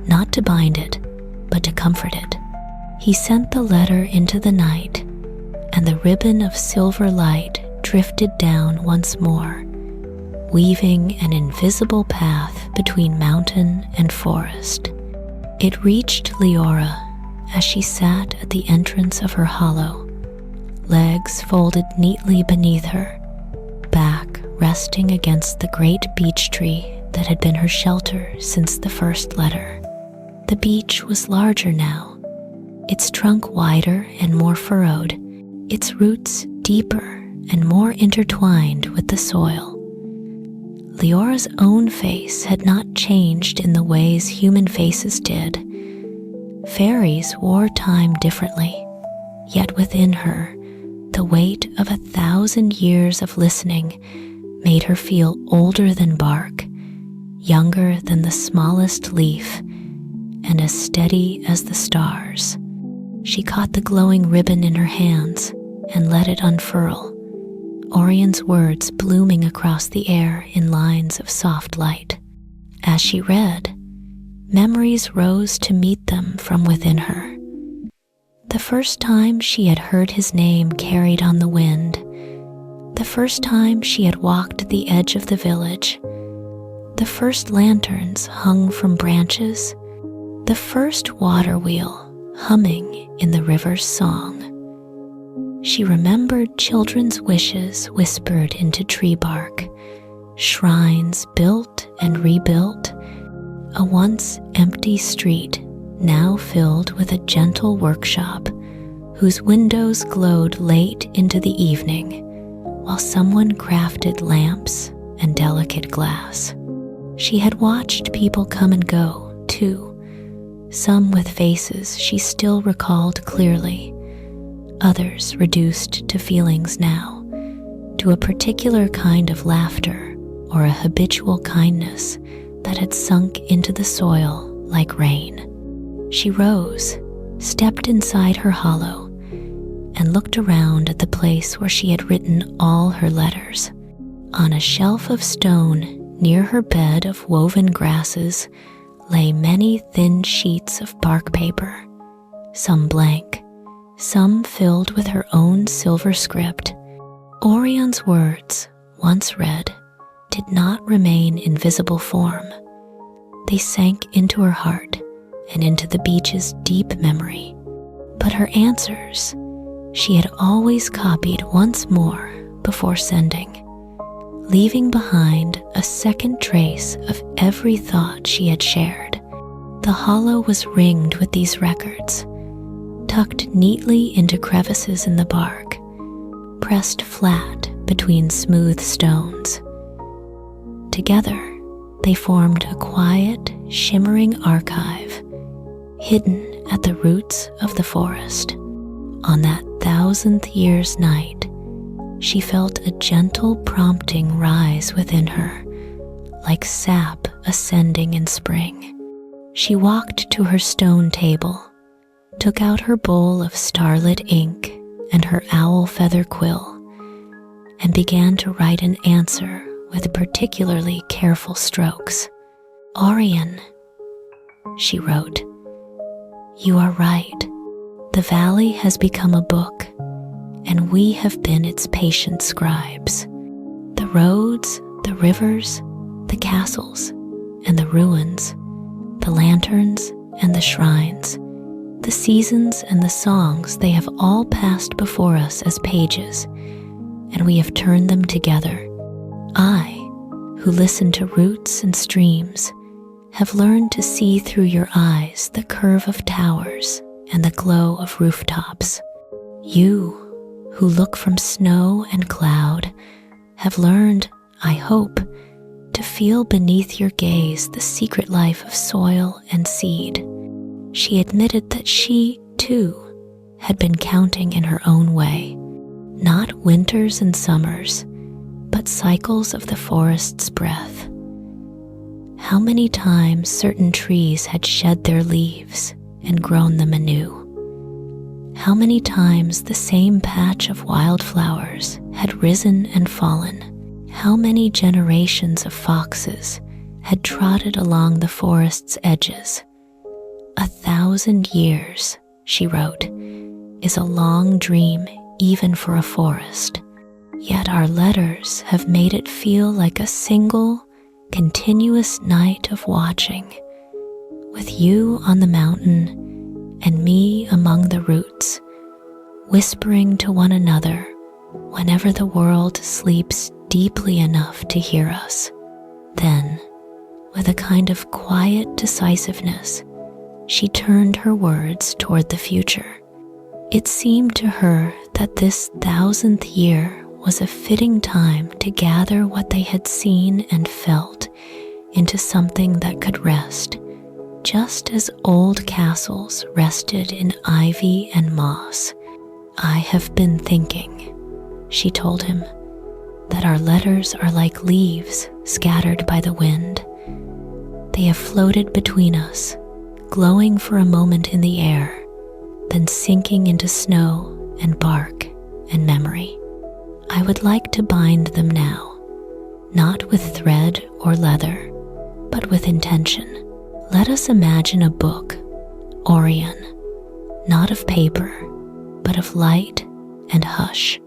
not to bind it, but to comfort it." He sent the letter into the night, and the ribbon of silver light drifted down once more, weaving an invisible path between mountain and forest. It reached Leora as she sat at the entrance of her hollow, legs folded neatly beneath her, back resting against the great beech tree that had been her shelter since the first letter. The beech was larger now, its trunk wider and more furrowed, its roots deeper and more intertwined with the soil. Leora's own face had not changed in the ways human faces did. Fairies wore time differently, yet within her, the weight of 1,000 years of listening made her feel older than bark, younger than the smallest leaf, and as steady as the stars. She caught the glowing ribbon in her hands, and let it unfurl, Orion's words blooming across the air in lines of soft light. As she read, memories rose to meet them from within her. The first time she had heard his name carried on the wind, the first time she had walked the edge of the village, the first lanterns hung from branches, the first water wheel humming in the river's song. She remembered children's wishes whispered into tree bark, shrines built and rebuilt, a once empty street now filled with a gentle workshop whose windows glowed late into the evening while someone crafted lamps and delicate glass. She had watched people come and go, too, some with faces she still recalled clearly, others reduced to feelings now, to a particular kind of laughter or a habitual kindness that had sunk into the soil like rain. She rose, stepped inside her hollow, and looked around at the place where she had written all her letters. On a shelf of stone near her bed of woven grasses lay many thin sheets of bark paper, some blank, some filled with her own silver script. Orion's words, once read, did not remain in visible form. They sank into her heart and into the beach's deep memory. But her answers, she had always copied once more before sending, leaving behind a second trace of every thought she had shared. The hollow was ringed with these records, tucked neatly into crevices in the bark, pressed flat between smooth stones. Together, they formed a quiet, shimmering archive, hidden at the roots of the forest. On that 1000th year's night, she felt a gentle prompting rise within her, like sap ascending in spring. She walked to her stone table, took out her bowl of starlit ink and her owl feather quill, and began to write an answer with particularly careful strokes. "Orion," she wrote, "you are right. The valley has become a book, and we have been its patient scribes. The roads, the rivers, the castles, and the ruins, the lanterns and the shrines, the seasons and the songs, they have all passed before us as pages, and we have turned them together. I, who listen to roots and streams, have learned to see through your eyes the curve of towers and the glow of rooftops. You, who look from snow and cloud, have learned, I hope, to feel beneath your gaze the secret life of soil and seed." She admitted that she, too, had been counting in her own way, not winters and summers, but cycles of the forest's breath. How many times certain trees had shed their leaves and grown them anew. How many times the same patch of wildflowers had risen and fallen. How many generations of foxes had trotted along the forest's edges. 1,000 years, she wrote, is a long dream even for a forest. Yet our letters have made it feel like a single, continuous night of watching, with you on the mountain and me among the roots, whispering to one another whenever the world sleeps deeply enough to hear us. Then, with a kind of quiet decisiveness, she turned her words toward the future. It seemed to her that this 1000th year was a fitting time to gather what they had seen and felt into something that could rest, just as old castles rested in ivy and moss. "I have been thinking," she told him, "that our letters are like leaves scattered by the wind. They have floated between us, glowing for a moment in the air, then sinking into snow and bark and memory. I would like to bind them now, not with thread or leather, but with intention. Let us imagine a book, Orion, not of paper, but of light and hush.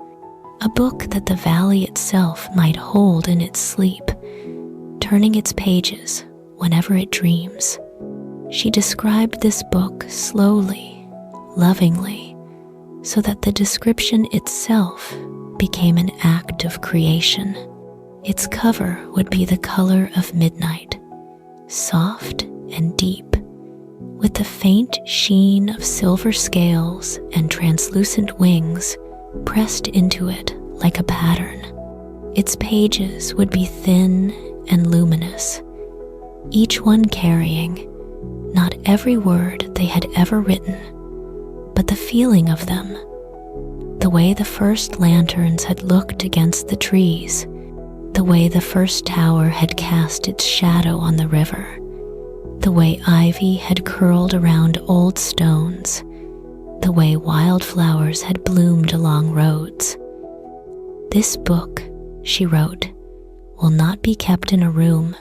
A book that the valley itself might hold in its sleep, turning its pages whenever it dreams. She described this book slowly, lovingly, so that the description itself became an act of creation. Its cover would be the color of midnight, soft and deep, with the faint sheen of silver scales and translucent wings pressed into it like a pattern. Its pages would be thin and luminous, each one carrying not every word they had ever written, but the feeling of them, the way the first lanterns had looked against the trees, the way the first tower had cast its shadow on the river, the way ivy had curled around old stones, the way wildflowers had bloomed along roads. This book, she wrote, will not be kept in a room.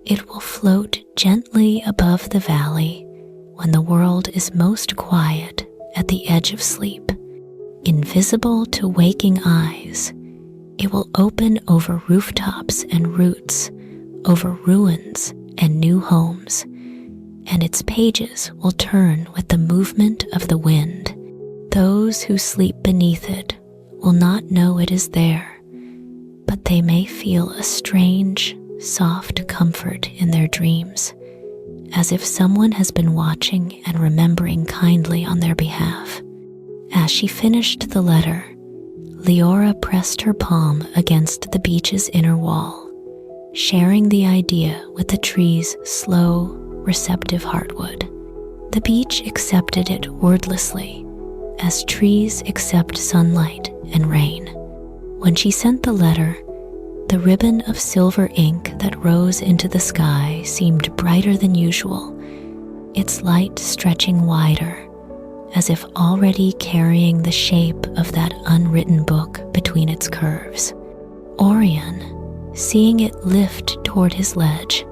It will float gently above the valley when the world is most quiet at the edge of sleep. Invisible to waking eyes, it will open over rooftops and roots, over ruins and new homes, and its pages will turn with the movement of the wind. Those who sleep beneath it will not know it is there, but they may feel a strange, soft comfort in their dreams, as if someone has been watching and remembering kindly on their behalf. As she finished the letter, Leora pressed her palm against the beech's inner wall, sharing the idea with the tree's slow, receptive heartwood. The beech accepted it wordlessly, as trees accept sunlight and rain. When she sent the letter, the ribbon of silver ink that rose into the sky seemed brighter than usual, its light stretching wider, as if already carrying the shape of that unwritten book between its curves. Orion, seeing it lift toward his ledge,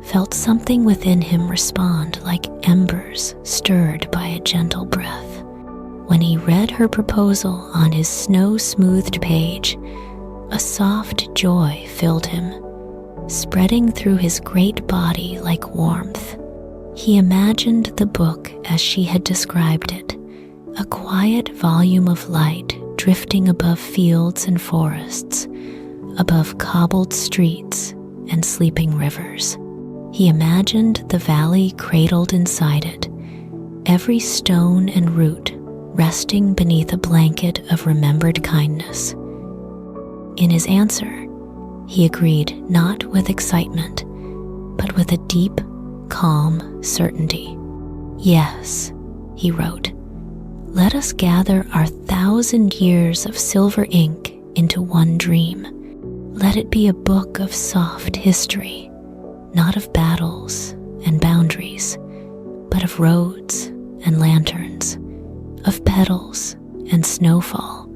felt something within him respond like embers stirred by a gentle breath. When he read her proposal on his snow-smoothed page, a soft joy filled him, spreading through his great body like warmth. He imagined the book as she had described it, a quiet volume of light drifting above fields and forests, above cobbled streets and sleeping rivers. He imagined the valley cradled inside it, every stone and root resting beneath a blanket of remembered kindness. In his answer, he agreed not with excitement, but with a deep, calm certainty. Yes, he wrote, let us gather our 1,000 years of silver ink into one dream. Let it be a book of soft history, not of battles and boundaries, but of roads and lanterns, of petals and snowfall,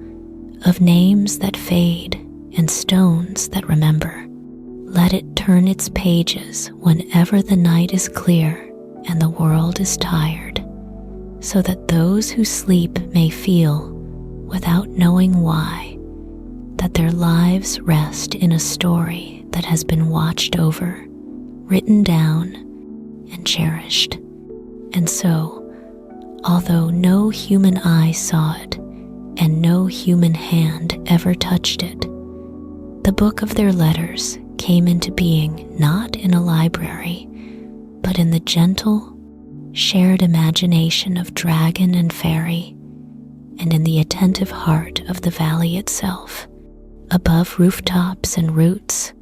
of names that fade and stones that remember. Let it turn its pages whenever the night is clear and the world is tired, so that those who sleep may feel, without knowing why, that their lives rest in a story that has been watched over, written down, and cherished. And so, although no human eye saw it and no human hand ever touched it, the book of their letters came into being not in a library, but in the gentle, shared imagination of dragon and fairy, and in the attentive heart of the valley itself, above rooftops and roots,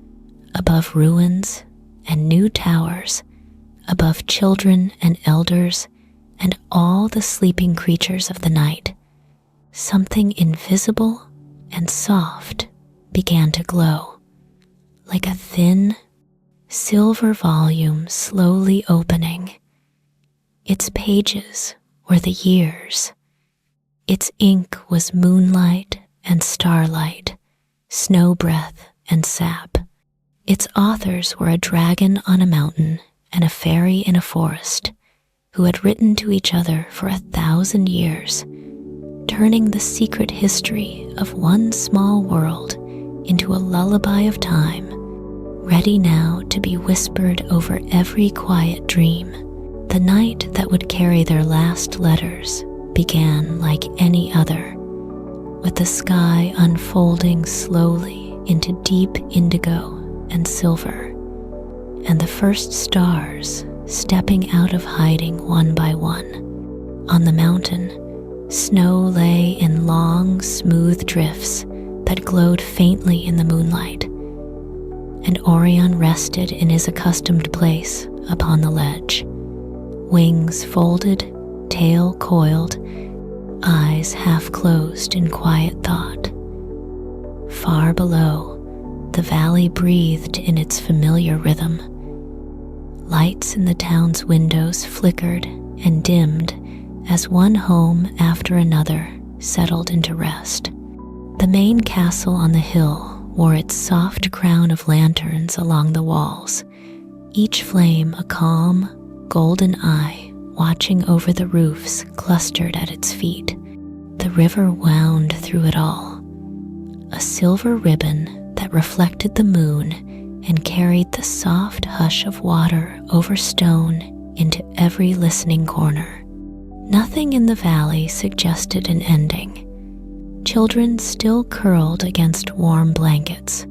above ruins and new towers, above children and elders and all the sleeping creatures of the night. Something invisible and soft began to glow, like a thin, silver volume slowly opening. Its pages were the years, Its ink was moonlight and starlight, snow breath and sap. Its authors were a dragon on a mountain and a fairy in a forest, who had written to each other for 1,000 years, turning the secret history of one small world into a lullaby of time, ready now to be whispered over every quiet dream. The night that would carry their last letters began like any other, with the sky unfolding slowly into deep indigo and silver, and the first stars stepping out of hiding one by one. On the mountain, snow lay in long, smooth drifts that glowed faintly in the moonlight, and Orion rested in his accustomed place upon the ledge, wings folded, tail coiled, eyes half closed in quiet thought. Far below, the valley breathed in its familiar rhythm. Lights in the town's windows flickered and dimmed as one home after another settled into rest. The main castle on the hill wore its soft crown of lanterns along the walls, each flame a calm, golden eye watching over the roofs clustered at its feet. The river wound through it all, a silver ribbon that reflected the moon and carried the soft hush of water over stone into every listening corner. Nothing in the valley suggested an ending. Children still curled against warm blankets.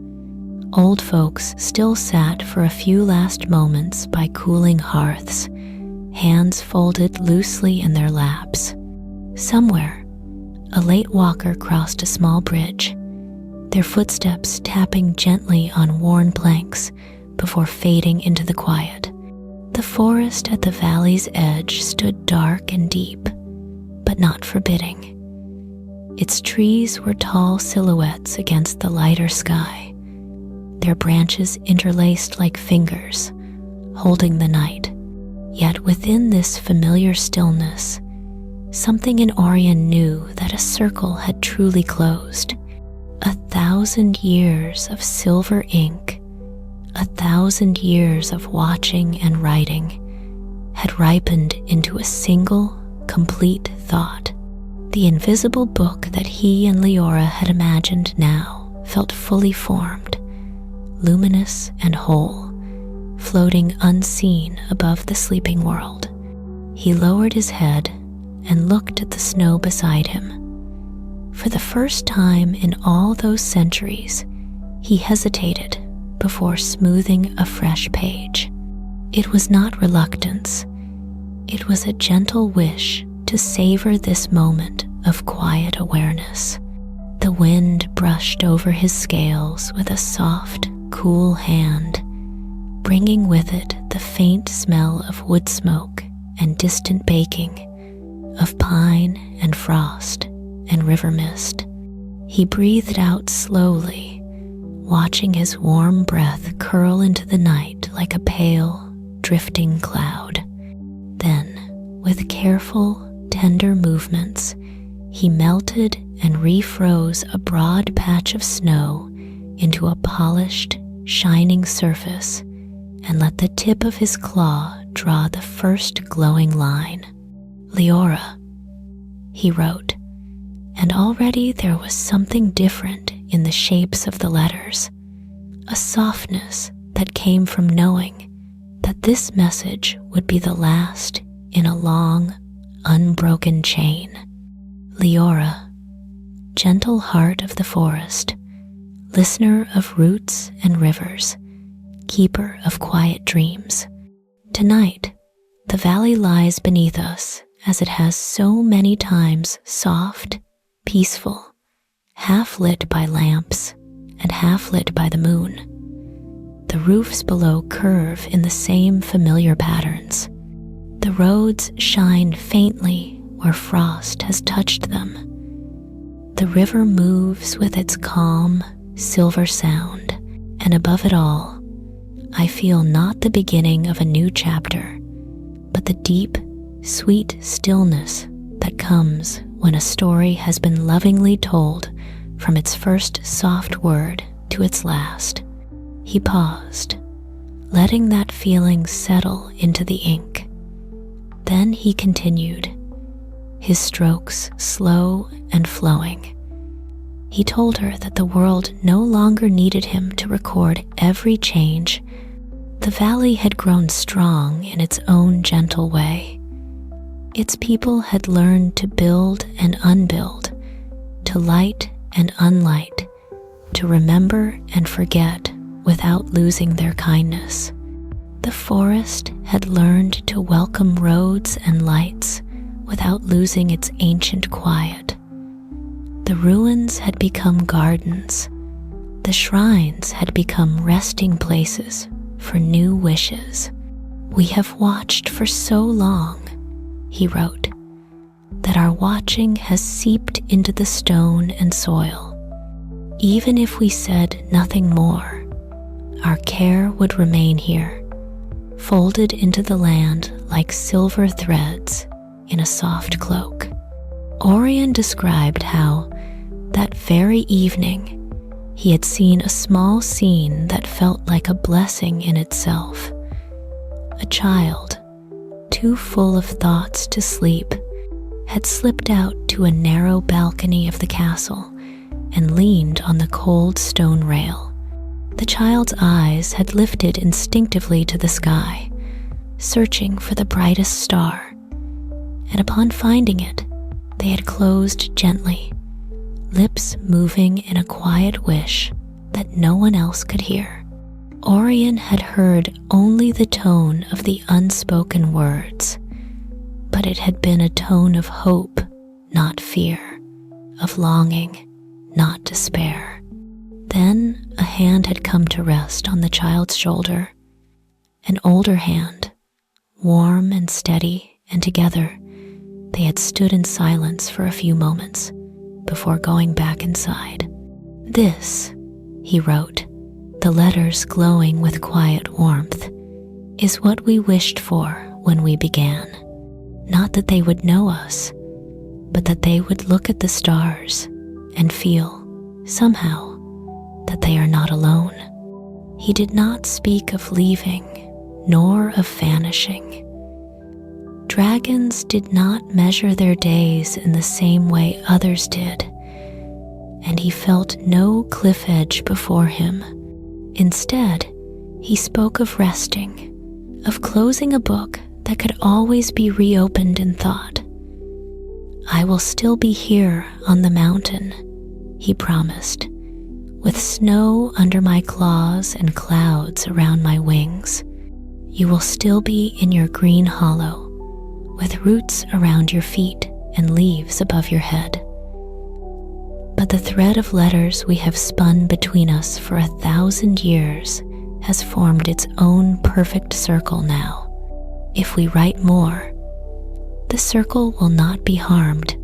Old folks still sat for a few last moments by cooling hearths, hands folded loosely in their laps. Somewhere, a late walker crossed a small bridge, their footsteps tapping gently on worn planks before fading into the quiet. The forest at the valley's edge stood dark and deep, but not forbidding. Its trees were tall silhouettes against the lighter sky, their branches interlaced like fingers, holding the night. Yet within this familiar stillness, something in Orion knew that a circle had truly closed. 1,000 years of silver ink, 1,000 years of watching and writing, had ripened into a single, complete thought. The invisible book that he and Leora had imagined now felt fully formed, luminous and whole, floating unseen above the sleeping world. He lowered his head and looked at the snow beside him. For the first time in all those centuries, he hesitated before smoothing a fresh page. It was not reluctance. It was a gentle wish to savor this moment of quiet awareness. The wind brushed over his scales with a soft, cool hand, bringing with it the faint smell of wood smoke and distant baking, of pine and frost and river mist. He breathed out slowly, watching his warm breath curl into the night like a pale, drifting cloud. Then, with careful, tender movements, he melted and refroze a broad patch of snow into a polished, shining surface and let the tip of his claw draw the first glowing line. "Leora," he wrote, and already there was something different in the shapes of the letters, a softness that came from knowing that this message would be the last in a long, unbroken chain. "Leora, gentle heart of the forest, listener of roots and rivers, keeper of quiet dreams. Tonight, the valley lies beneath us as it has so many times, soft, peaceful, half lit by lamps and half lit by the moon. The roofs below curve in the same familiar patterns. The roads shine faintly where frost has touched them. The river moves with its calm, silver sound, and above it all, I feel not the beginning of a new chapter, but the deep, sweet stillness that comes when a story has been lovingly told from its first soft word to its last. He paused, letting that feeling settle into the ink. Then he continued, his strokes slow and flowing. He told her that the world no longer needed him to record every change. The valley had grown strong in its own gentle way. Its people had learned to build and unbuild, to light and unlight, to remember and forget without losing their kindness. The forest had learned to welcome roads and lights without losing its ancient quiet. The ruins had become gardens. The shrines had become resting places for new wishes. We have watched for so long, he wrote, that our watching has seeped into the stone and soil. Even if we said nothing more, our care would remain here, folded into the land like silver threads in a soft cloak. Orion described how, that very evening, he had seen a small scene that felt like a blessing in itself. A child, too full of thoughts to sleep, had slipped out to a narrow balcony of the castle and leaned on the cold stone rail. The child's eyes had lifted instinctively to the sky, searching for the brightest star, and upon finding it, they had closed gently, lips moving in a quiet wish that no one else could hear. Orion had heard only the tone of the unspoken words, but it had been a tone of hope, not fear, of longing, not despair. Then a hand had come to rest on the child's shoulder, an older hand, warm and steady, and together they had stood in silence for a few moments before going back inside. This, he wrote, the letters glowing with quiet warmth, is what we wished for when we began. Not that they would know us, but that they would look at the stars and feel, somehow, that they are not alone. He did not speak of leaving, nor of vanishing. Dragons did not measure their days in the same way others did, and he felt no cliff edge before him. Instead, he spoke of resting, of closing a book that could always be reopened in thought. I will still be here on the mountain, he promised, with snow under my claws and clouds around my wings. You will still be in your green hollow, with roots around your feet and leaves above your head. But the thread of letters we have spun between us for 1,000 years has formed its own perfect circle now. If we write more, the circle will not be harmed,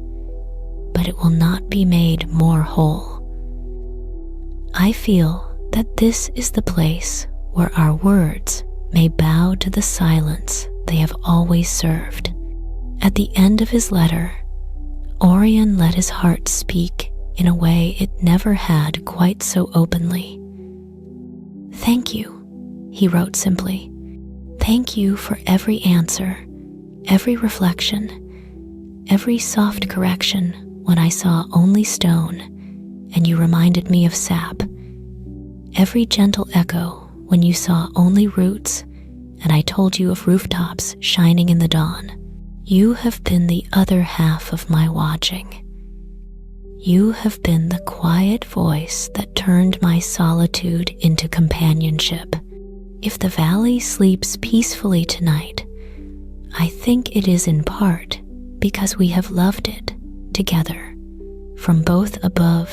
but it will not be made more whole. I feel that this is the place where our words may bow to the silence they have always served. At the end of his letter, Orion let his heart speak in a way it never had quite so openly. Thank you, he wrote simply. Thank you for every answer, every reflection, every soft correction when I saw only stone and you reminded me of sap, every gentle echo when you saw only roots and I told you of rooftops shining in the dawn. You have been the other half of my watching. You have been the quiet voice that turned my solitude into companionship. If the valley sleeps peacefully tonight, I think it is in part because we have loved it together, from both above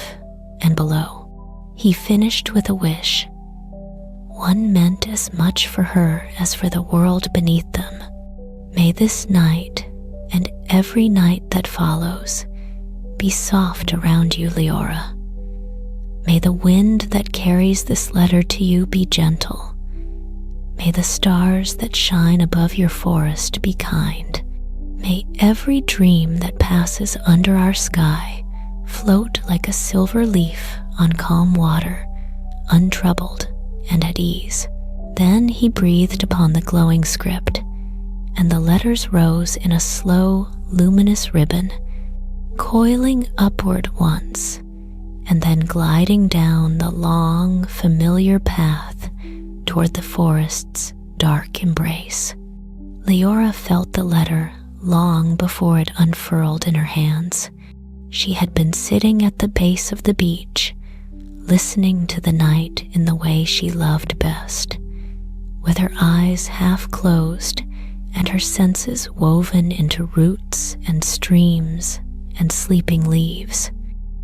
and below. He finished with a wish, one meant as much for her as for the world beneath them. May this night and every night that follows be soft around you, Leora. May the wind that carries this letter to you be gentle. May the stars that shine above your forest be kind. May every dream that passes under our sky float like a silver leaf on calm water, untroubled and at ease. Then he breathed upon the glowing script, and the letters rose in a slow, luminous ribbon, coiling upward once, and then gliding down the long, familiar path toward the forest's dark embrace. Leora felt the letter long before it unfurled in her hands. She had been sitting at the base of the beach, listening to the night in the way she loved best, with her eyes half closed and her senses woven into roots and streams and sleeping leaves.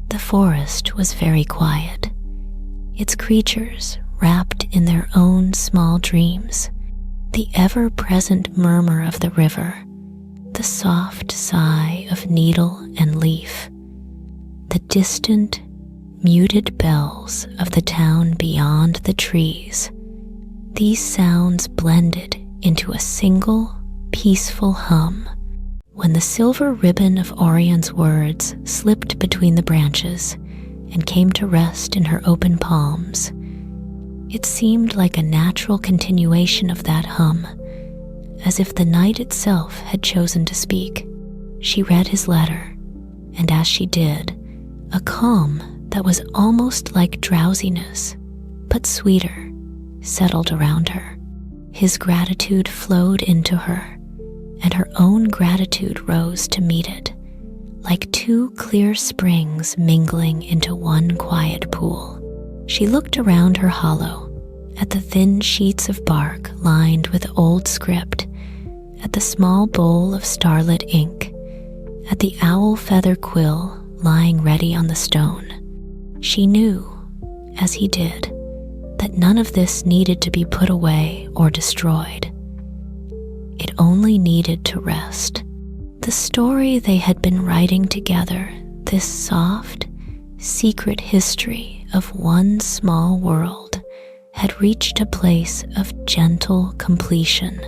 The forest was very quiet, its creatures wrapped in their own small dreams, the ever-present murmur of the river, the soft sigh of needle and leaf, the distant, muted bells of the town beyond the trees. These sounds blended into a single, peaceful hum when the silver ribbon of Orion's words slipped between the branches and came to rest in her open palms. It seemed like a natural continuation of that hum, as if the night itself had chosen to speak. She read his letter, and as she did, a calm that was almost like drowsiness, but sweeter, settled around her. His gratitude flowed into her, and her own gratitude rose to meet it, like two clear springs mingling into one quiet pool. She looked around her hollow, at the thin sheets of bark lined with old script, at the small bowl of starlit ink, at the owl feather quill lying ready on the stone. She knew, as he did, that none of this needed to be put away or destroyed. It only needed to rest. The story they had been writing together, this soft, secret history of one small world, had reached a place of gentle completion.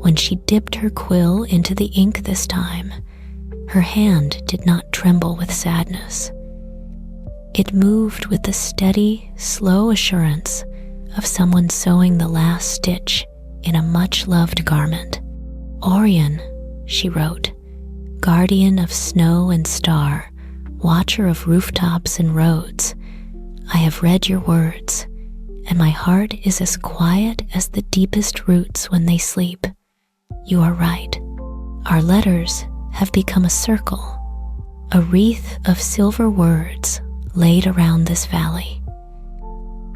When she dipped her quill into the ink this time, her hand did not tremble with sadness. It moved with the steady, slow assurance of someone sewing the last stitch in a much-loved garment. Orion, she wrote, guardian of snow and star, watcher of rooftops and roads, I have read your words, and my heart is as quiet as the deepest roots when they sleep. You are right. Our letters have become a circle, a wreath of silver words laid around this valley.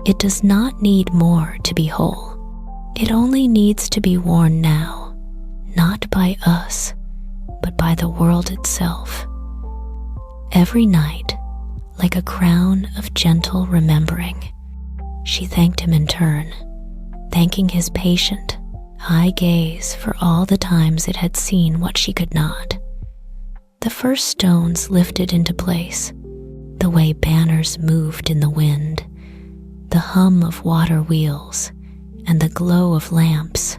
It does not need more to be whole. It only needs to be worn now, not by us, but by the world itself. Every night, like a crown of gentle remembering, she thanked him in turn, thanking his patient, high gaze for all the times it had seen what she could not. The first stones lifted into place, the way banners moved in the wind, the hum of water wheels, and the glow of lamps,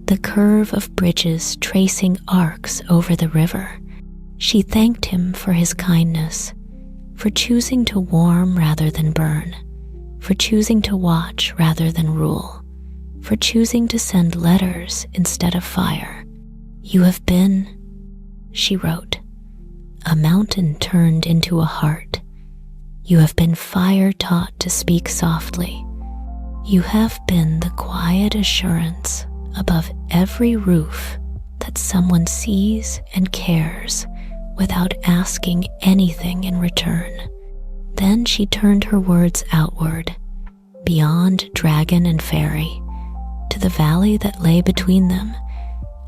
the curve of bridges tracing arcs over the river. She thanked him for his kindness, for choosing to warm rather than burn, for choosing to watch rather than rule, for choosing to send letters instead of fire. You have been, she wrote, a mountain turned into a heart. You have been fire taught to speak softly. You have been the quiet assurance above every roof that someone sees and cares without asking anything in return. Then she turned her words outward, beyond dragon and fairy, to the valley that lay between them,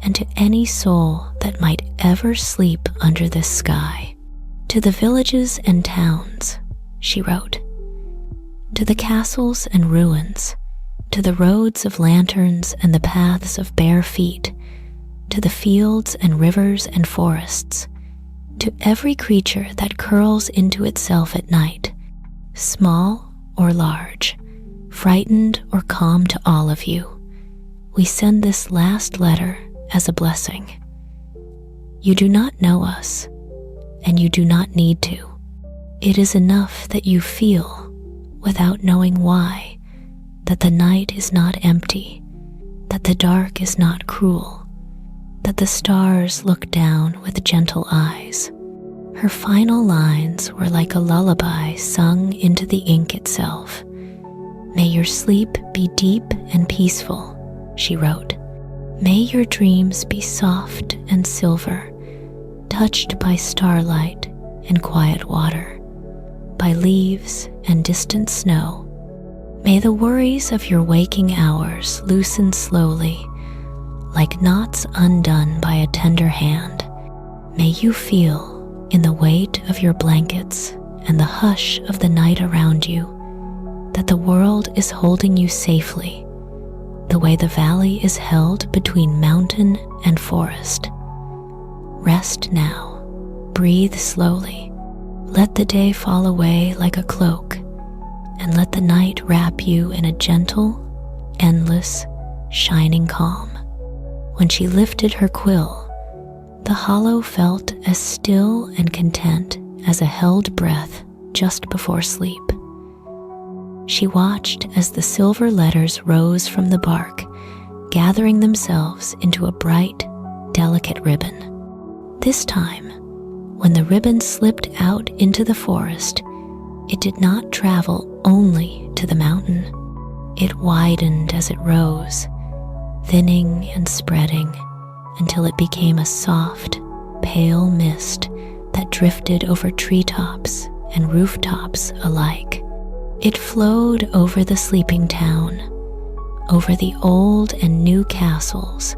and to any soul that might ever sleep under this sky. To the villages and towns, she wrote, to the castles and ruins, to the roads of lanterns and the paths of bare feet, to the fields and rivers and forests, to every creature that curls into itself at night, small or large, frightened or calm, to all of you, we send this last letter as a blessing. You do not know us, and you do not need to. It is enough that you feel, without knowing why, that the night is not empty, that the dark is not cruel, that the stars look down with gentle eyes. Her final lines were like a lullaby sung into the ink itself. May your sleep be deep and peaceful, she wrote. May your dreams be soft and silver, touched by starlight and quiet water, by leaves and distant snow. May the worries of your waking hours loosen slowly, like knots undone by a tender hand. May you feel, in the weight of your blankets and the hush of the night around you, that the world is holding you safely, the way the valley is held between mountain and forest. Rest now, breathe slowly, let the day fall away like a cloak, and let the night wrap you in a gentle, endless, shining calm. When she lifted her quill, the hollow felt as still and content as a held breath just before sleep. She watched as the silver letters rose from the bark, gathering themselves into a bright, delicate ribbon. This time, when the ribbon slipped out into the forest, it did not travel only to the mountain. It widened as it rose, thinning and spreading until it became a soft, pale mist that drifted over treetops and rooftops alike. It flowed over the sleeping town, over the old and new castles,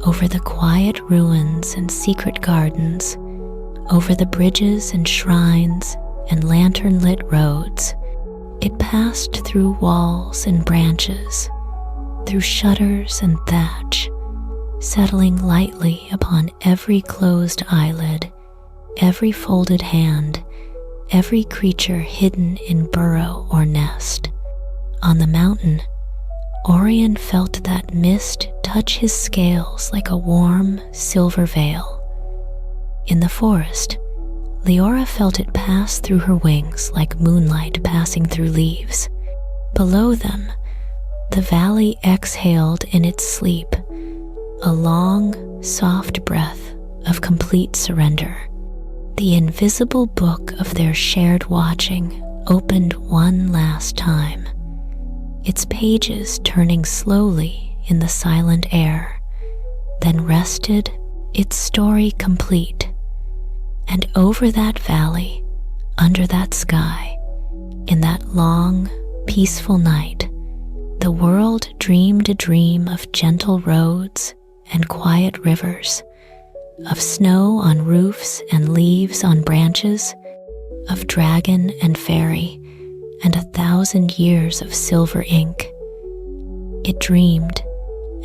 over the quiet ruins and secret gardens, over the bridges and shrines and lantern-lit roads. It passed through walls and branches, through shutters and thatch, settling lightly upon every closed eyelid, every folded hand, every creature hidden in burrow or nest. On the mountain, Orion felt that mist touch his scales like a warm, silver veil. In the forest, Leora felt it pass through her wings like moonlight passing through leaves. Below them, the valley exhaled in its sleep, a long, soft breath of complete surrender. The invisible book of their shared watching opened one last time, its pages turning slowly in the silent air, then rested, its story complete. And over that valley, under that sky, in that long, peaceful night, the world dreamed a dream of gentle roads and quiet rivers, of snow on roofs and leaves on branches, of dragon and fairy, and 1,000 years of silver ink. It dreamed,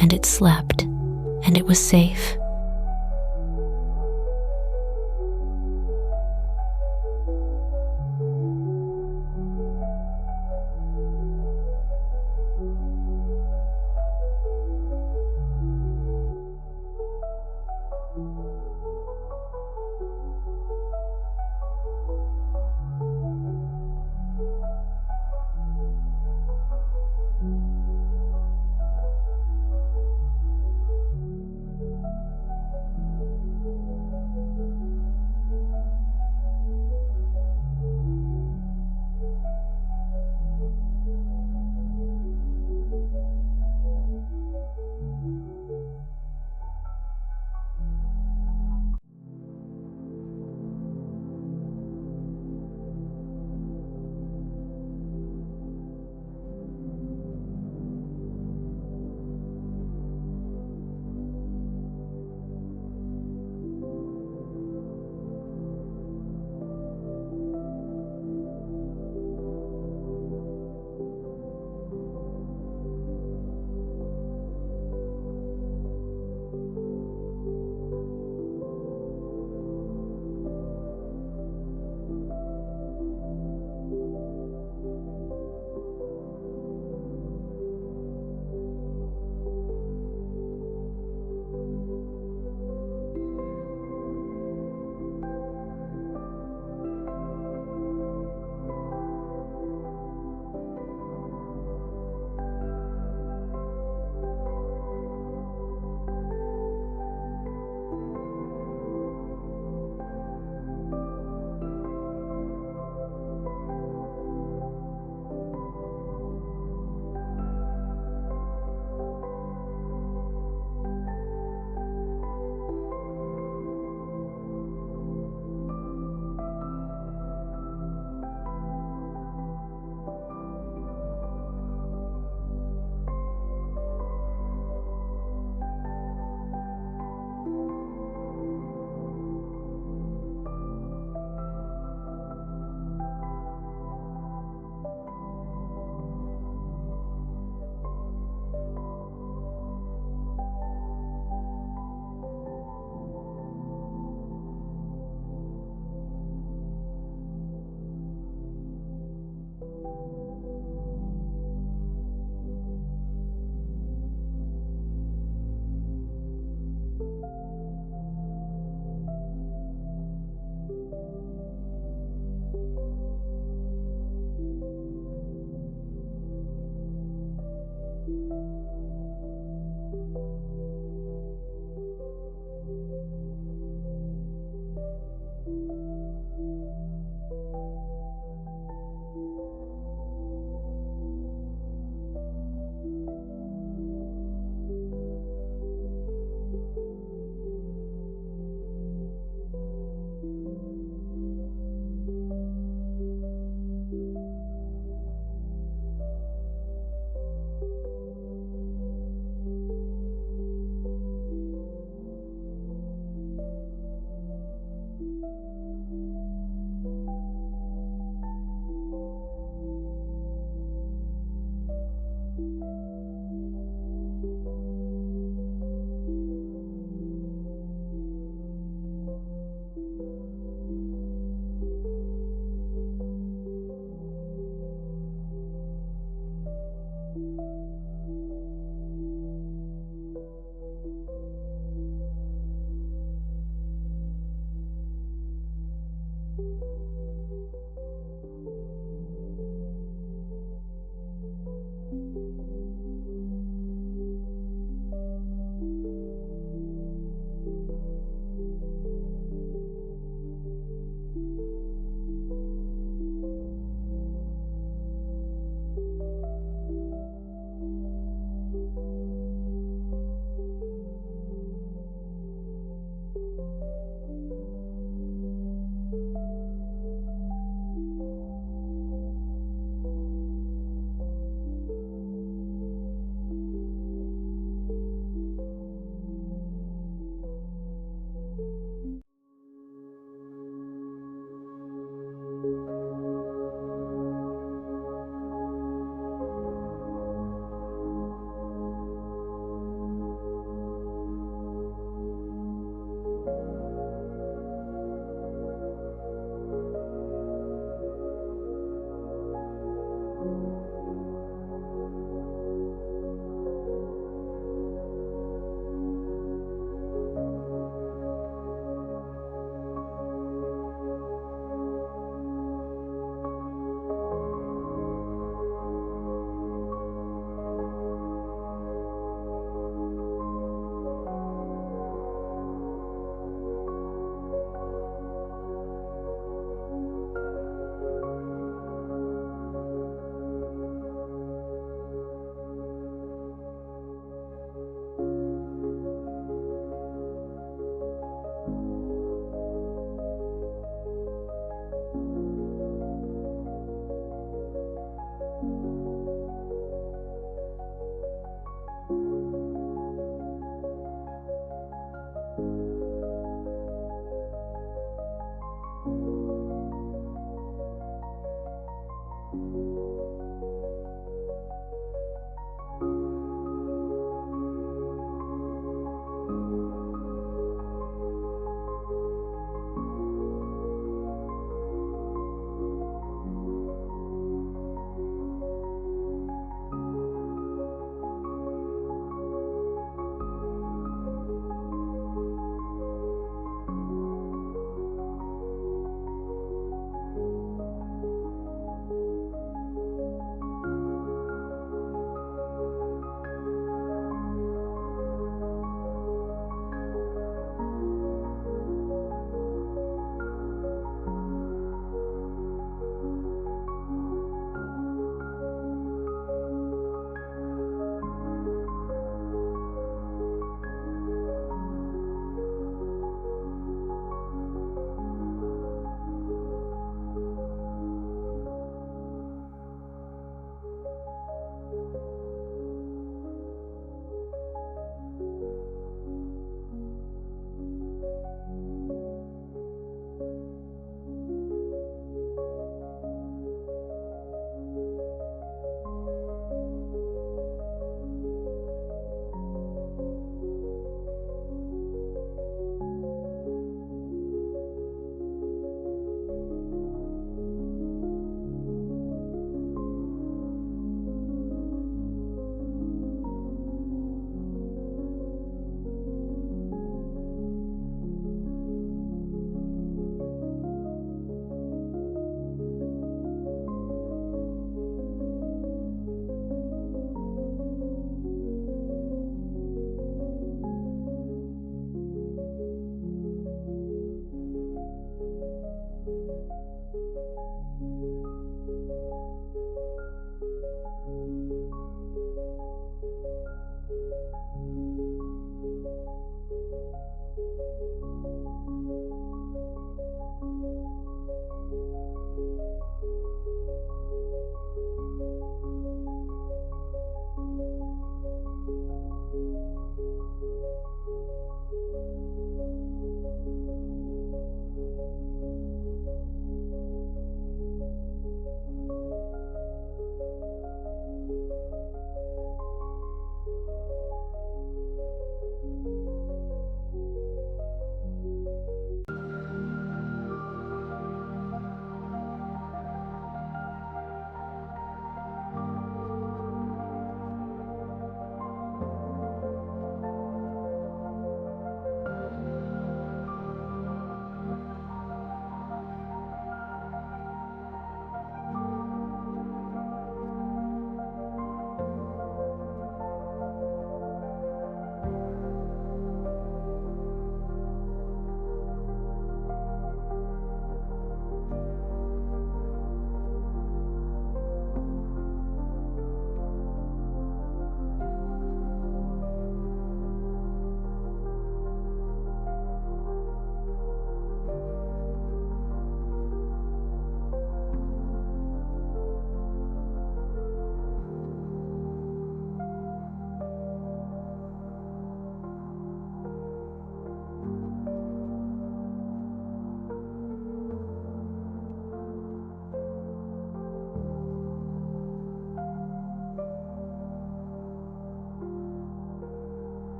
and it slept, and it was safe.